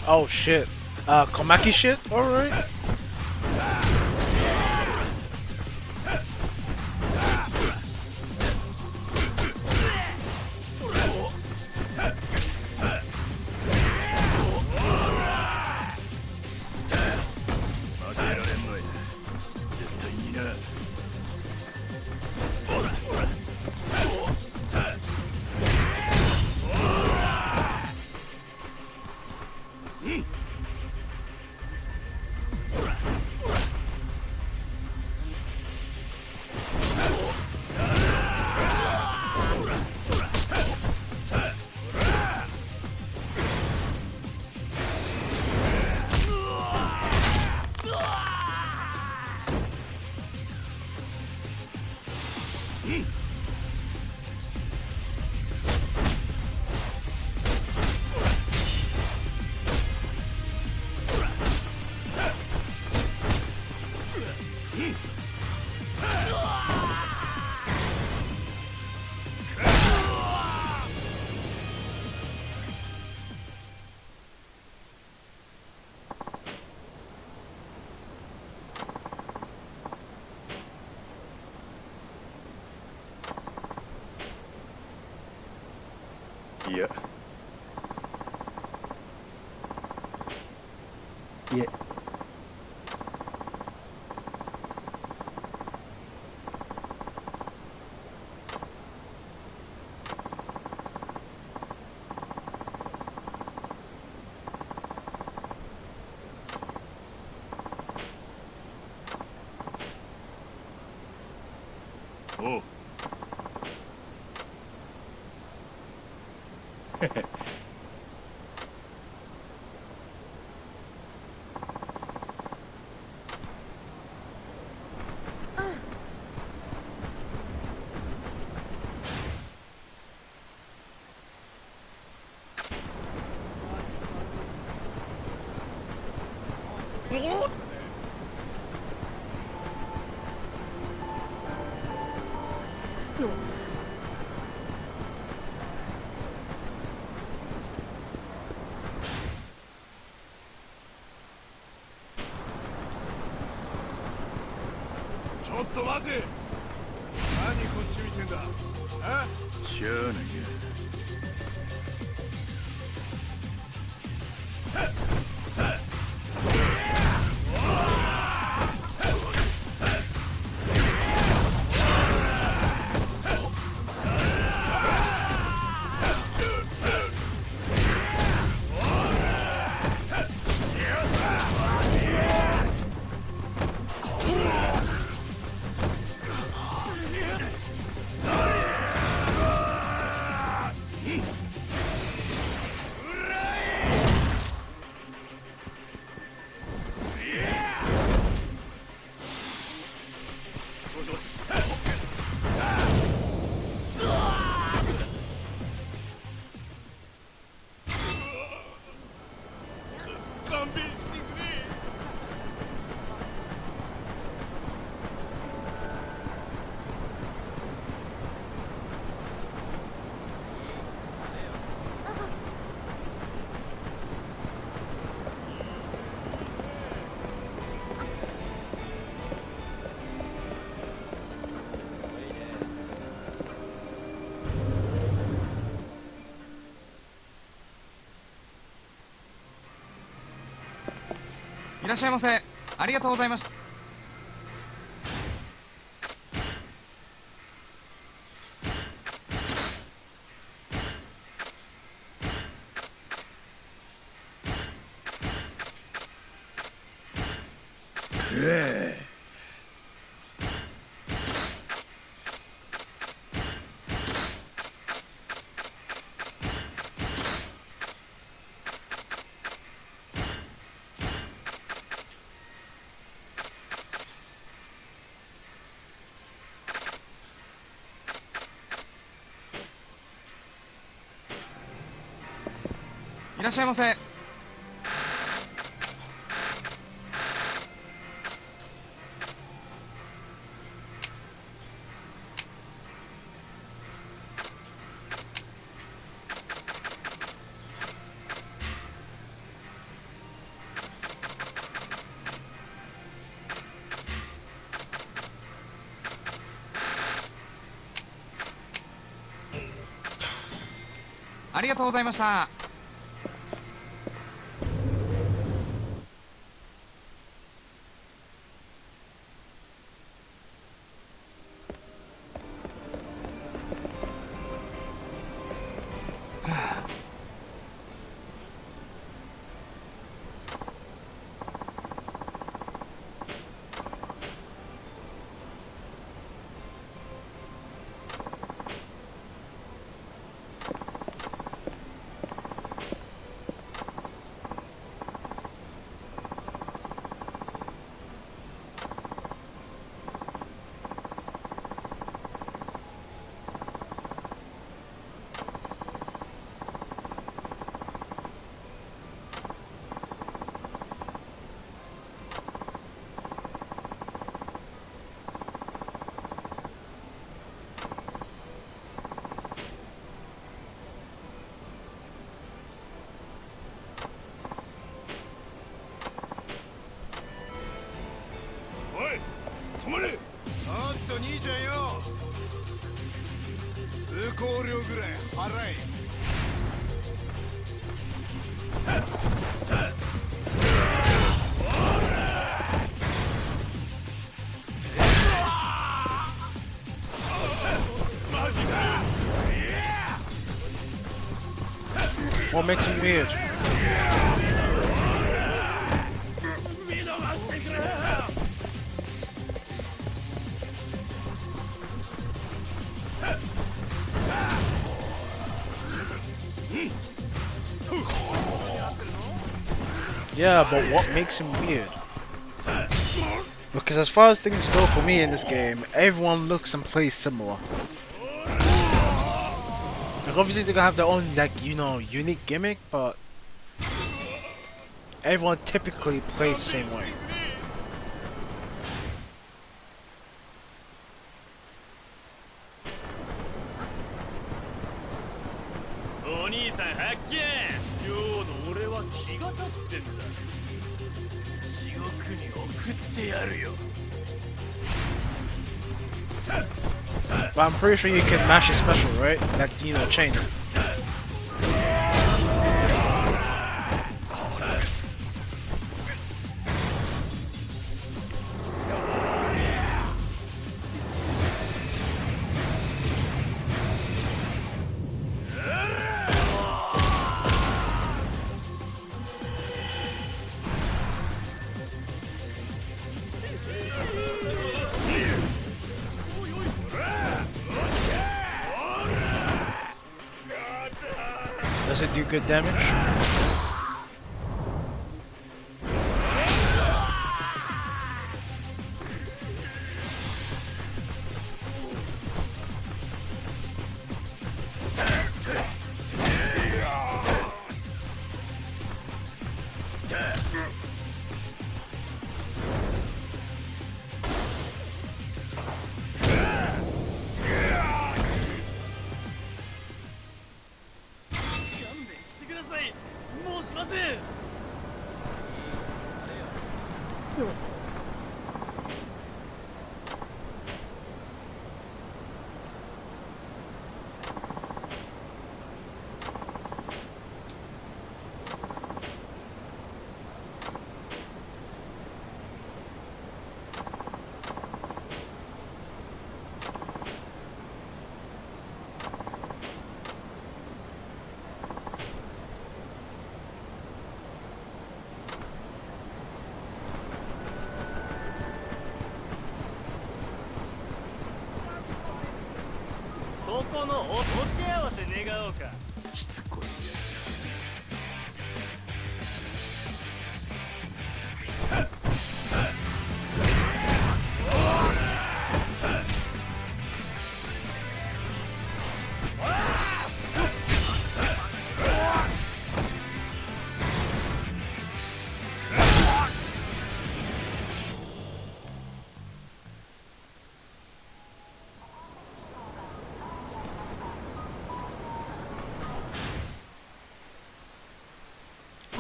[SPEAKER 2] Oh shit. Komaki shit? Alright.
[SPEAKER 9] Yeah.
[SPEAKER 7] Yeah.
[SPEAKER 9] おうちょっと待て。何こっち見てんだ。あ？しゃあない勘弁してくれ。
[SPEAKER 11] いらっしゃいませ。ありがとうございました。いらっしゃいませ。ありがとうございました。
[SPEAKER 9] 止まれ。ちょっと兄ちゃんよ、通行料ぐらい払え。
[SPEAKER 2] What makes him weird? Yeah, but what makes him weird? Because as far as things go for me in this game, everyone looks and plays similar. Like obviously they're gonna have their own, like, you know, unique gimmick, but everyone typically plays the same way. But I'm pretty sure you can mash it special, right? Like, you know, chain. Does it do good damage?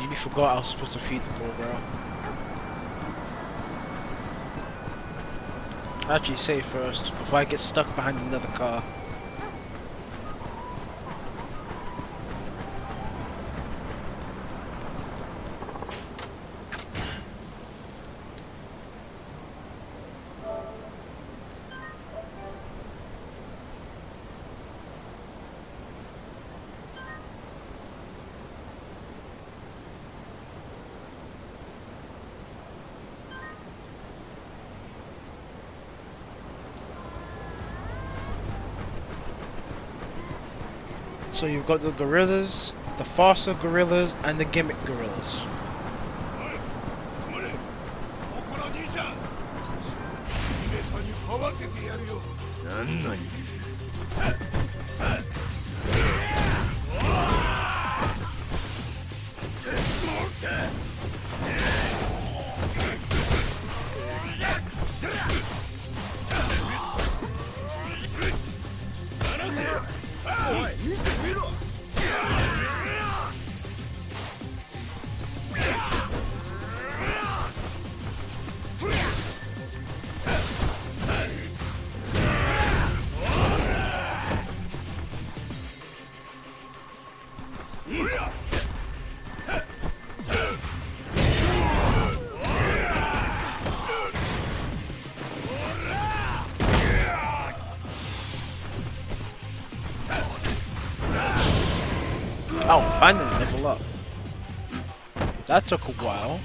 [SPEAKER 2] You forgot I was supposed to feed the poor girl. Actually, save first before I get stuck behind another car. So you've got the gorillas, the faster gorillas, and the gimmick gorillas. Oh, finally level up. That took a while.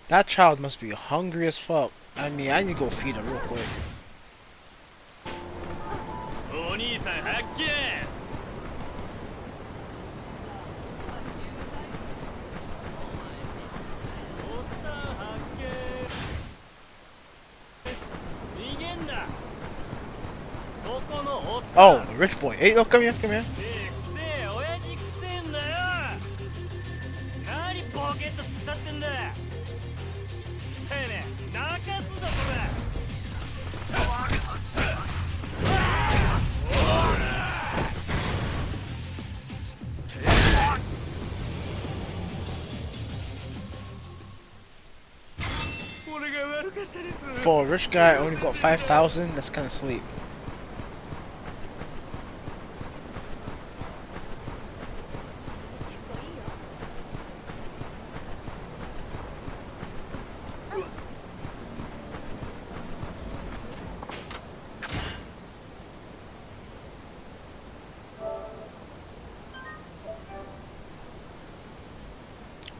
[SPEAKER 2] That child must be hungry as fuck. I mean, I need to go feed her real quick. Oh, rich boy. Hey, oh, come here, come here.
[SPEAKER 9] くせえ親父くせえんだよ。何ボケッと突っ立ってんだ。てめえ泣かすぞこれ。
[SPEAKER 2] For a rich guy, only got 5,000. That's kind of sleep.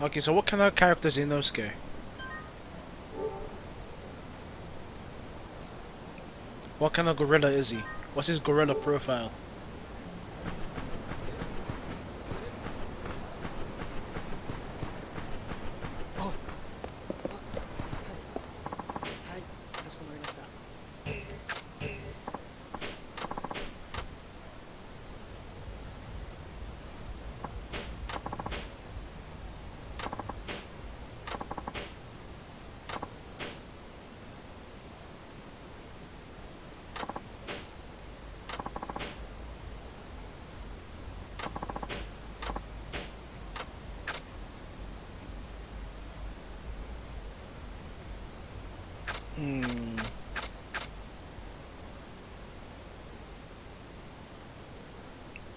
[SPEAKER 2] Okay, so what kind of characters in Inosuke? What kind of gorilla is he? What's his gorilla profile?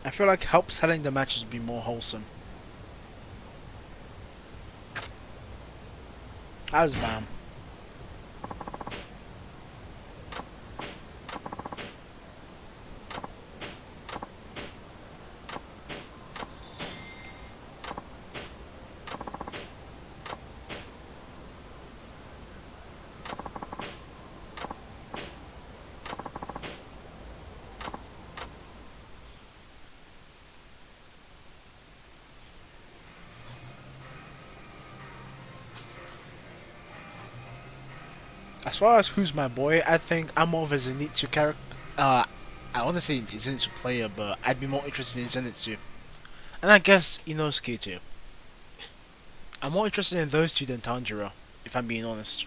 [SPEAKER 2] I feel like help selling the matches would be more wholesome. How's Bam? As far as who's my boy, I think I'm more of a Zenitsu character. I want to say Zenitsu player, but I'd be more interested in Zenitsu. And I guess Inosuke too. I'm more interested in those two than Tanjiro, if I'm being honest.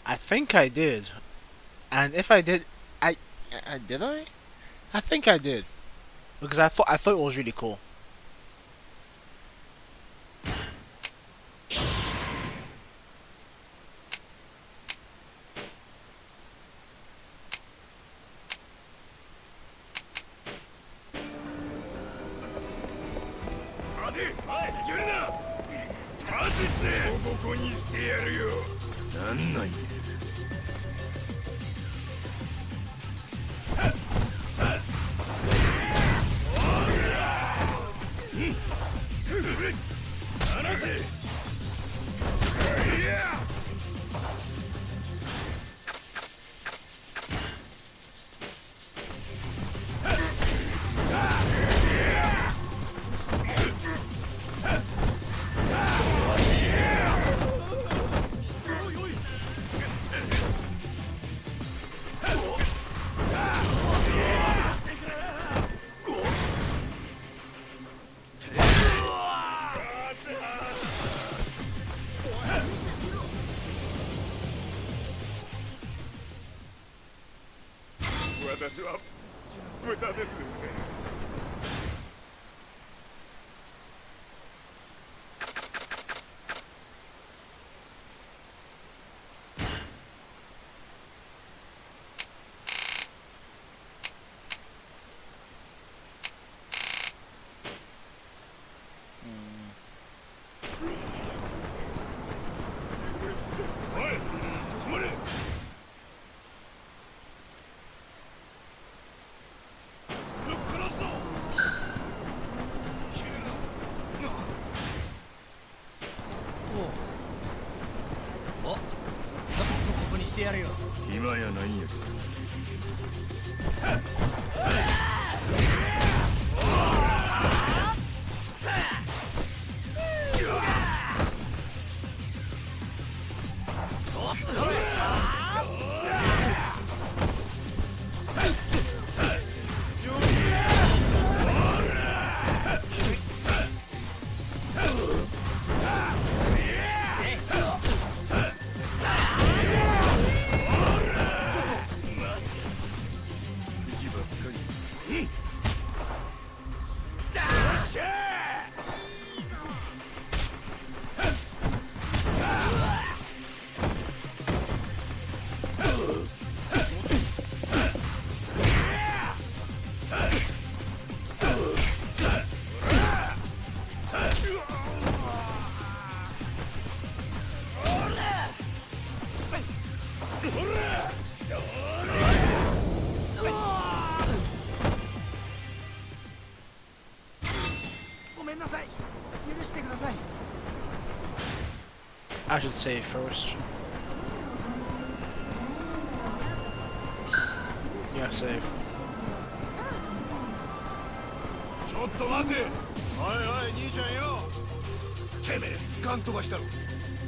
[SPEAKER 2] I think I did, and if I did, I did I? I think I did, because I thought it was really cool.
[SPEAKER 5] 私は豚です。おい、止まれ。ぶっ殺すぞ。
[SPEAKER 1] お、ここにしてやるよ。
[SPEAKER 9] 暇やないんやけど。
[SPEAKER 2] I should save first. Yeah, save.
[SPEAKER 5] ちょっと待て。おいおい、兄ちゃんよ。てめえ、ガン飛ばしたろ。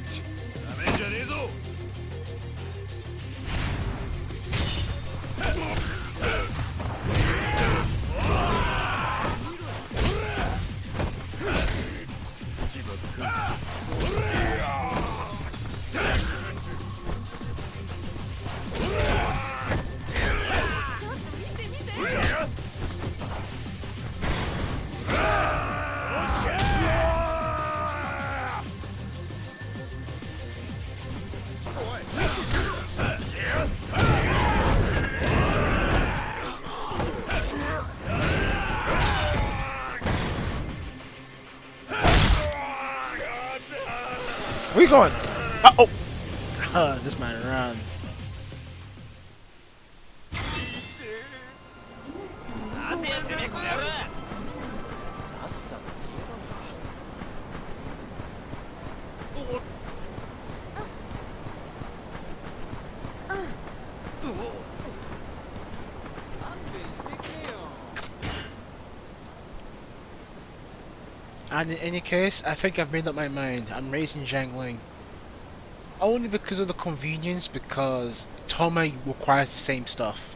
[SPEAKER 5] ち、なめんじゃねえぞ。
[SPEAKER 2] Where you going? Oh! This man ran. And in any case, I think I've made up my mind. I'm raising Zhang Ling. Only because of the convenience, because Toma requires the same stuff.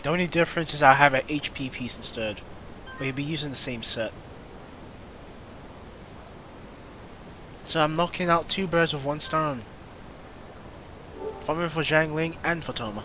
[SPEAKER 2] The only difference is I have an HP piece instead. But he'll be using the same set. So I'm knocking out 2 birds with 1 stone. Farming for Zhang Ling and for Toma.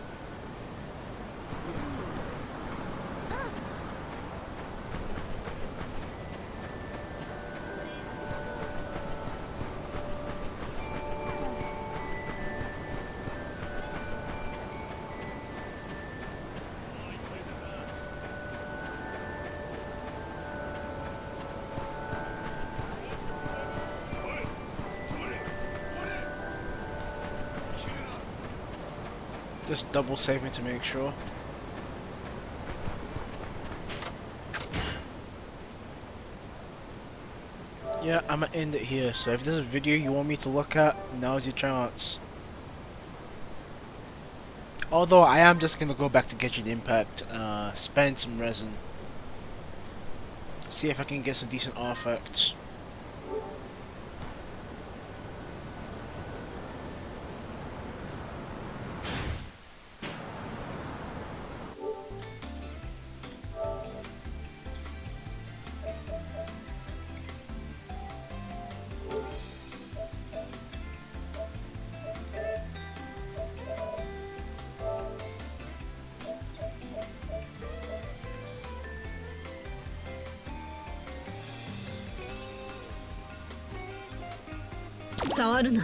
[SPEAKER 2] Just double saving to make sure. Yeah, I'm gonna end it here. So if there's a video you want me to look at, now's your chance. Although I am just gonna go back to Gayshin Impact, spend some resin, see if I can get some decent artifacts.
[SPEAKER 3] 触るな。